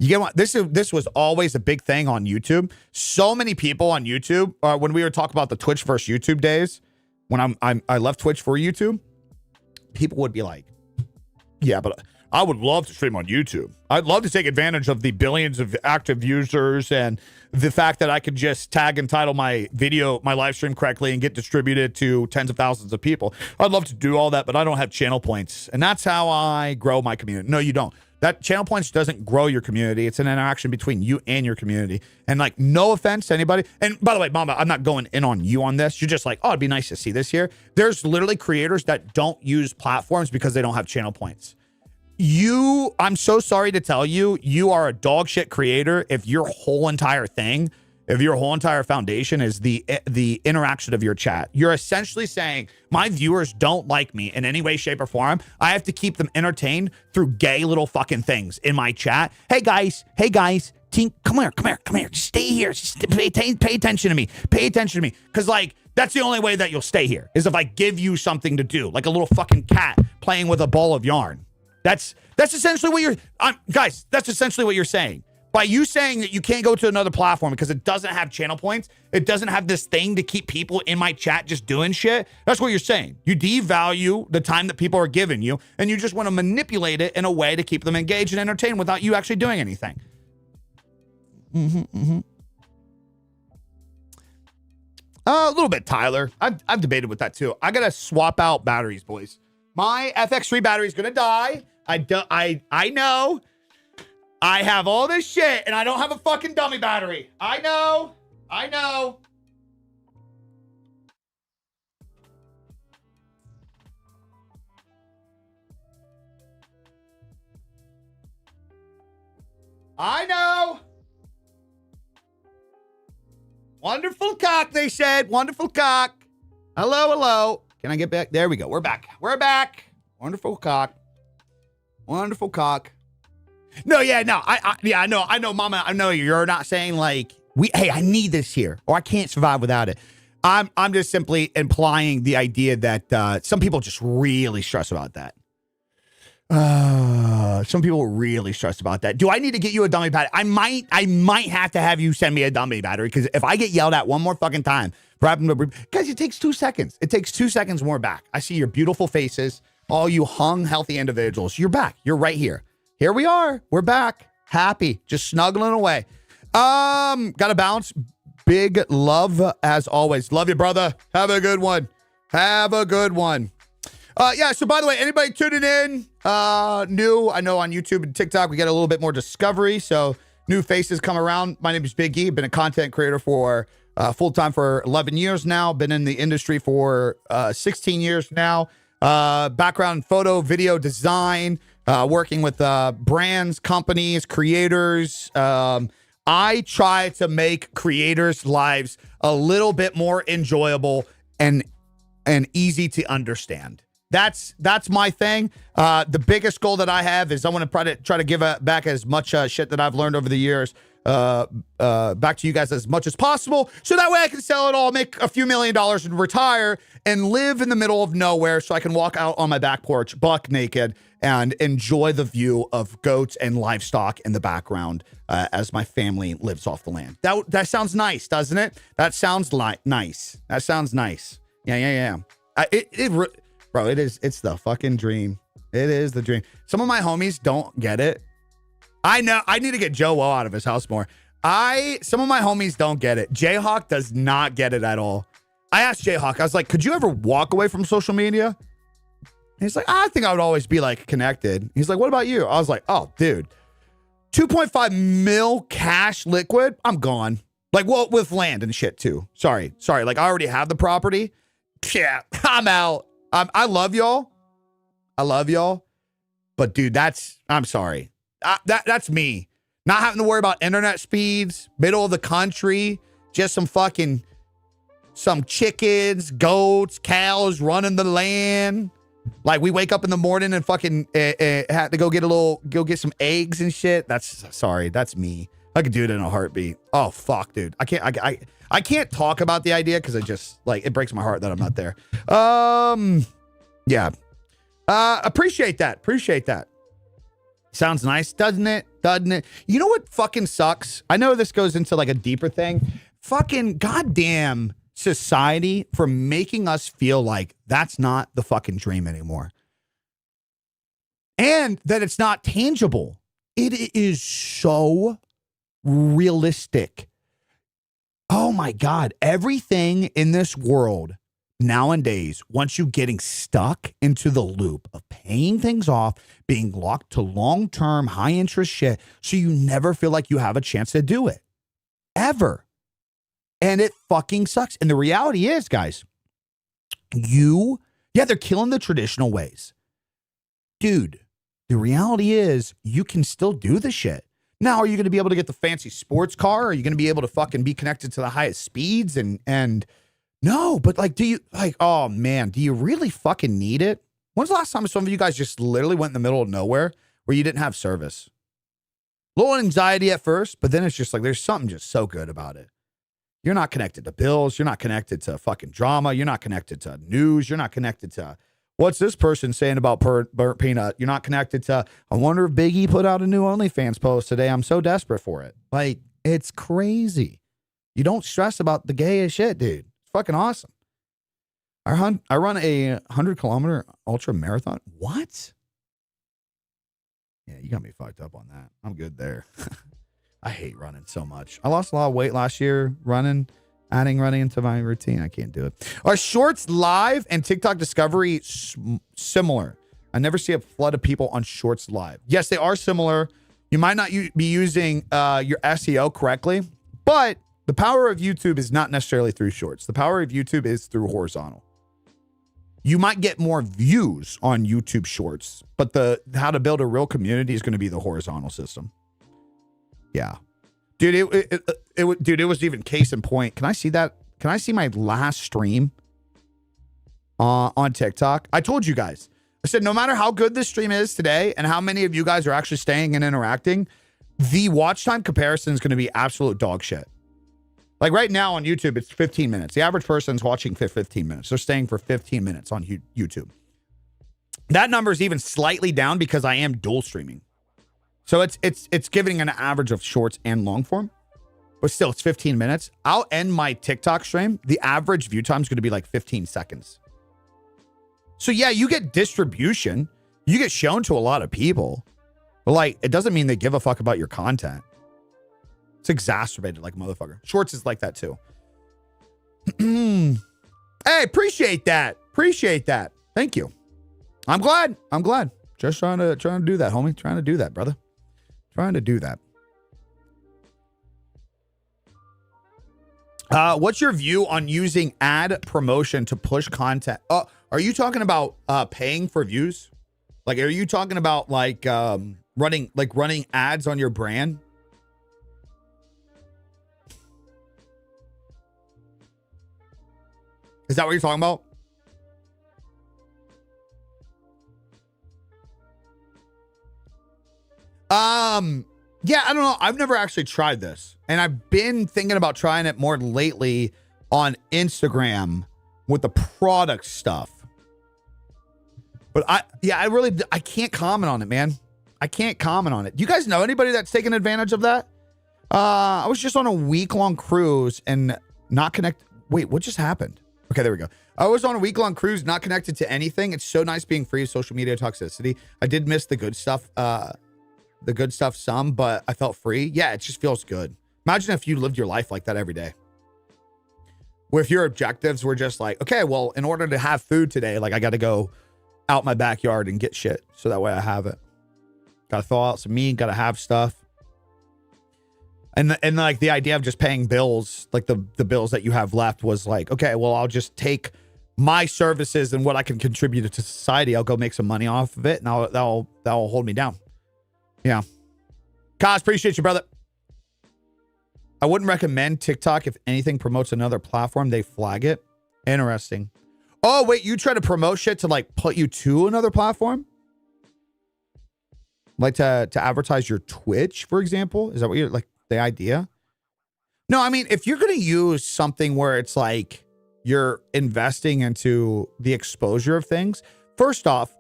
[SPEAKER 1] You get what? This was always a big thing on YouTube. So many people on YouTube, when we were talking about the Twitch versus YouTube days, when I left Twitch for YouTube, people would be like, yeah, but I would love to stream on YouTube. I'd love to take advantage of the billions of active users and the fact that I could just tag and title my video, my live stream correctly and get distributed to tens of thousands of people. I'd love to do all that, but I don't have channel points. And that's how I grow my community. No, you don't. That channel points doesn't grow your community. It's an interaction between you and your community. And like, no offense to anybody. And by the way, Mama, I'm not going in on you on this. You're just like, oh, it'd be nice to see this here. There's literally creators that don't use platforms because they don't have channel points. I'm so sorry to tell you, you are a dog shit creator if your whole entire thing, if your whole entire foundation is the interaction of your chat. You're essentially saying, my viewers don't like me in any way, shape, or form. I have to keep them entertained through gay little fucking things in my chat. Hey guys, team, come here. Just stay here. Just pay attention to me. Pay attention to me. Because like, that's the only way that you'll stay here, is if I give you something to do, like a little fucking cat playing with a ball of yarn. That's essentially what you're, guys, that's essentially what you're saying. By you saying that you can't go to another platform because it doesn't have channel points, it doesn't have this thing to keep people in my chat just doing shit, that's what you're saying. You devalue the time that people are giving you, and you just want to manipulate it in a way to keep them engaged and entertained without you actually doing anything. A little bit, Tyler. I've debated with that too. I gotta swap out batteries, boys. My FX3 battery is gonna die. I know. I have all this shit and I don't have a fucking dummy battery. I know. I know. I know. Wonderful cock, they said. Wonderful cock. Hello, hello. Can I get back? There we go. We're back. We're back. Wonderful cock. Wonderful cock. No, yeah, no. I know, Mama. I know you're not saying like hey, I need this here, or I can't survive without it. I'm just simply implying the idea that some people just really stress about that. Some people really stress about that. Do I need to get you a dummy battery? I might have to have you send me a dummy battery, because if I get yelled at one more fucking time, guys, it takes 2 seconds. It takes 2 seconds more back. I see your beautiful faces, all you hung, healthy individuals. You're back. You're right here. Here we are. We're back. Happy. Just snuggling away. Gotta bounce. Big love as always. Love you, brother. Have a good one. Have a good one. Yeah, so by the way, anybody tuning in, new, I know on YouTube and TikTok, we get a little bit more discovery, so new faces come around. My name is Big E. Been a content creator for full-time for 11 years now. Been in the industry for 16 years now. Background in photo, video design, working with brands, companies, creators. I try to make creators' lives a little bit more enjoyable and easy to understand. That's my thing. The biggest goal that I have is I want to try to give back as much shit that I've learned over the years back to you guys as much as possible, so that way I can sell it all, make a few $1 million and retire and live in the middle of nowhere, so I can walk out on my back porch buck naked and enjoy the view of goats and livestock in the background as my family lives off the land. That sounds nice, doesn't it? That sounds nice. That sounds nice. Yeah. Bro, it's the fucking dream. It is the dream. Some of my homies don't get it. I know. I need to get Joe Woe out of his house more. Some of my homies don't get it. Jayhawk does not get it at all. I asked Jayhawk, I was like, could you ever walk away from social media? He's like, I think I would always be like connected. He's like, what about you? I was like, oh, dude, 2.5 mil cash liquid. I'm gone. Like, well, with land and shit too. Sorry. Like, I already have the property. Yeah, I'm out. I love y'all. But dude, I'm sorry. That's me. Not having to worry about internet speeds, middle of the country, just some chickens, goats, cows running the land. Like, we wake up in the morning and fucking have to go get some eggs and shit. That's me. I could do it in a heartbeat. Oh fuck, dude. I can't talk about the idea because it breaks my heart that I'm not there. Yeah. Appreciate that. Sounds nice, doesn't it? You know what fucking sucks? I know this goes into like a deeper thing. Fucking goddamn society for making us feel like that's not the fucking dream anymore. And that it's not tangible. It is so realistic. Oh my God. Everything in this world nowadays, once you getting stuck into the loop of paying things off, being locked to long-term high interest shit, so you never feel like you have a chance to do it. Ever. And it fucking sucks. And the reality is, guys, they're killing the traditional ways. Dude, the reality is you can still do the shit. Now, are you going to be able to get the fancy sports car? Are you going to be able to fucking be connected to the highest speeds? And no, but like, oh man, do you really fucking need it? When's the last time some of you guys just literally went in the middle of nowhere where you didn't have service? A little anxiety at first, but then it's just like, there's something just so good about it. You're not connected to bills. You're not connected to fucking drama. You're not connected to news. You're not connected to What's this person saying about Burnt Peanut? You're not connected to, I wonder if Biggie put out a new OnlyFans post today. I'm so desperate for it. Like, it's crazy. You don't stress about the gayest shit, dude. It's fucking awesome. I run a 100-kilometer ultra marathon. What? Yeah, you got me fucked up on that. I'm good there. I hate running so much. I lost a lot of weight last year adding running into my routine. I can't do it. Are Shorts Live and TikTok Discovery similar? I never see a flood of people on Shorts Live. Yes, they are similar. You might not be using your SEO correctly, but the power of YouTube is not necessarily through Shorts. The power of YouTube is through horizontal. You might get more views on YouTube Shorts, but the how to build a real community is going to be the horizontal system. Yeah. Dude, it was even case in point. Can I see that? Can I see my last stream on TikTok? I told you guys. I said, no matter how good this stream is today and how many of you guys are actually staying and interacting, the watch time comparison is going to be absolute dog shit. Like right now on YouTube, it's 15 minutes. The average person's watching 15 minutes. They're staying for 15 minutes on YouTube. That number is even slightly down because I am dual streaming. So it's giving an average of shorts and long form, but still it's 15 minutes. I'll end my TikTok stream. The average view time is going to be like 15 seconds. So yeah, you get distribution. You get shown to a lot of people, but like, it doesn't mean they give a fuck about your content. It's exacerbated like a motherfucker. Shorts is like that too. Hey, appreciate that. Appreciate that. Thank you. I'm glad. Just trying to do that, homie. Trying to do that, brother. Trying to do that. What's your view on using ad promotion to push content? Are you talking about paying for views? Like, are you talking about like running ads on your brand? Is that what you're talking about? Yeah, I don't know. I've never actually tried this. And I've been thinking about trying it more lately on Instagram with the product stuff. But I can't comment on it, man. I can't comment on it. Do you guys know anybody that's taken advantage of that? I was just on a week-long cruise and not connected. Wait, what just happened? Okay, there we go. I was on a week-long cruise, not connected to anything. It's so nice being free of social media toxicity. I did miss the good stuff, some, but I felt free. Yeah, it just feels good. Imagine if you lived your life like that every day. Where if your objectives were just like, okay, well, in order to have food today, like I got to go out my backyard and get shit. So that way I have it. Got to thaw out some meat, got to have stuff. And like the idea of just paying bills, like the bills that you have left was like, okay, well, I'll just take my services and what I can contribute to society. I'll go make some money off of it, and that'll hold me down. Yeah. Kaz, appreciate you, brother. I wouldn't recommend TikTok. If anything promotes another platform, they flag it. Interesting. Oh, wait, you try to promote shit to like put you to another platform? Like to advertise your Twitch, for example? Is that what you're like? The idea? No, I mean, if you're going to use something where it's like you're investing into the exposure of things, first off,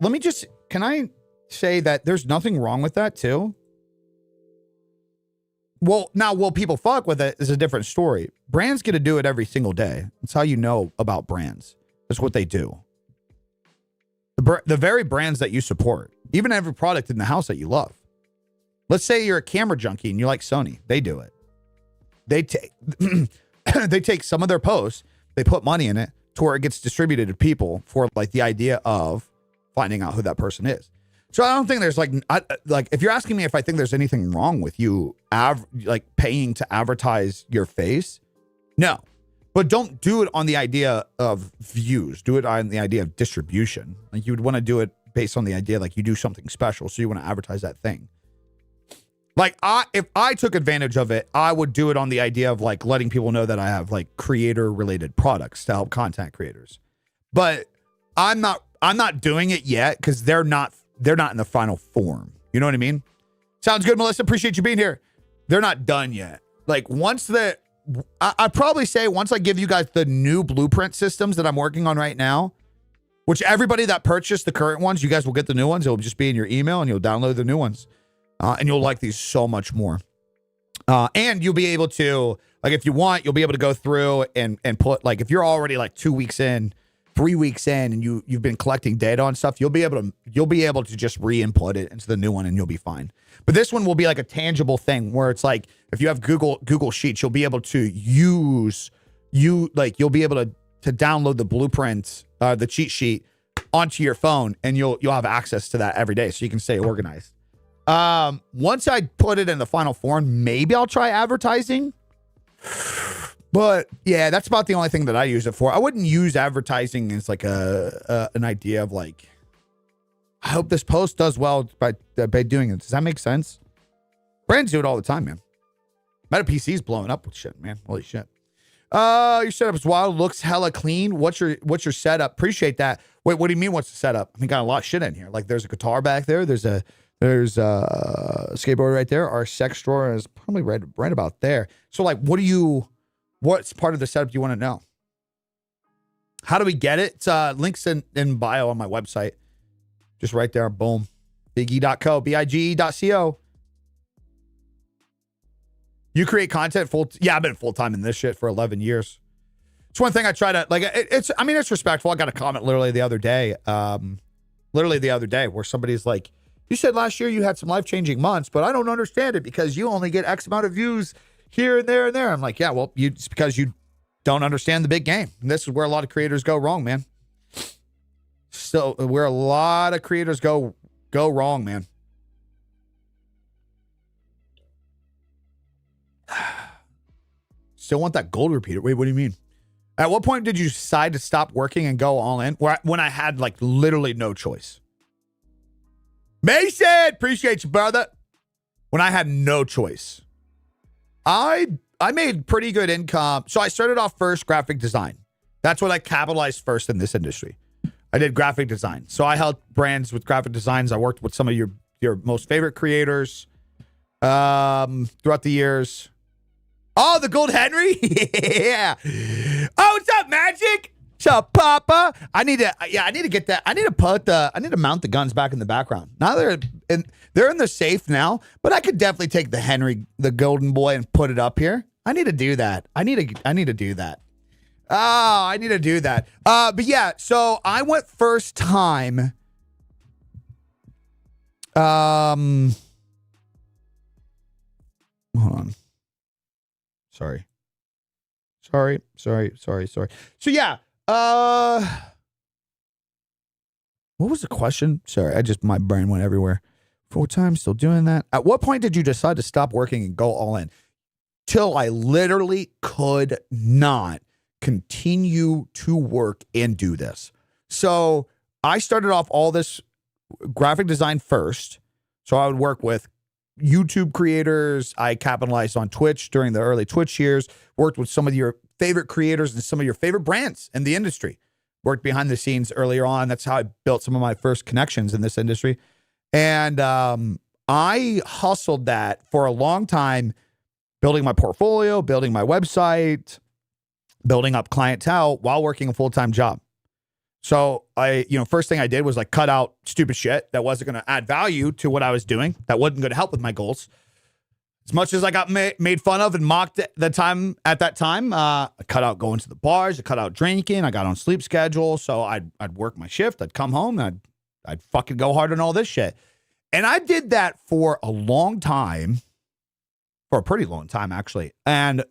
[SPEAKER 1] can I say that there's nothing wrong with that too? Well, now, will people fuck with it is a different story. Brands get to do it every single day. That's how you know about brands. That's what they do. The very brands that you support, even every product in the house that you love. Let's say you're a camera junkie and you like Sony. They do it. They take some of their posts, they put money in it to where it gets distributed to people for like the idea of finding out who that person is. So I don't think there's like if you're asking me if I think there's anything wrong with you paying to advertise your face, no. But don't do it on the idea of views. Do it on the idea of distribution. Like you would want to do it based on the idea like you do something special, so you want to advertise that thing. Like if I took advantage of it, I would do it on the idea of like letting people know that I have like creator related products to help content creators. But I'm not doing it yet because they're not in the final form. You know what I mean? Sounds good, Melissa. Appreciate you being here. They're not done yet. Like I'd probably say once I give you guys the new blueprint systems that I'm working on right now, which everybody that purchased the current ones, you guys will get the new ones. It'll just be in your email and you'll download the new ones. And you'll like these so much more. And you'll be able to, like, if you want, you'll be able to go through and put, like, if you're already like 2 weeks in, 3 weeks in, and you've been collecting data on stuff, you'll be able to just re-input it into the new one and you'll be fine. But this one will be like a tangible thing where it's like, if you have Google Sheets, you'll be able to you'll be able to download the blueprint, the cheat sheet onto your phone, and you'll have access to that every day so you can stay organized. Once I put it in the final form, maybe I'll try advertising. But yeah, that's about the only thing that I use it for. I wouldn't use advertising as like an idea of like, I hope this post does well by doing it. Does that make sense? Brands do it all the time, man. Meta PC's blowing up with shit, man. Holy shit. Your setup's wild. Looks hella clean. What's your setup? Appreciate that. Wait, what do you mean? What's the setup? I mean, got a lot of shit in here. Like, there's a guitar back there. There's a skateboard right there. Our sex drawer is probably right about there. So, like, what's part of the setup you want to know? How do we get it? It's links in bio on my website. Just right there. Boom. Bige.co. Bige.co. You create content yeah, I've been full-time in this shit for 11 years. It's one thing I try to, like, it's respectful. I got a comment literally the other day where somebody's like, you said last year you had some life-changing months, but I don't understand it because you only get X amount of views here and there and there. I'm like, yeah, well, it's because you don't understand the big game. And this is where a lot of creators go wrong, man. So where a lot of creators go wrong, man. Still want that gold repeater. Wait, what do you mean? At what point did you decide to stop working and go all in? When I had like literally no choice. Mason, appreciate you, brother. When I had no choice. I made pretty good income. So I started off first graphic design. That's what I capitalized first in this industry. I did graphic design. So I helped brands with graphic designs. I worked with some of your most favorite creators throughout the years. Oh, the Gold Henry? Yeah. Oh, what's up, Magic? What's up, Papa? I need to get that. I need to mount the guns back in the background. Now they're in the safe now, but I could definitely take the Henry, the Golden Boy, and put it up here. I need to do that. I need to do that. Oh, I need to do that. But yeah, so I went first time. Hold on. Sorry. So yeah, what was the question? Sorry, my brain went everywhere. 4 times, still doing that. At what point did you decide to stop working and go all in? Till I literally could not continue to work and do this. So I started off all this graphic design first. So I would work with YouTube creators. I capitalized on Twitch during the early Twitch years, worked with some of your favorite creators and some of your favorite brands in the industry, worked behind the scenes earlier on. That's how I built some of my first connections in this industry. And I hustled that for a long time, building my portfolio, building my website, building up clientele while working a full-time job. So first thing I did was like cut out stupid shit that wasn't going to add value to what I was doing, that wasn't going to help with my goals. As much as I got made fun of and mocked at that time, I cut out going to the bars, I cut out drinking, I got on sleep schedule. So I'd work my shift, I'd come home, and I'd fucking go hard on all this shit. And I did that for a long time, for a pretty long time, actually. And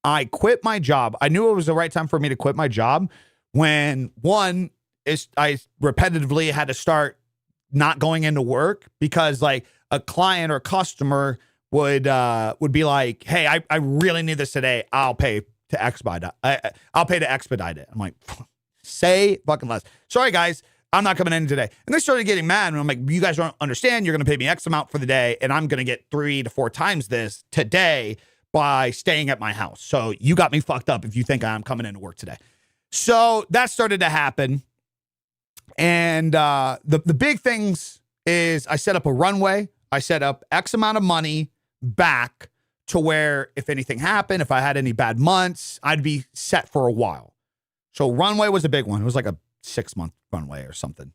[SPEAKER 1] I quit my job. I knew it was the right time for me to quit my job when, one, I repetitively had to start not going into work because like a client or customer would be like, hey, I really need this today. I'll pay to expedite it. I'm like, say fucking less. Sorry, guys. I'm not coming in today. And they started getting mad. And I'm like, you guys don't understand. You're going to pay me X amount for the day. And I'm going to get 3 to 4 times this today by staying at my house. So you got me fucked up if you think I'm coming into work today. So that started to happen. And the big things is I set up a runway. I set up X amount of money back to where if anything happened, if I had any bad months, I'd be set for a while. So runway was a big one. It was like a 6-month runway or something.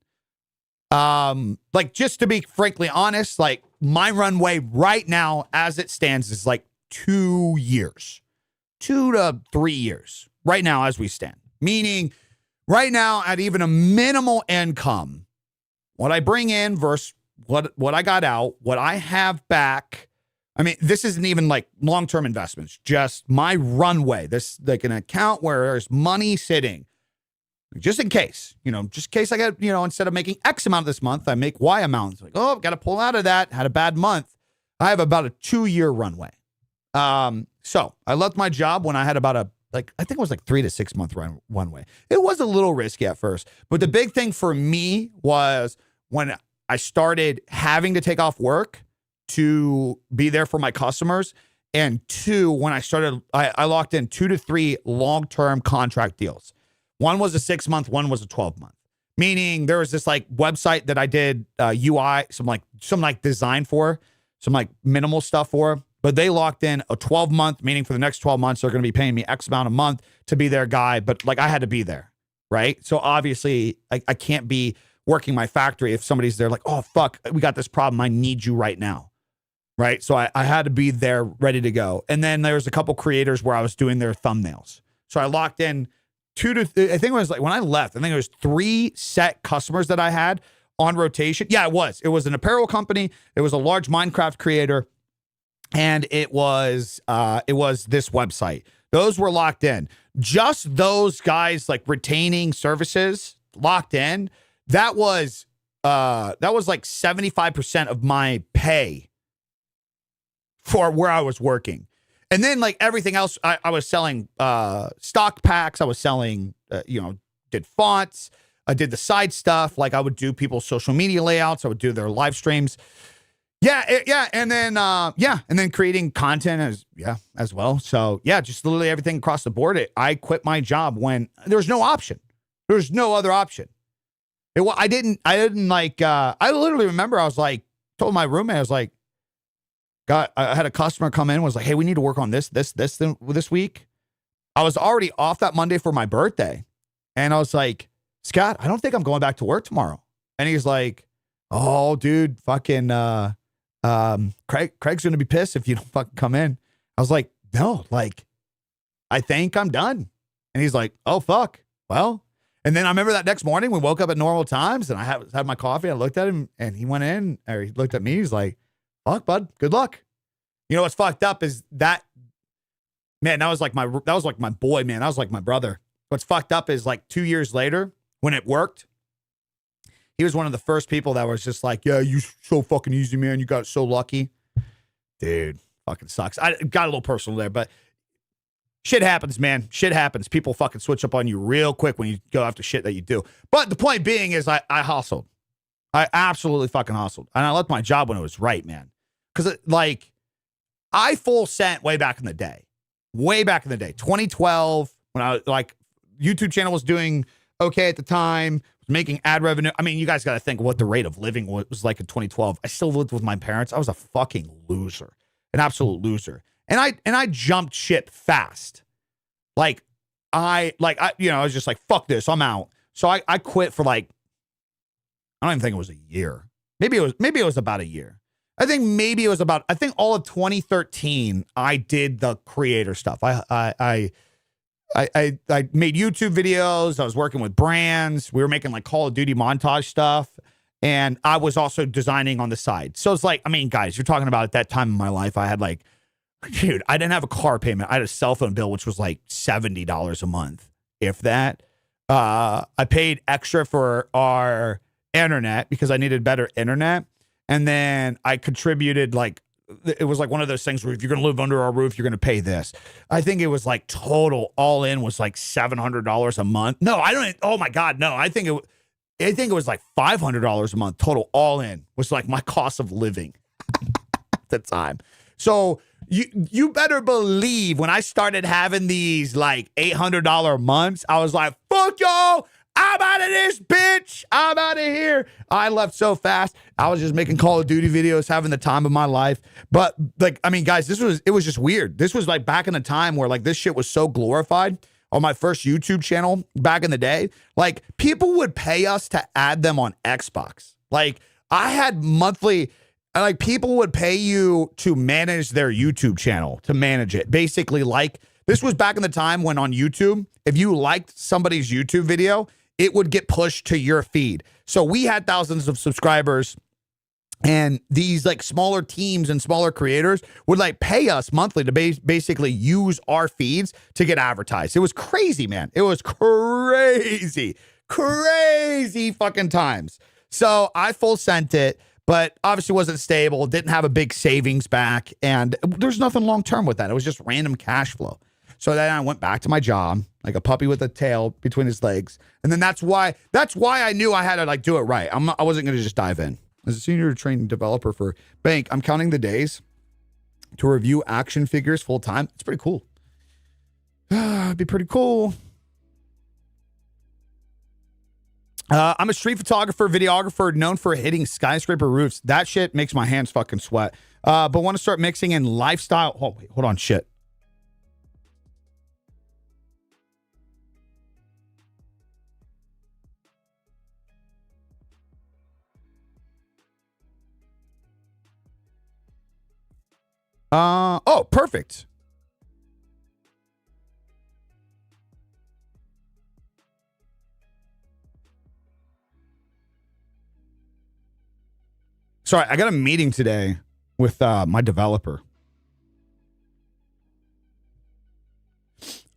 [SPEAKER 1] Like, just to be frankly honest, like, my runway right now as it stands is like 2 years, 2 to 3 years right now as we stand. Meaning right now at even a minimal income, what I bring in versus what I got out, what I have back. I mean, this isn't even like long-term investments, just my runway. This like an account where there's money sitting. Just in case, just in case I get, instead of making X amount this month, I make Y amount. It's like, oh, I've got to pull out of that. Had a bad month. I have about a 2-year runway. So I left my job when I had about I think it was like 3 to 6 month runway. It was a little risky at first, but the big thing for me was when I started having to take off work to be there for my customers. And 2, when I locked in 2 to 3 long-term contract deals. One was a 6-month, one was a 12-month. Meaning there was this like website that I did UI, some design for, some like minimal stuff for, but they locked in a 12-month, meaning for the next 12 months, they're going to be paying me X amount a month to be their guy. But like I had to be there, right? So obviously I can't be working my factory if somebody's there like, oh, fuck, we got this problem. I need you right now. Right. So I had to be there ready to go. And then there was a couple creators where I was doing their thumbnails. So I locked in I think it was like when I left, I think it was 3 set customers that I had on rotation. Yeah, it was. It was an apparel company. It was a large Minecraft creator. And it was this website. Those were locked in. Just those guys like retaining services locked in. That was like 75% of my pay for where I was working. And then like everything else, I was selling stock packs. I was selling, did fonts. I did the side stuff. Like I would do people's social media layouts. I would do their live streams. Yeah. And then creating content as well. So yeah, just literally everything across the board. I quit my job when there's no option. There's no other option. I didn't like, I literally remember I was like, told my roommate, I was like, I had a customer come in, was like, hey, we need to work on this week. I was already off that Monday for my birthday. And I was like, Scott, I don't think I'm going back to work tomorrow. And he's like, oh, dude, fucking Craig's going to be pissed if you don't fucking come in. I was like, no, like, I think I'm done. And he's like, oh, fuck. Well, and then I remember that next morning we woke up at normal times and I had my coffee. I looked at him and he went in, or he looked at me. He's like, fuck, bud, good luck. You know what's fucked up is that, man, that was like my boy, man. That was like my brother. What's fucked up is like 2 years later when it worked, he was one of the first people that was just like, yeah, you so fucking easy, man. You got so lucky. Dude, fucking sucks. I got a little personal there, but shit happens, man. Shit happens. People fucking switch up on you real quick when you go after shit that you do. But the point being is I hustled. I absolutely fucking hustled. And I left my job when it was right, man. Because like I full sent way back in the day. 2012, when I was like, YouTube channel was doing okay at the time, was making ad revenue. I mean, you guys got to think what the rate of living was like in 2012. I still lived with my parents. I was a fucking loser, an absolute loser. And I jumped ship fast. Like I was just like, fuck this, I'm out. So I quit for like, I don't even think it was a year. Maybe it was about a year. I think all of 2013, I did the creator stuff. I made YouTube videos. I was working with brands. We were making like Call of Duty montage stuff. And I was also designing on the side. So it's like, I mean, guys, you're talking about at that time in my life, I had like, dude, I didn't have a car payment. I had a cell phone bill, which was like $70 a month, if that. I paid extra for our internet because I needed better internet. And then I contributed, like, it was like one of those things where if you're going to live under our roof, you're going to pay this. I think it was like total all in was like $700 a month. No, I don't. Oh my God. No, I think it was like $500 a month total all in was like my cost of living at the time. So you better believe when I started having these like $800 months, I was like, fuck y'all. I'm out of this, bitch. I'm out of here. I left so fast. I was just making Call of Duty videos, having the time of my life. But like, I mean, guys, it was just weird. This was like back in a time where like this shit was so glorified. on my first YouTube channel back in the day, like people would pay us to add them on Xbox. Like I had monthly, like people would pay you to manage their YouTube channel, to manage it. Basically, like this was back in the time when on YouTube, if you liked somebody's YouTube video, it would get pushed to your feed. So we had thousands of subscribers, and these like smaller teams and smaller creators would like pay us monthly to basically use our feeds to get advertised. It was crazy, man. It was crazy fucking times. So I full sent it, but obviously wasn't stable, didn't have a big savings back, and there's nothing long-term with that. It was just random cash flow. So then I went back to my job like a puppy with a tail between his legs. And then that's why I knew I had to like do it right. I wasn't going to just dive in. As a senior training developer for Bank, I'm counting the days to review action figures full time. It's pretty cool. It'd be pretty cool. I'm a street photographer, videographer, known for hitting skyscraper roofs. That shit makes my hands fucking sweat. But want to start mixing in lifestyle. Oh, wait, hold on, shit. Oh, perfect. Sorry, I got a meeting today with my developer.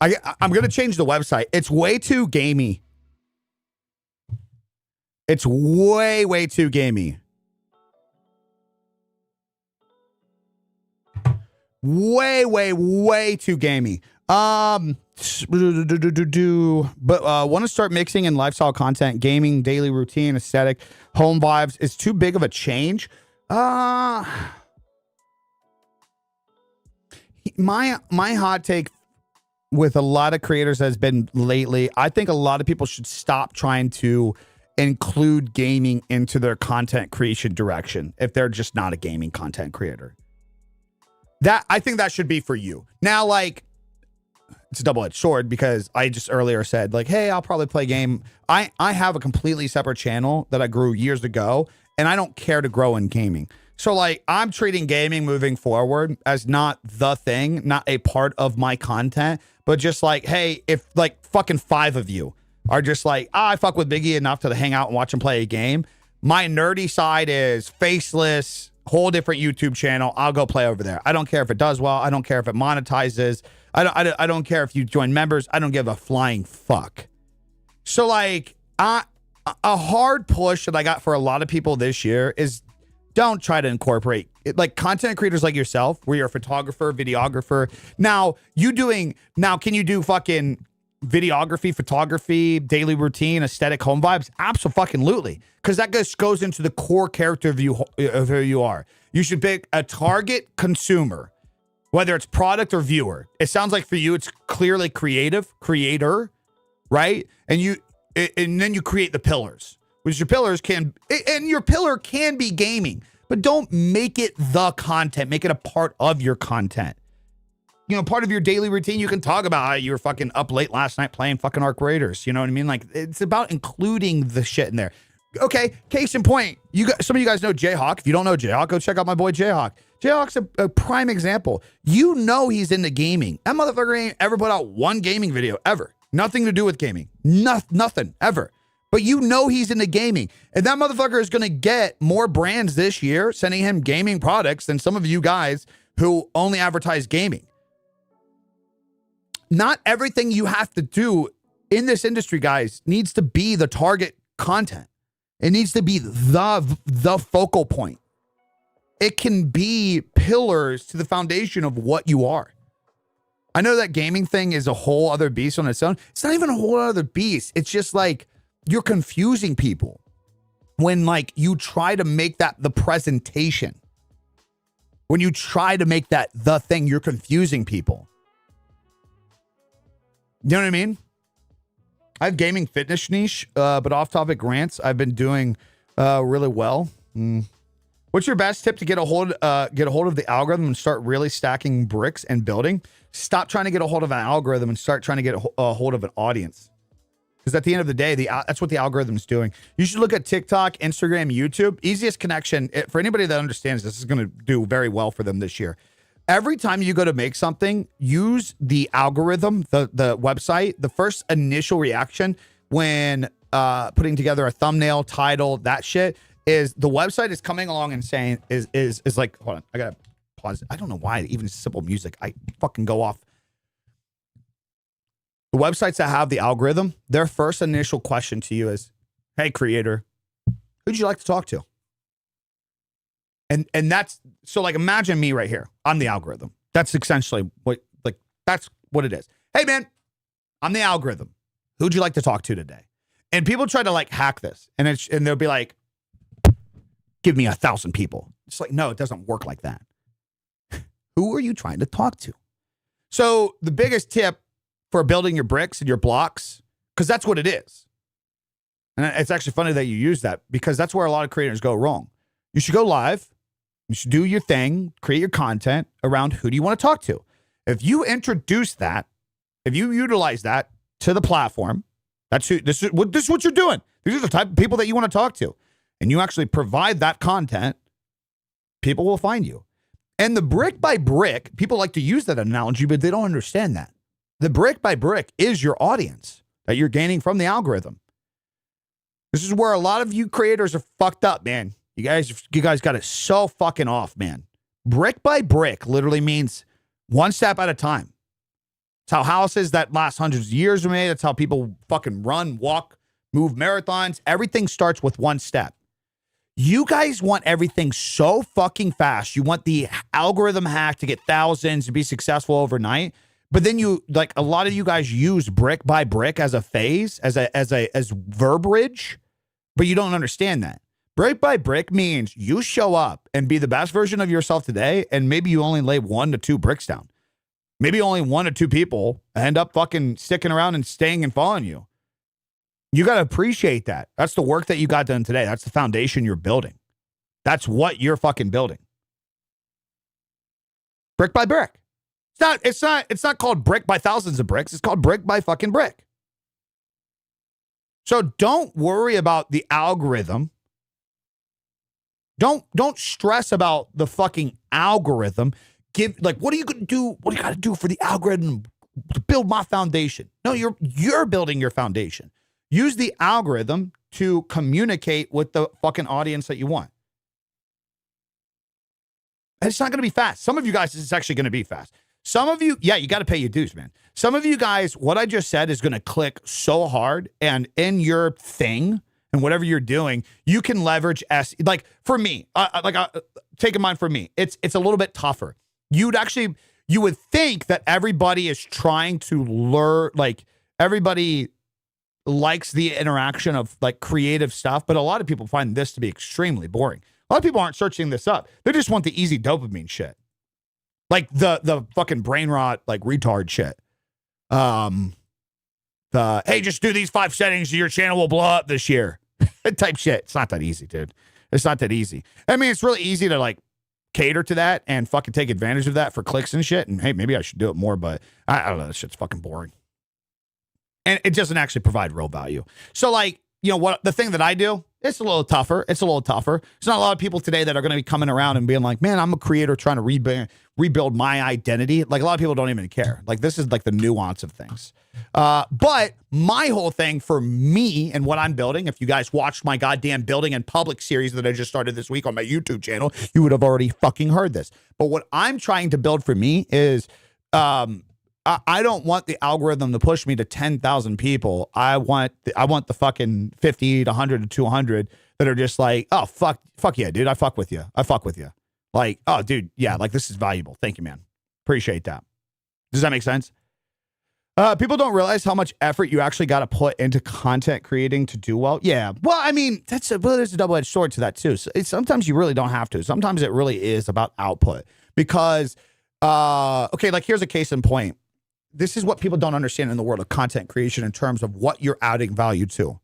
[SPEAKER 1] I'm going to change the website. It's way too gamey. It's way too gamey. Way too gamey. But want to start mixing in lifestyle content, gaming, daily routine, aesthetic, home vibes. Is too big of a change. My hot take with a lot of creators has been lately, I think a lot of people should stop trying to include gaming into their content creation direction if they're just not a gaming content creator. I think that should be for you. Now, like, it's a double-edged sword because I just earlier said, like, hey, I'll probably play game. I have a completely separate channel that I grew years ago, and I don't care to grow in gaming. So, like, I'm treating gaming moving forward as not the thing, not a part of my content, but just like, hey, if, like, fucking 5 of you are just like, I fuck with Biggie enough to hang out and watch him play a game, my nerdy side is faceless, whole different YouTube channel. I'll go play over there. I don't care if it does well. I don't care if it monetizes. I don't care if you join members. I don't give a flying fuck. So like a hard push that I got for a lot of people this year is don't try to incorporate it, like content creators like yourself, where you're a photographer, videographer. Now can you do fucking videography, photography, daily routine, aesthetic, home vibes? Absolutely. Because that just goes into the core character of who you are. You should pick a target consumer, whether it's product or viewer. It sounds like for you, it's clearly creator, right? And then you create the pillars, which your pillars your pillar can be gaming, but don't make it the content. Make it a part of your content. You know, part of your daily routine, you can talk about how you were fucking up late last night playing fucking Arc Raiders. You know what I mean? Like, it's about including the shit in there. Okay, case in point, some of you guys know Jayhawk. If you don't know Jayhawk, go check out my boy Jayhawk. Jayhawk's a prime example. You know he's into gaming. That motherfucker ain't ever put out one gaming video, ever. Nothing to do with gaming. Nothing, ever. But you know he's into gaming. And that motherfucker is going to get more brands this year sending him gaming products than some of you guys who only advertise gaming. Not everything you have to do in this industry, guys, needs to be the target content. It needs to be the focal point. It can be pillars to the foundation of what you are. I know that gaming thing is a whole other beast on its own. It's not even a whole other beast. It's just like you're confusing people when like you try to make that the presentation. When you try to make that the thing, you're confusing people. You know what I mean? I have gaming fitness niche, but off-topic rants, I've been doing really well. What's your best tip to get a hold of the algorithm and start really stacking bricks and building? Stop trying to get a hold of an algorithm and start trying to get a hold of an audience. Because at the end of the day, that's what the algorithm is doing. You should look at TikTok, Instagram, YouTube. Easiest connection for anybody that understands this is going to do very well for them this year. Every time you go to make something, use the algorithm, the website. The first initial reaction when putting together a thumbnail, title, that shit, is the website is coming along and saying is like, hold on, I gotta pause. I don't know why even simple music, I fucking go off. The websites that have the algorithm, their first initial question to you is, hey creator, who'd you like to talk to? And that's, so like imagine me right here. I'm the algorithm. That's essentially that's what it is. Hey man, I'm the algorithm. Who'd you like to talk to today? And people try to like hack this and they'll be like, give me 1,000 people. It's like, no, it doesn't work like that. Who are you trying to talk to? So the biggest tip for building your bricks and your blocks, because that's what it is. And it's actually funny that you use that, because that's where a lot of creators go wrong. You should go live. You should do your thing, create your content around who do you want to talk to. If you introduce that, if you utilize that to the platform, this is what you're doing. These are the type of people that you want to talk to. And you actually provide that content, people will find you. And the brick by brick, people like to use that analogy, but they don't understand that. The brick by brick is your audience that you're gaining from the algorithm. This is where a lot of you creators are fucked up, man. You guys got it so fucking off, man. Brick by brick literally means one step at a time. It's how houses that last hundreds of years are made. It's how people fucking run, walk, move marathons. Everything starts with one step. You guys want everything so fucking fast. You want the algorithm hack to get thousands to be successful overnight. But then a lot of you guys use brick by brick as a phase, as verbiage, but you don't understand that. Brick by brick means you show up and be the best version of yourself today, and maybe you only lay 1 to 2 bricks down. Maybe only 1 or 2 people end up fucking sticking around and staying and following you. You got to appreciate that. That's the work that you got done today. That's the foundation you're building. That's what you're fucking building. Brick by brick. It's not called brick by thousands of bricks. It's called brick by fucking brick. So don't worry about the algorithm. Don't stress about the fucking algorithm. What are you going to do? What do you got to do for the algorithm to build my foundation? No, you're building your foundation. Use the algorithm to communicate with the fucking audience that you want. And it's not going to be fast. Some of you guys, it's actually going to be fast. Some of you, yeah, you got to pay your dues, man. Some of you guys, what I just said is going to click so hard, and in your thing and whatever you're doing, you can leverage like for me, take a mind for me. It's a little bit tougher. You would think that everybody is trying to learn, like everybody likes the interaction of like creative stuff, but a lot of people find this to be extremely boring. A lot of people aren't searching this up. They just want the easy dopamine shit. Like the fucking brain rot, like retard shit. Hey, just do these 5 settings and your channel will blow up this year. Type shit. It's not that easy, dude. It's not that easy. I mean, it's really easy to like cater to that and fucking take advantage of that for clicks and shit. And hey, maybe I should do it more, but I don't know. This shit's fucking boring. And it doesn't actually provide real value. So like, you know what, the thing that I do, it's a little tougher. It's not a lot of people today that are going to be coming around and being like, man, I'm a creator trying to rebuild my identity. Like a lot of people don't even care. Like this is like the nuance of things. But my whole thing for me and what I'm building, if you guys watched my goddamn building in public series that I just started this week on my YouTube channel, you would have already fucking heard this. But what I'm trying to build for me is, I don't want the algorithm to push me to 10,000 people. I want the fucking 50 to 100 to 200 that are just like, oh, fuck yeah, dude. I fuck with you. Like, oh, dude, yeah, like this is valuable. Thank you, man. Appreciate that. Does that make sense? People don't realize how much effort you actually got to put into content creating to do well. Yeah. Well, I mean, there's a double-edged sword to that too. So sometimes you really don't have to. Sometimes it really is about output because, okay, like here's a case in point. This is what people don't understand in the world of content creation in terms of what you're adding value to.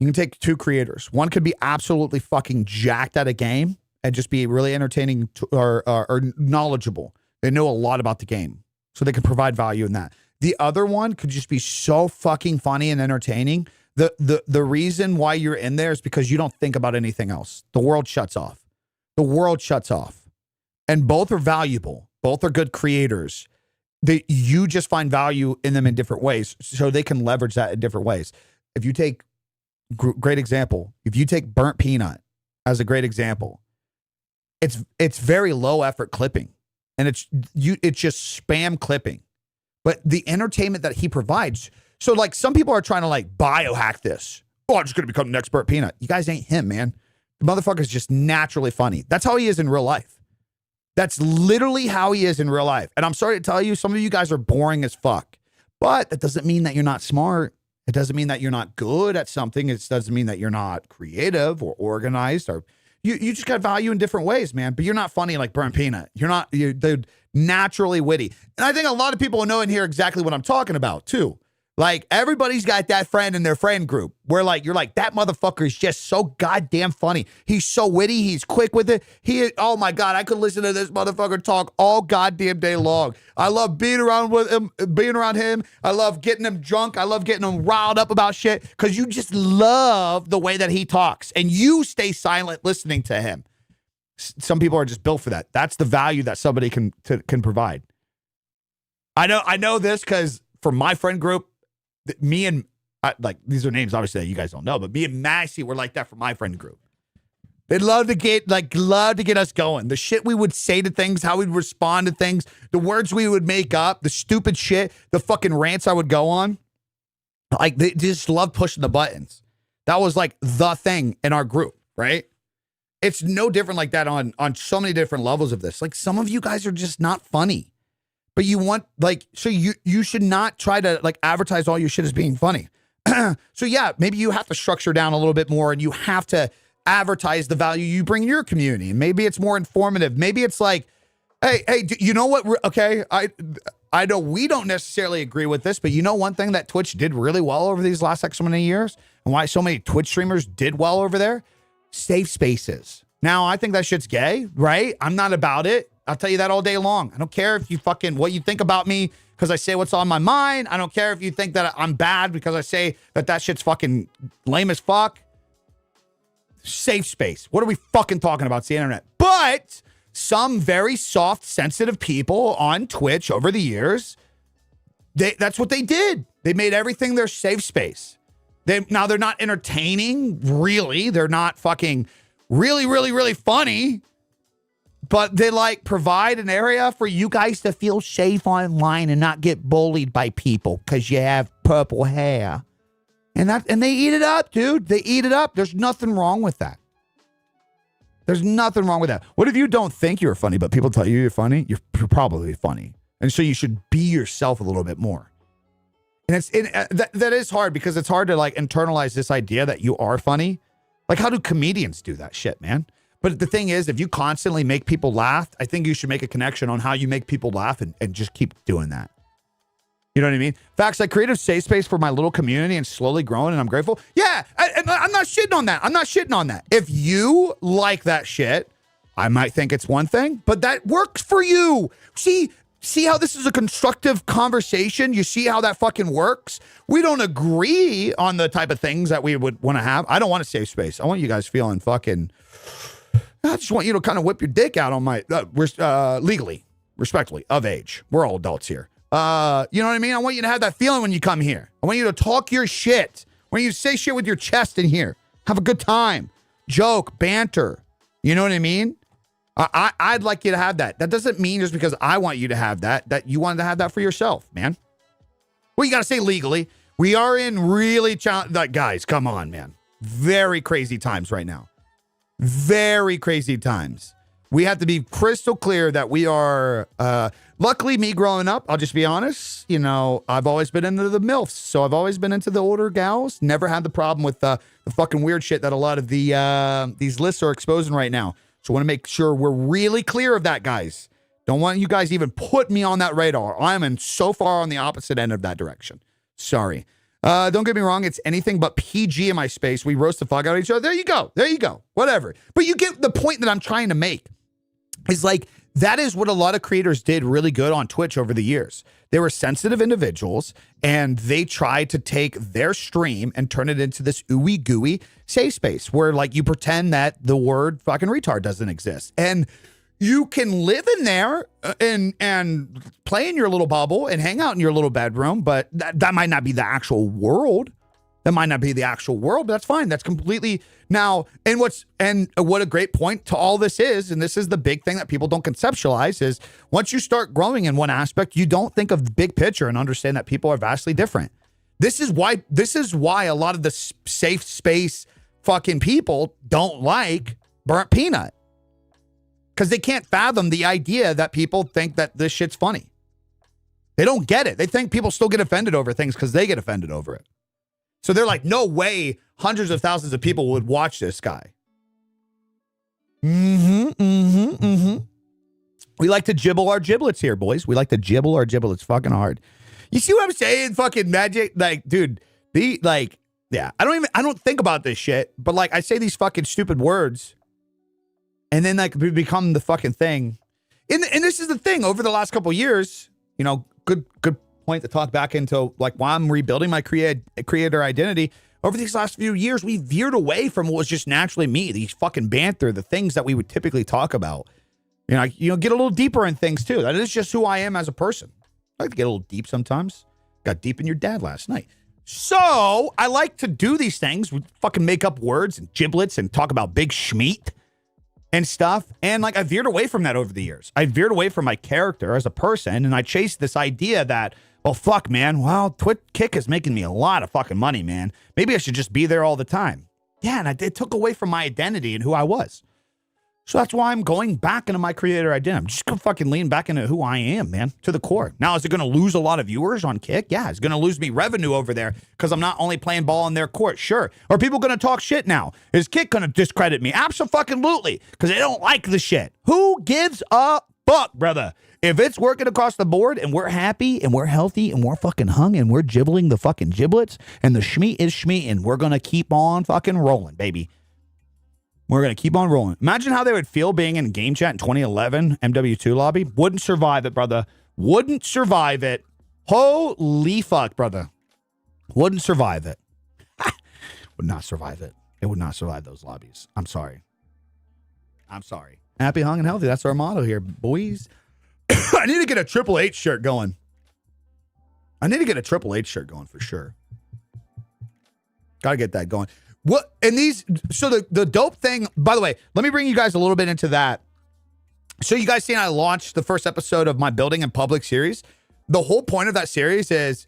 [SPEAKER 1] You can take two creators. One could be absolutely fucking jacked at a game and just be really entertaining or knowledgeable. They know a lot about the game, so they can provide value in that. The other one could just be so fucking funny and entertaining. The reason why you're in there is because you don't think about anything else. The world shuts off. The world shuts off. And both are valuable. Both are good creators. You just find value in them in different ways, so they can leverage that in different ways. If you take, great example, if you take Burnt Peanut as a great example, it's very low effort clipping, and it's just spam clipping. But the entertainment that he provides, so like some people are trying to like biohack this. Oh, I'm just going to become the next Burnt Peanut. You guys ain't him, man. The motherfucker's just naturally funny. That's how he is in real life. That's literally how he is in real life. And I'm sorry to tell you, some of you guys are boring as fuck. But that doesn't mean that you're not smart. It doesn't mean that you're not good at something. It doesn't mean that you're not creative or organized, or you just got value in different ways, man. But you're not funny like Burnt Peanut. They're naturally witty. And I think a lot of people know in here exactly what I'm talking about too. Like everybody's got that friend in their friend group where like, you're like, that motherfucker is just so goddamn funny. He's so witty. He's quick with it. Oh my God, I could listen to this motherfucker talk all goddamn day long. I love being around him. I love getting him drunk. I love getting him riled up about shit because you just love the way that he talks and you stay silent listening to him. Some people are just built for that. That's the value that somebody can provide. I know this because for my friend group, me and like these are names obviously that you guys don't know, but me and Massey were like that for my friend group. They'd love to get us going. The shit we would say to things, how we'd respond to things, the words we would make up, the stupid shit, the fucking rants I would go on. Like they just love pushing the buttons. That was like the thing in our group, right? It's no different like that on so many different levels of this. Like some of you guys are just not funny. But you want like, so you should not try to like advertise all your shit as being funny. So yeah, maybe you have to structure down a little bit more and you have to advertise the value you bring in your community. And maybe it's more informative. Maybe it's like, hey, you know what? Okay, I know we don't necessarily agree with this, but you know one thing that Twitch did really well over these last like so many years and why so many Twitch streamers did well over there? Safe spaces. Now, I think that shit's gay, right? I'm not about it. I'll tell you that all day long. I don't care if you what you think about me because I say what's on my mind. I don't care if you think that I'm bad because I say that shit's fucking lame as fuck. Safe space. What are we fucking talking about? It's the internet. But some very soft, sensitive people on Twitch over the years, that's what they did. They made everything their safe space. Now they're not entertaining, really. They're not fucking really, really, really funny. But they like provide an area for you guys to feel safe online and not get bullied by people because you have purple hair. And they eat it up, dude. They eat it up. There's nothing wrong with that. There's nothing wrong with that. What if you don't think you're funny, but people tell you you're funny? You're probably funny. And so you should be yourself a little bit more. And that is hard because it's hard to like internalize this idea that you are funny. Like how do comedians do that shit, man? But the thing is, if you constantly make people laugh, I think you should make a connection on how you make people laugh and just keep doing that. You know what I mean? Facts, like creative safe space for my little community and slowly growing, and I'm grateful. Yeah, I'm not shitting on that. I'm not shitting on that. If you like that shit, I might think it's one thing, but that works for you. See how this is a constructive conversation? You see how that fucking works? We don't agree on the type of things that we would want to have. I don't want a safe space. I want you guys feeling fucking... I just want you to kind of whip your dick out on my, legally, respectfully, of age. We're all adults here. You know what I mean? I want you to have that feeling when you come here. I want you to talk your shit. I want you to say shit with your chest in here. Have a good time. Joke, banter. You know what I mean? I'd like you to have that. That doesn't mean just because I want you to have that you wanted to have that for yourself, man. Well, you got to say legally. We are in really, guys, come on, man. Very crazy times right now. Very crazy times. We have to be crystal clear that we are, luckily me growing up, I'll just be honest, you know, I've always been into the MILFs. So I've always been into the older gals. Never had the problem with the fucking weird shit that a lot of these lists are exposing right now. So I want to make sure we're really clear of that, guys. Don't want you guys even put me on that radar. I'm in so far on the opposite end of that direction. Sorry. Don't get me wrong. It's anything but PG in my space. We roast the fuck out of each other. There you go. There you go. Whatever. But you get the point that I'm trying to make. Is like, that is what a lot of creators did really good on Twitch over the years. They were sensitive individuals, and they tried to take their stream and turn it into this ooey gooey safe space where, like, you pretend that the word fucking retard doesn't exist. And you can live in there and play in your little bubble and hang out in your little bedroom, but that might not be the actual world. That might not be the actual world, but that's fine. That's completely now. And what a great point to all this is, and this is the big thing that people don't conceptualize, is once you start growing in one aspect, you don't think of the big picture and understand that people are vastly different. This is why a lot of the safe space fucking people don't like Burnt Peanut. Because they can't fathom the idea that people think that this shit's funny. They don't get it. They think people still get offended over things because they get offended over it. So they're like, no way hundreds of thousands of people would watch this guy. We like to jibble our giblets here, boys. We like to jibble our giblets fucking hard. You see what I'm saying? Fucking magic. Like, dude, yeah. I don't think about this shit, but like, I say these fucking stupid words and then like become the fucking thing. And this is the thing over the last couple of years, you know, good point to talk back into like why I'm rebuilding my creator identity. Over these last few years, we veered away from what was just naturally me, these fucking banter, the things that we would typically talk about. You know, get a little deeper in things too. That is just who I am as a person. I like to get a little deep sometimes. Got deep in your dad last night. So I like to do these things. We fucking make up words and giblets and talk about big schmeat and stuff. And like, I veered away from that over the years. I veered away from my character as a person, and I chased this idea that, well, fuck, man. Well, Kick is making me a lot of fucking money, man. Maybe I should just be there all the time. Yeah, and it took away from my identity and who I was. So that's why I'm going back into my creator identity. I'm just going to fucking lean back into who I am, man, to the core. Now, is it going to lose a lot of viewers on Kick? Yeah, it's going to lose me revenue over there because I'm not only playing ball on their court. Sure. Are people going to talk shit now? Is Kick going to discredit me? Absolutely, because they don't like the shit. Who gives a fuck, brother? If it's working across the board and we're happy and we're healthy and we're fucking hung and we're gibbling the fucking giblets and the schmeat is schmeat and we're going to keep on fucking rolling, baby. We're going to keep on rolling. Imagine how they would feel being in game chat in 2011 MW2 lobby. Wouldn't survive it, brother. Wouldn't survive it. Holy fuck, brother. Wouldn't survive it. Would not survive it. It would not survive those lobbies. I'm sorry. Happy, hung, and healthy. That's our motto here, boys. I need to get a Triple H shirt going. For sure. Gotta get that going. What and these so the dope thing, by the way, let me bring you guys a little bit into that. So you guys seen I launched the first episode of my Building in Public series. The whole point of that series is,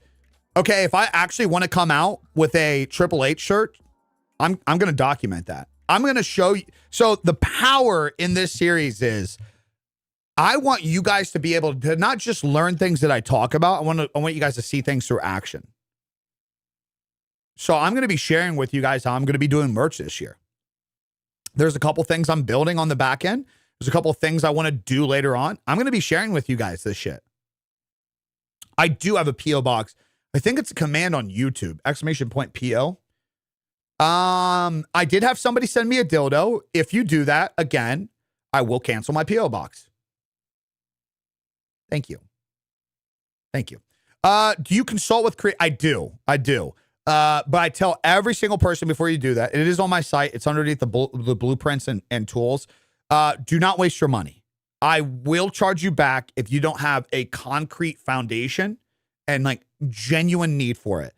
[SPEAKER 1] okay, if I actually want to come out with a Triple H shirt, I'm gonna document that. I'm gonna show you. So the power in this series is I want you guys to be able to not just learn things that I talk about. I want you guys to see things through action. So I'm going to be sharing with you guys how I'm going to be doing merch this year. There's a couple things I'm building on the back end. There's a couple of things I want to do later on. I'm going to be sharing with you guys this shit. I do have a P.O. box. I think it's a command on YouTube, !PO. I did have somebody send me a dildo. If you do that, again, I will cancel my P.O. box. Thank you. Do you consult with I do. But I tell every single person before you do that, and it is on my site, it's underneath the blueprints and tools. Do not waste your money. I will charge you back if you don't have a concrete foundation and like genuine need for it.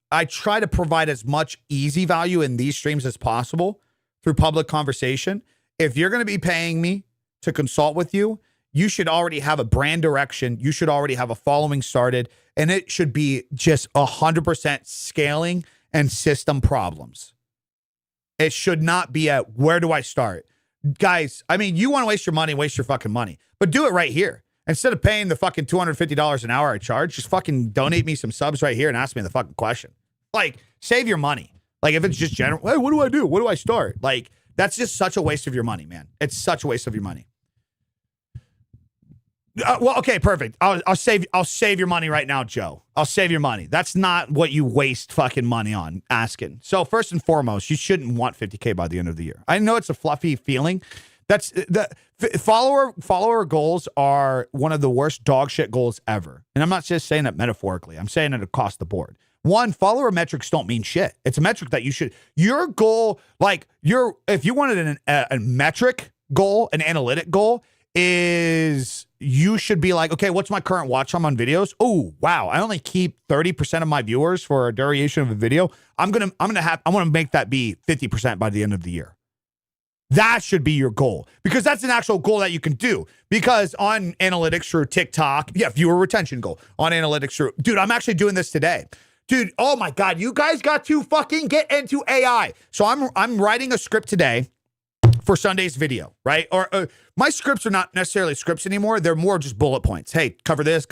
[SPEAKER 1] I try to provide as much easy value in these streams as possible through public conversation. If you're going to be paying me to consult with you, you should already have a brand direction. You should already have a following started, and it should be just 100% scaling and system problems. It should not be a, where do I start? Guys, I mean, you want to waste your money, waste your fucking money, but do it right here. Instead of paying the fucking $250 an hour I charge, just fucking donate me some subs right here and ask me the fucking question. Like, save your money. Like, if it's just general, hey, what do I do? Where do I start? Like, that's just such a waste of your money, man. It's such a waste of your money. Well, okay, perfect. I'll save your money right now, Joe. I'll save your money. That's not what you waste fucking money on asking. So first and foremost, you shouldn't want 50K by the end of the year. I know it's a fluffy feeling. That's the follower goals are one of the worst dog shit goals ever. And I'm not just saying it metaphorically. I'm saying it across the board. One, follower metrics don't mean shit. It's a metric that your goal, if you wanted a metric goal, an analytic goal, is you should be like, okay, what's my current watch time on videos? Oh, wow. I only keep 30% of my viewers for a duration of a video. I want to make that be 50% by the end of the year. That should be your goal, because that's an actual goal that you can do. Because on analytics through TikTok, viewer retention goal on analytics through, dude, I'm actually doing this today. Dude, oh my God, you guys got to fucking get into AI. So I'm writing a script today for Sunday's video, right? Or my scripts are not necessarily scripts anymore. They're more just bullet points. Hey, cover this.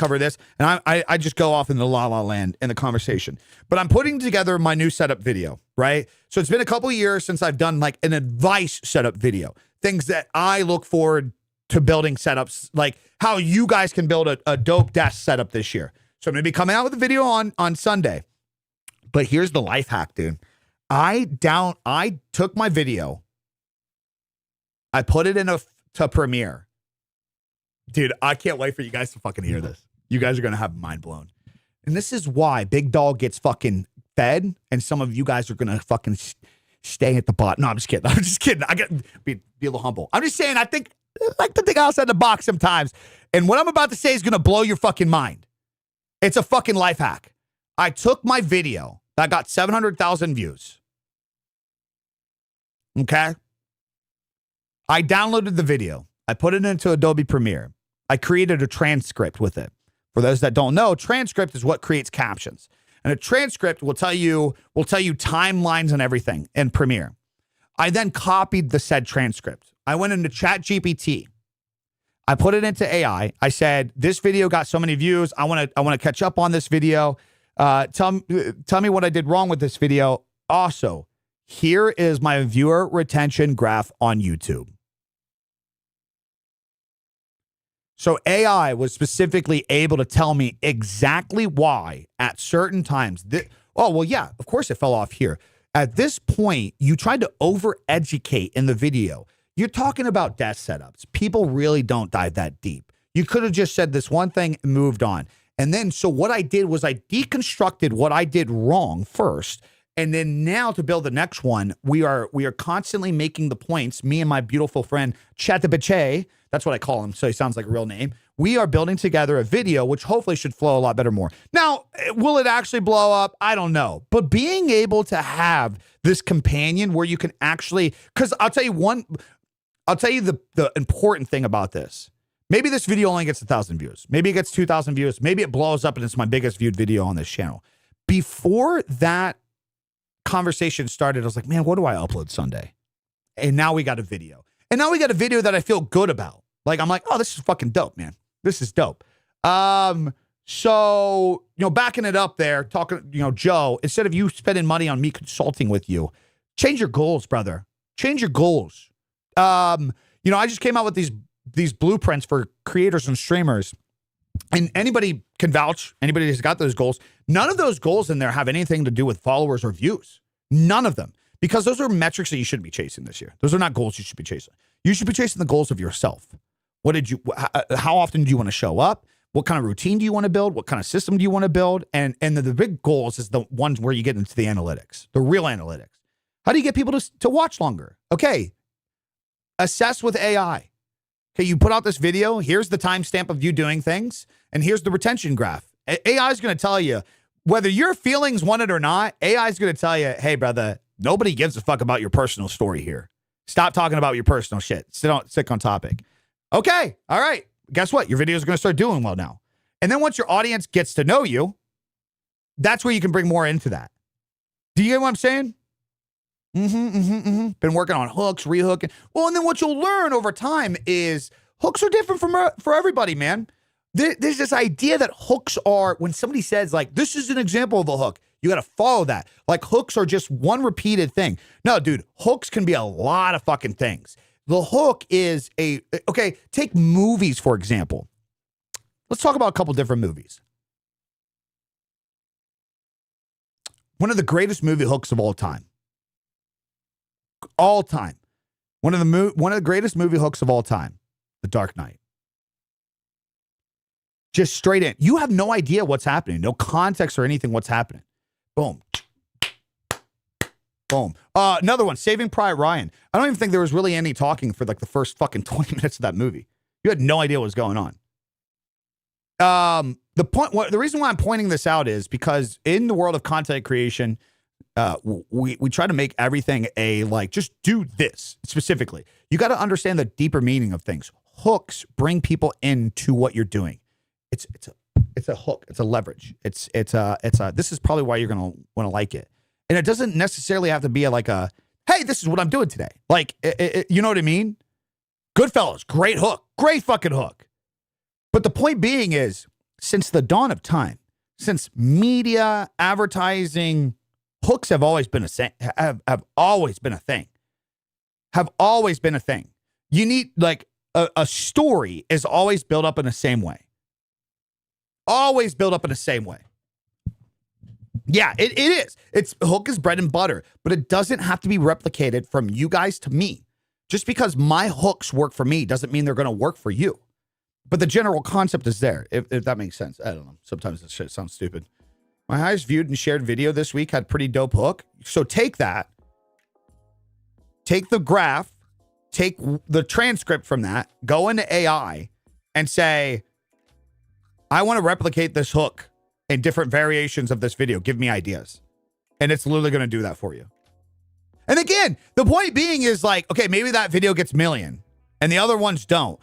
[SPEAKER 1] And I just go off in the la land in the conversation. But I'm putting together my new setup video, right? So it's been a couple years since I've done like an advice setup video. Things that I look forward to building setups, like how you guys can build a dope desk setup this year. So I'm going to be coming out with a video on Sunday. But here's the life hack, dude. I took my video, I put it to Premiere. Dude, I can't wait for you guys to fucking hear this. You guys are going to have mind blown. And this is why Big Dog gets fucking fed, and some of you guys are going to fucking stay at the bottom. No, I'm just kidding. I get be a little humble. I'm just saying, I like to think outside the box sometimes. And what I'm about to say is going to blow your fucking mind. It's a fucking life hack. I took my video that got 700,000 views. Okay? I downloaded the video. I put it into Adobe Premiere. I created a transcript with it. For those that don't know, transcript is what creates captions. And a transcript will tell you timelines and everything in Premiere. I then copied the said transcript. I went into ChatGPT. I put it into AI. I said, this video got so many views. I want to catch up on this video. Tell me what I did wrong with this video. Also, here is my viewer retention graph on YouTube. So AI was specifically able to tell me exactly why at certain times. Of course it fell off here. At this point, you tried to over-educate in the video. You're talking about desk setups. People really don't dive that deep. You could have just said this one thing and moved on. And then, so what I did was I deconstructed what I did wrong first. And then now to build the next one, we are constantly making the points. Me and my beautiful friend, Chatabache, that's what I call him, so he sounds like a real name. We are building together a video, which hopefully should flow a lot better more. Now, will it actually blow up? I don't know. But being able to have this companion where you can actually, because I'll tell you the important thing about this. Maybe this video only gets 1,000 views. Maybe it gets 2,000 views. Maybe it blows up and it's my biggest viewed video on this channel. Before that conversation started, I was like, man, what do I upload Sunday? And now we got a video. And now we got a video that I feel good about. Like, I'm like, oh, this is fucking dope, man. This is dope. So, backing it up there, talking, Joe, instead of you spending money on me consulting with you, change your goals, brother. Change your goals. I just came out with these blueprints for creators and streamers, and anybody can vouch. Anybody who's got those goals. None of those goals in there have anything to do with followers or views. None of them. Because those are metrics that you shouldn't be chasing this year. Those are not goals you should be chasing. You should be chasing the goals of yourself. How often do you want to show up? What kind of routine do you want to build? What kind of system do you want to build? And the big goals is the ones where you get into the analytics, the real analytics. How do you get people to watch longer? Okay. Assess with AI. Okay, you put out this video. Here's the timestamp of you doing things. And here's the retention graph. AI is going to tell you, whether your feelings want it or not, AI is going to tell you, hey, brother, nobody gives a fuck about your personal story here. Stop talking about your personal shit. Stick on topic. Okay, all right. Guess what? Your video is going to start doing well now. And then once your audience gets to know you, that's where you can bring more into that. Do you get what I'm saying? Been working on hooks, rehooking. Well, and then what you'll learn over time is hooks are different for everybody, man. There's this idea that hooks are, when somebody says, like, this is an example of a hook, you got to follow that. Like, hooks are just one repeated thing. No, dude, hooks can be a lot of fucking things. The hook is okay, take movies, for example. Let's talk about a couple different movies. One of the greatest movie hooks of all time. All time. One of the greatest movie hooks of all time. The Dark Knight. Just straight in. You have no idea what's happening. No context or anything what's happening. Boom. Boom. Another one, Saving Private Ryan. I don't even think there was really any talking for like the first fucking 20 minutes of that movie. You had no idea what was going on. The reason why I'm pointing this out is because in the world of content creation, we try to make everything just do this specifically. You got to understand the deeper meaning of things. Hooks bring people into what you're doing. It's a hook. It's a leverage. This is probably why you're going to want to like it. And it doesn't necessarily have to be hey, this is what I'm doing today. You know what I mean? Goodfellas, great hook. Great fucking hook. But the point being is, since the dawn of time, since media, advertising, hooks have always been have always been a thing. Have always been a thing. You need, a story is always built up in the same way. Always built up in the same way. Yeah, it is. Hook is bread and butter, but it doesn't have to be replicated from you guys to me. Just because my hooks work for me doesn't mean they're going to work for you. But the general concept is there, if that makes sense. I don't know. Sometimes this shit sounds stupid. My highest viewed and shared video this week had pretty dope hook. So take that. Take the graph. Take the transcript from that. Go into AI and say, I want to replicate this hook in different variations of this video. Give me ideas. And it's literally going to do that for you. And again, the point being is okay, maybe that video gets 1 million and the other ones don't.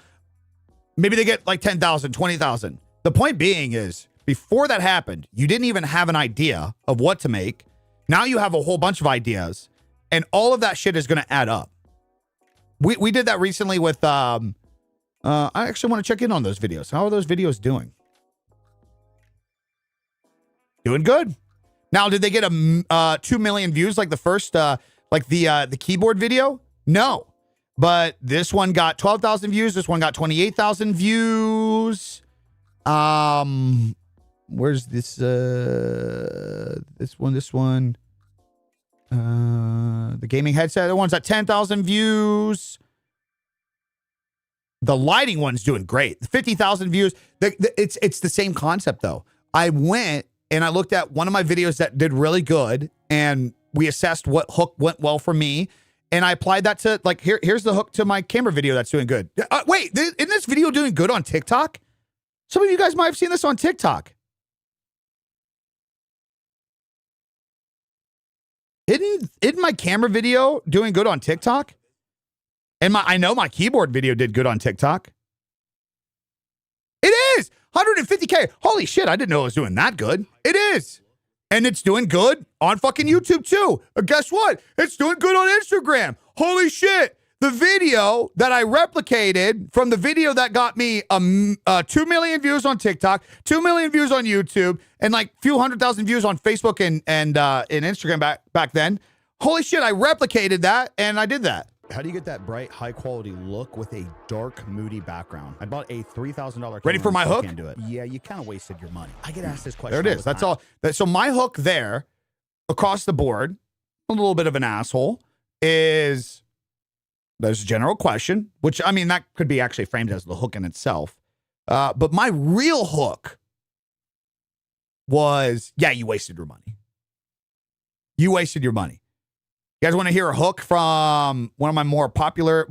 [SPEAKER 1] Maybe they get 10,000, 20,000. The point being is, before that happened, you didn't even have an idea of what to make. Now you have a whole bunch of ideas, and all of that shit is going to add up. We did that recently with, I actually want to check in on those videos. How are those videos doing? Doing good. Now, did they get 2 million views like the first, the keyboard video? No. But this one got 12,000 views. This one got 28,000 views. Where's this? This one. The gaming headset. The one's at 10,000 views. The lighting one's doing great. 50,000 views. It's the same concept though. I went and I looked at one of my videos that did really good, and we assessed what hook went well for me. And I applied that to here's the hook to my camera video that's doing good. Wait, isn't this video doing good on TikTok? Some of you guys might have seen this on TikTok. Isn't my camera video doing good on TikTok? And I know my keyboard video did good on TikTok. It is 150K. Holy shit, I didn't know it was doing that good. It is. And it's doing good on fucking YouTube too. Guess what? It's doing good on Instagram. Holy shit. The video that I replicated from the video that got me 2 million views on TikTok, 2 million views on YouTube, and few 100,000 views on Facebook and Instagram back then. Holy shit, I replicated that and I did that. How do you get that bright, high-quality look with a dark, moody background? I bought a $3,000
[SPEAKER 2] Ready for my hook?
[SPEAKER 1] Can't do it. Yeah, you kind of wasted your money. I get asked this question.
[SPEAKER 2] There it is. That's all.
[SPEAKER 1] So my hook there, across the board, a little bit of an asshole, is there's a general question, which, I mean, that could be actually framed as the hook in itself. But my real hook was, yeah, you wasted your money. You wasted your money. You guys want to hear a hook from one of my more popular,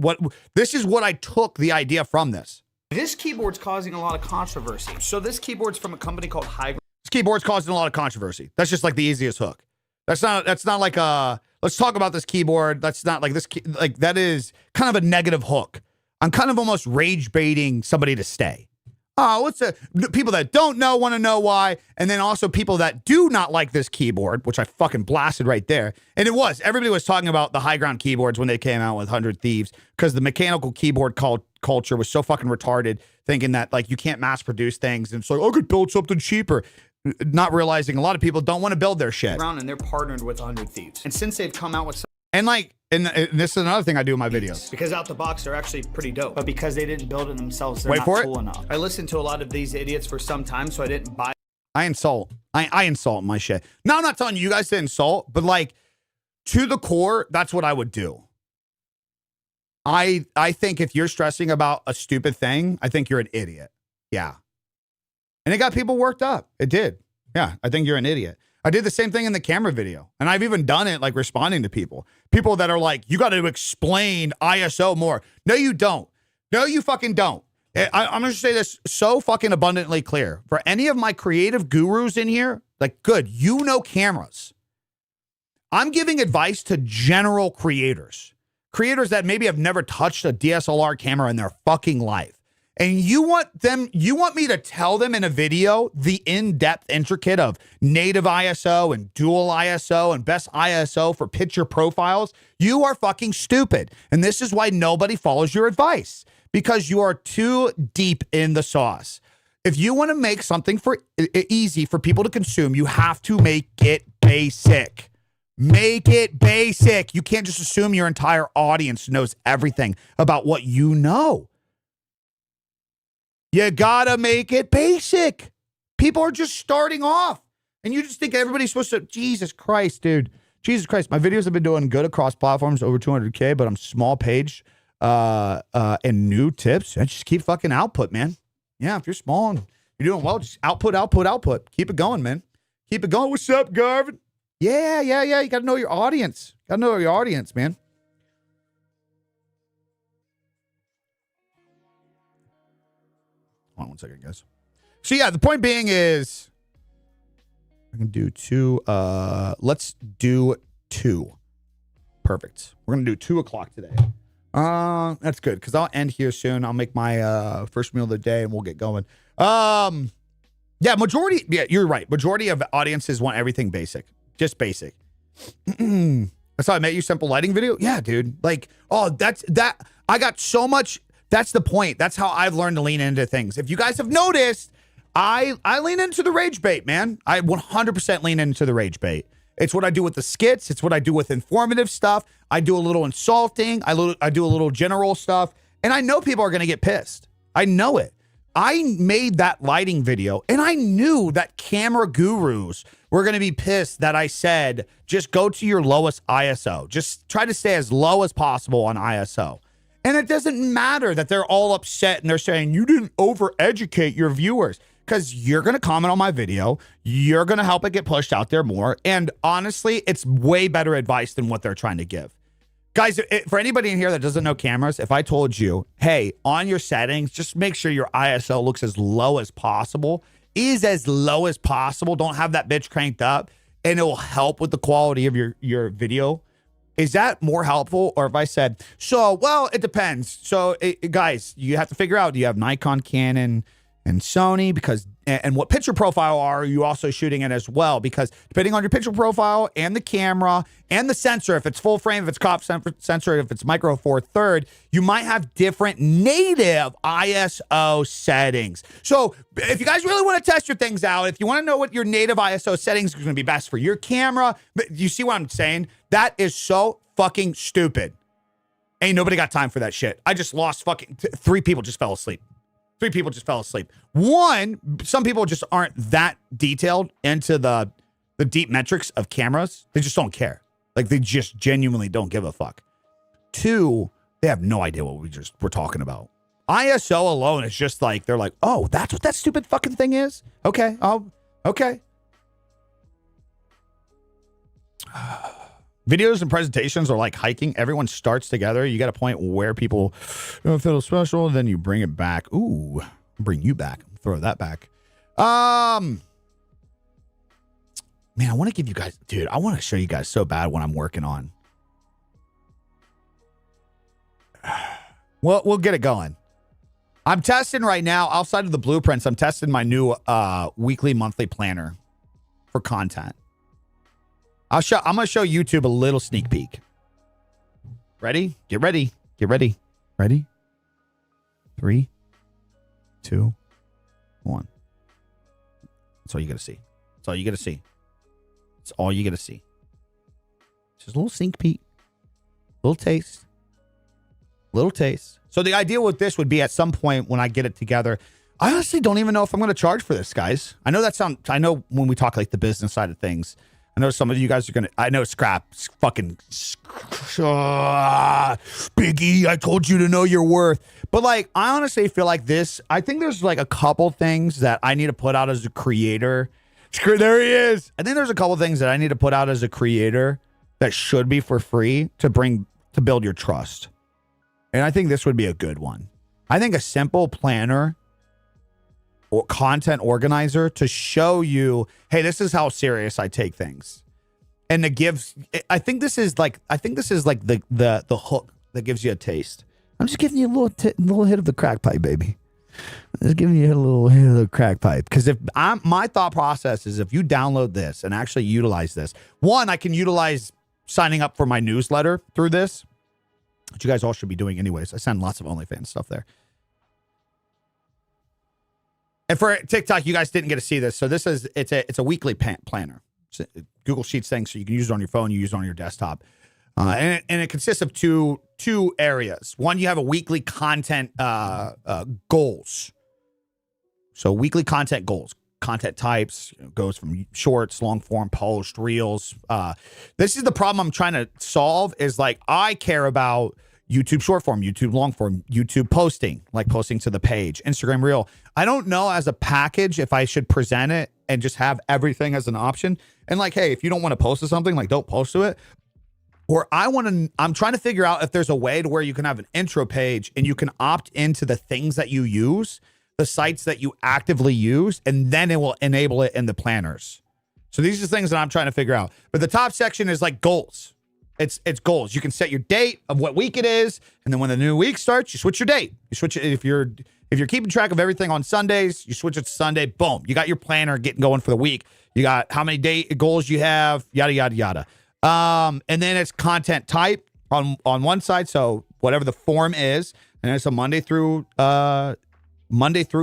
[SPEAKER 1] this is what I took the idea from this.
[SPEAKER 3] This keyboard's causing a lot of controversy. So this keyboard's from a company called High.
[SPEAKER 1] This keyboard's causing a lot of controversy. That's just the easiest hook. That's not like let's talk about this keyboard. That's not like this, that is kind of a negative hook. I'm kind of almost rage baiting somebody to stay. Oh, people that don't know want to know why. And then also people that do not like this keyboard, which I fucking blasted right there. And everybody was talking about the high ground keyboards when they came out with 100 Thieves, because the mechanical keyboard culture was so fucking retarded, thinking that you can't mass produce things. And it's I could build something cheaper. Not realizing a lot of people don't want to build their shit.
[SPEAKER 3] And they're partnered with 100 Thieves. And since they've come out with
[SPEAKER 1] And like, and this is another thing I do in my videos.
[SPEAKER 3] Because out the box, they're actually pretty dope. But because they didn't build it themselves, they're
[SPEAKER 1] Wait
[SPEAKER 3] not
[SPEAKER 1] for it.
[SPEAKER 3] cool enough. I listened to a lot of these idiots for some time, so I didn't buy.
[SPEAKER 1] I insult. I insult my shit. No, I'm not telling you guys to insult, but like to the core, that's what I would do. I think if you're stressing about a stupid thing, I think you're an idiot. Yeah. And it got people worked up. It did. Yeah, I think you're an idiot. I did the same thing in the camera video. And I've even done it like responding to people. People that are like, you got to explain ISO more. No, you don't. No, you fucking don't. I'm going to say this so fucking abundantly clear. For any of my creative gurus in here, like, good, you know cameras. I'm giving advice to general creators. Creators that maybe have never touched a DSLR camera in their fucking life. And you want me to tell them in a video the in-depth intricate of native ISO and dual ISO and best ISO for picture profiles? You are fucking stupid. And this is why nobody follows your advice. Because you are too deep in the sauce. If you want to make something for easy for people to consume, you have to make it basic. Make it basic. You can't just assume your entire audience knows everything about what you know. You gotta make it basic. People are just starting off. And you just think everybody's supposed to, Jesus Christ, dude. Jesus Christ. My videos have been doing good across platforms, over 200K, but I'm small page and new tips. I just keep fucking output, man. Yeah, if you're small and you're doing well, just output. Keep it going, man. Keep it going. What's up, Garvin? Yeah. You got to know your audience. Got to know your audience, man. Hold on one second, guys. So, yeah, the point being is I can do two. Let's do 2. Perfect. We're going to do 2 o'clock today. That's good because I'll end here soon. I'll make my first meal of the day and we'll get going. Yeah, you're right. Majority of audiences want everything basic. Just basic. That's how I met you. Simple lighting video. Yeah, dude. Like, I got so much. That's the point. That's how I've learned to lean into things. If you guys have noticed, I lean into the rage bait, man. I 100% lean into the rage bait. It's what I do with the skits. It's what I do with informative stuff. I do a little insulting. I do a little general stuff. And I know people are going to get pissed. I know it. I made that lighting video and I knew that camera gurus were going to be pissed that I said, just go to your lowest ISO. Just try to stay as low as possible on ISO. And it doesn't matter that they're all upset and they're saying you didn't over-educate your viewers. Because you're going to comment on my video. You're going to help it get pushed out there more. And honestly, it's way better advice than what they're trying to give. Guys, for anybody in here that doesn't know cameras, if I told you, hey, on your settings, just make sure your ISO looks as low as possible, is as low as possible. Don't have that bitch cranked up, and it will help with the quality of your video. Is that more helpful? Or if I said, so, well, it depends. So, guys, you have to figure out, do you have Nikon, Canon, and Sony, because and what picture profile are you also shooting at as well? Because depending on your picture profile and the camera and the sensor, if it's full frame, if it's crop sensor, if it's micro four third, you might have different native ISO settings. So if you guys really want to test your things out, if you want to know what your native ISO settings are going to be best for your camera, but you see what I'm saying? That is so fucking stupid. Ain't nobody got time for that shit. I just lost fucking 3 people just fell asleep. 3 people just fell asleep. 1, some people just aren't that detailed into the deep metrics of cameras. They just don't care. Like, they just genuinely don't give a fuck. 2, they have no idea what we're talking about. ISO alone is just like, they're like, oh, that's what that stupid fucking thing is? Okay. Oh, okay. Videos and presentations are like hiking. Everyone starts together. You got a point where people feel special, then you bring it back. Ooh, bring you back. Throw that back. Man, I want to give you guys, dude, I want to show you guys so bad what I'm working on. Well, we'll get it going. I'm testing right now, outside of the blueprints, I'm testing my new weekly, monthly planner for content. I'm going to show YouTube a little sneak peek. Ready? Get ready. Get ready. Ready? 3, 2, 1. That's all you got to see. That's all you got to see. It's all you got to see. Just a little sneak peek. Little taste. Little taste. So the idea with this would be at some point when I get it together, I honestly don't even know if I'm going to charge for this, guys. I know when we talk like the business side of things, I know some of you guys are going to, I know Scrap's fucking, Biggie, I told you to know your worth. But like, I honestly feel like I think there's like a couple things that I need to put out as a creator. There he is. I think there's a couple things that I need to put out as a creator that should be for free to build your trust. And I think this would be a good one. I think a simple planner or content organizer to show you, hey, this is how serious I take things. And to give, I think this is like the hook that gives you a taste. I'm just giving you a little hit of the crack pipe, baby. Just giving you a little hit of the crack pipe. Because my thought process is if you download this and actually utilize this, one, I can utilize signing up for my newsletter through this, which you guys all should be doing anyways. I send lots of OnlyFans stuff there. And for TikTok, you guys didn't get to see this. So it's a weekly planner. It's a Google Sheets thing, so you can use it on your phone, you use it on your desktop. And it consists of two areas. One, you have a weekly content goals. So weekly content goals, content types, goes from shorts, long form, post, reels. This is the problem I'm trying to solve is like I care about YouTube short form, YouTube long form, YouTube posting, like posting to the page, Instagram reel. I don't know as a package if I should present it and just have everything as an option. And like, hey, if you don't want to post to something, like don't post to it. Or I'm trying to figure out if there's a way to where you can have an intro page and you can opt into the things that you use, the sites that you actively use, and then it will enable it in the planners. So these are things that I'm trying to figure out. But the top section is like goals. It's goals. You can set your date of what week it is, and then when the new week starts, you switch your date. You switch it if you're keeping track of everything on Sundays, you switch it to Sunday. Boom, you got your planner getting going for the week. You got how many date goals you have, yada yada yada. And then it's content type on one side, so whatever the form is, and it's a Monday through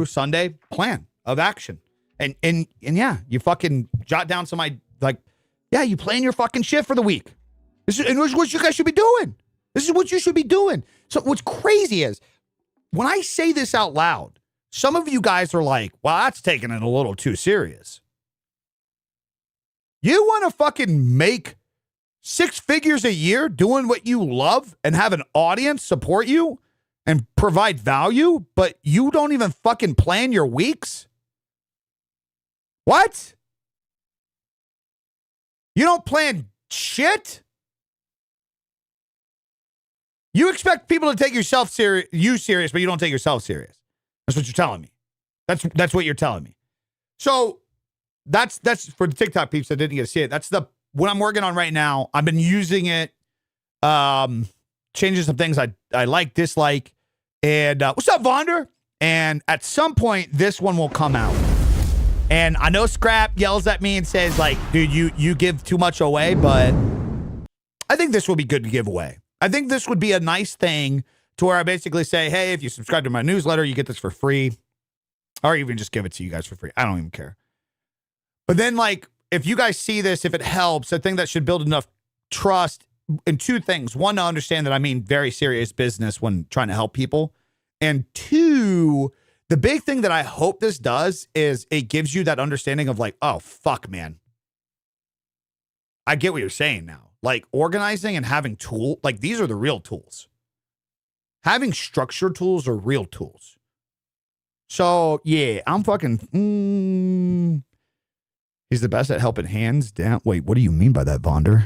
[SPEAKER 1] Sunday plan of action. And yeah, you fucking jot down you plan your fucking shift for the week. This is what you guys should be doing. This is what you should be doing. So what's crazy is when I say this out loud, some of you guys are like, well, that's taking it a little too serious. You want to fucking make 6 figures a year doing what you love and have an audience support you and provide value, but you don't even fucking plan your weeks? What? You don't plan shit? You expect people to take you serious, but you don't take yourself serious. That's what you're telling me. That's what you're telling me. So that's for the TikTok peeps that didn't get to see it. That's what I'm working on right now. I've been using it, changing some things I like, dislike, and what's up, Vonder? And at some point, this one will come out. And I know Scrap yells at me and says, like, dude, you give too much away, but I think this will be good to give away. I think this would be a nice thing to where I basically say, hey, if you subscribe to my newsletter, you get this for free. Or even just give it to you guys for free. I don't even care. But then, like, if you guys see this, if it helps, I think that should build enough trust in 2 things. 1, to understand that I mean very serious business when trying to help people. And 2, the big thing that I hope this does is it gives you that understanding of like, oh, fuck, man. I get what you're saying now. Like organizing and having like these are the real tools. Having structured tools are real tools. So yeah, I'm fucking, he's the best at helping hands down. Wait, what do you mean by that, Vonder?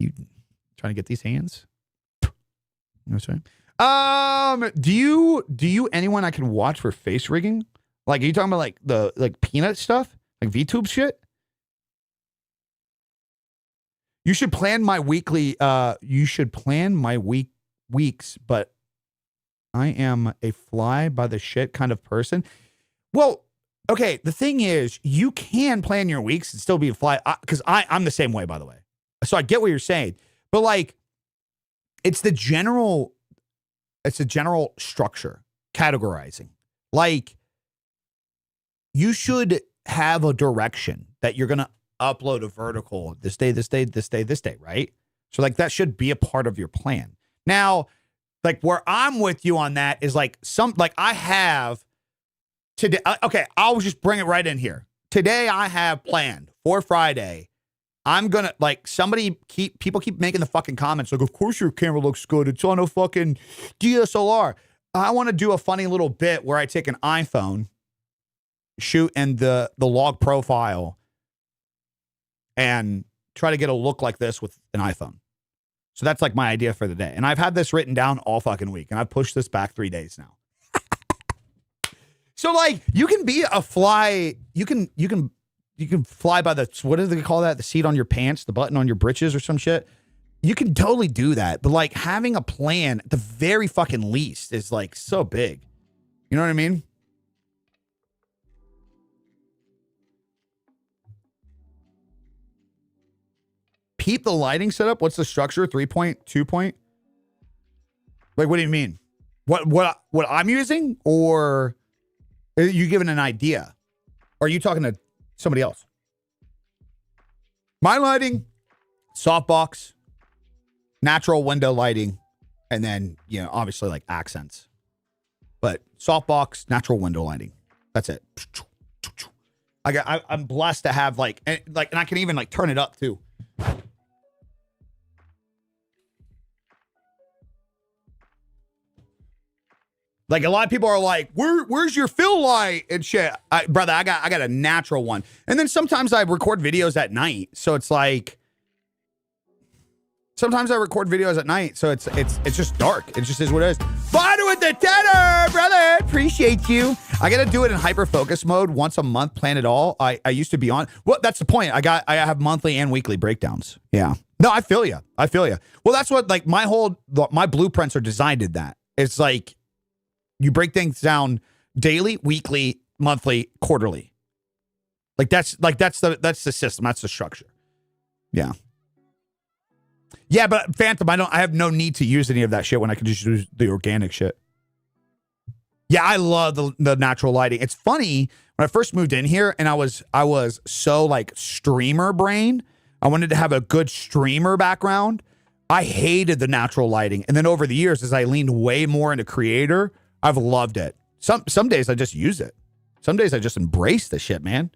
[SPEAKER 1] You trying to get these hands? You know what I'm saying? Do you anyone I can watch for face rigging? Like, are you talking about like the peanut stuff? Like VTube shit? You should plan my weekly, weeks, but I am a fly by the shit kind of person. Well, okay, the thing is, you can plan your weeks and still be a fly, because I'm the same way, by the way. So I get what you're saying. But like, it's a general structure, categorizing. Like, you should have a direction that you're going to upload a vertical this day, right? So like that should be a part of your plan. Now, like where I'm with you on that is like I have today. Okay, I'll just bring it right in here. Today I have planned for Friday. I'm gonna people keep making the fucking comments like, of course your camera looks good. It's on a fucking DSLR. I want to do a funny little bit where I take an iPhone, shoot in the log profile, and try to get a look like this with an iPhone. So that's like my idea for the day. And I've had this written down all fucking week, and I've pushed this back 3 days now. So like you can be a fly, you can fly by the, what do they call that? The seat on your pants, the button on your britches or some shit. You can totally do that. But like having a plan at the very fucking least is like so big. You know what I mean? Peep the lighting setup. What's the structure? 3-point, 2-point? Like, what do you mean? What I'm using? Or are you giving an idea? Or are you talking to somebody else? My lighting, softbox, natural window lighting, and then, you know, obviously like accents. But softbox, natural window lighting. That's it. I'm blessed to have and I can even like turn it up too. Like a lot of people are like, where's your fill light and shit? Brother, I got a natural one. And then sometimes I record videos at night. So it's like, sometimes I record videos at night. So it's just dark. It just is what it is. Fun with the tenor, brother. Appreciate you. I got to do it in hyper focus mode once a month, plan it all. I used to be on. Well, that's the point. I have monthly and weekly breakdowns. Yeah. No, I feel you. Well, that's what like my blueprints are designed in that. It's like, you break things down daily, weekly, monthly, quarterly. That's the system. That's the structure. Yeah. Yeah, but Phantom, I have no need to use any of that shit when I can just use the organic shit. Yeah, I love the natural lighting. It's funny, when I first moved in here and I was so like streamer brain, I wanted to have a good streamer background. I hated the natural lighting. And then over the years, as I leaned way more into creator, I've loved it. Some days I just use it. Some days I just embrace the shit, man.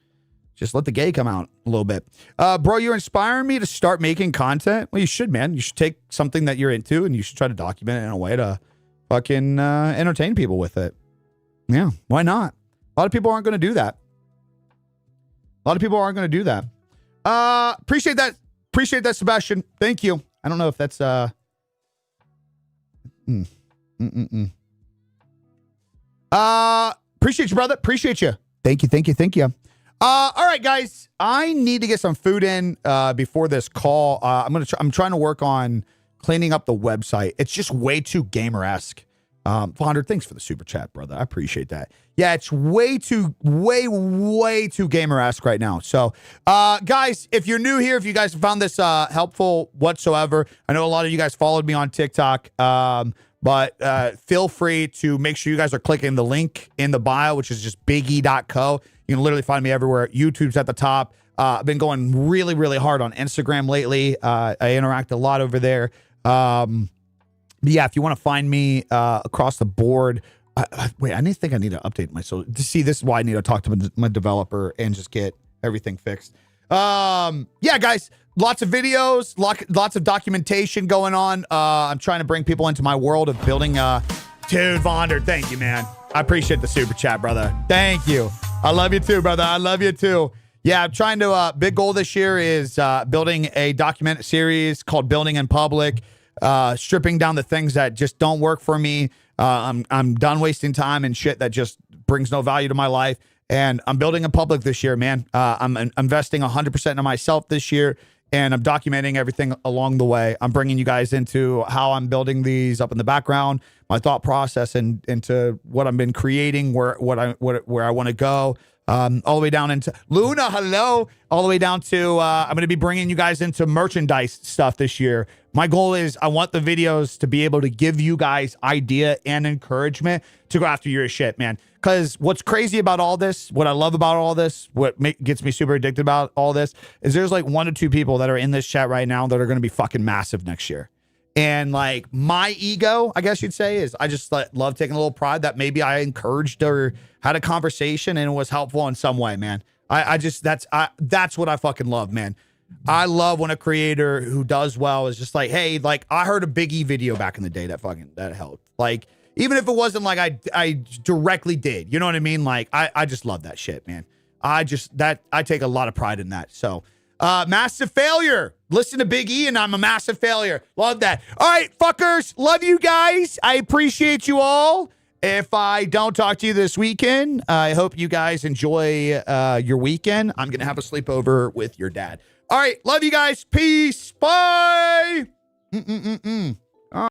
[SPEAKER 1] Just let the gay come out a little bit. Bro, you're inspiring me to start making content. Well, you should, man. You should take something that you're into and you should try to document it in a way to fucking entertain people with it. Yeah, why not? A lot of people aren't going to do that. Appreciate that. Appreciate that, Sebastian. Thank you. I don't know if that's appreciate you, brother. Appreciate you. Thank you. All right, guys. I need to get some food in before this call. I'm trying to work on cleaning up the website. It's just way too gamer-esque. 400, thanks for the super chat, brother. I appreciate that. Yeah, it's way too gamer-esque right now. So, guys, if you're new here, if you guys found this helpful whatsoever, I know a lot of you guys followed me on TikTok. But feel free to make sure you guys are clicking the link in the bio, which is just biggie.co. You can literally find me everywhere. YouTube's at the top. I've been going really, really hard on Instagram lately. I interact a lot over there. But yeah, if you want to find me across the board, wait, I need to update my social. To see, this is why I need to talk to my developer and just get everything fixed. Yeah, guys. Lots of videos, lots of documentation going on. I'm trying to bring people into my world of building. Dude, Vonder, thank you, man. I appreciate the super chat, brother. Thank you. I love you too, brother. I love you too. Yeah, I'm trying to, big goal this year is building a document series called Building in Public, stripping down the things that just don't work for me. I'm done wasting time and shit that just brings no value to my life. And I'm building in public this year, man. I'm investing 100% into myself this year. And I'm documenting everything along the way. I'm bringing you guys into how I'm building these up in the background, my thought process, and into what I've been creating, where I want to go, all the way down into Luna. Hello, all the way down to I'm going to be bringing you guys into merchandise stuff this year. My goal is I want the videos to be able to give you guys idea and encouragement to go after your shit, man. Because what's crazy about all this, what I love about all this, gets me super addicted about all this, is there's like 1 to 2 people that are in this chat right now that are going to be fucking massive next year. And like my ego, I guess you'd say, is I just love taking a little pride that maybe I encouraged or had a conversation and it was helpful in some way, man. That's what I fucking love, man. I love when a creator who does well is just like, hey, like I heard a Big E video back in the day that helped. Like, even if it wasn't like I directly did, you know what I mean? Like, I just love that shit, man. I take a lot of pride in that. So, massive failure. Listen to Big E and I'm a massive failure. Love that. All right, fuckers. Love you guys. I appreciate you all. If I don't talk to you this weekend, I hope you guys enjoy your weekend. I'm going to have a sleepover with your dad. All right. Love you guys. Peace. Bye.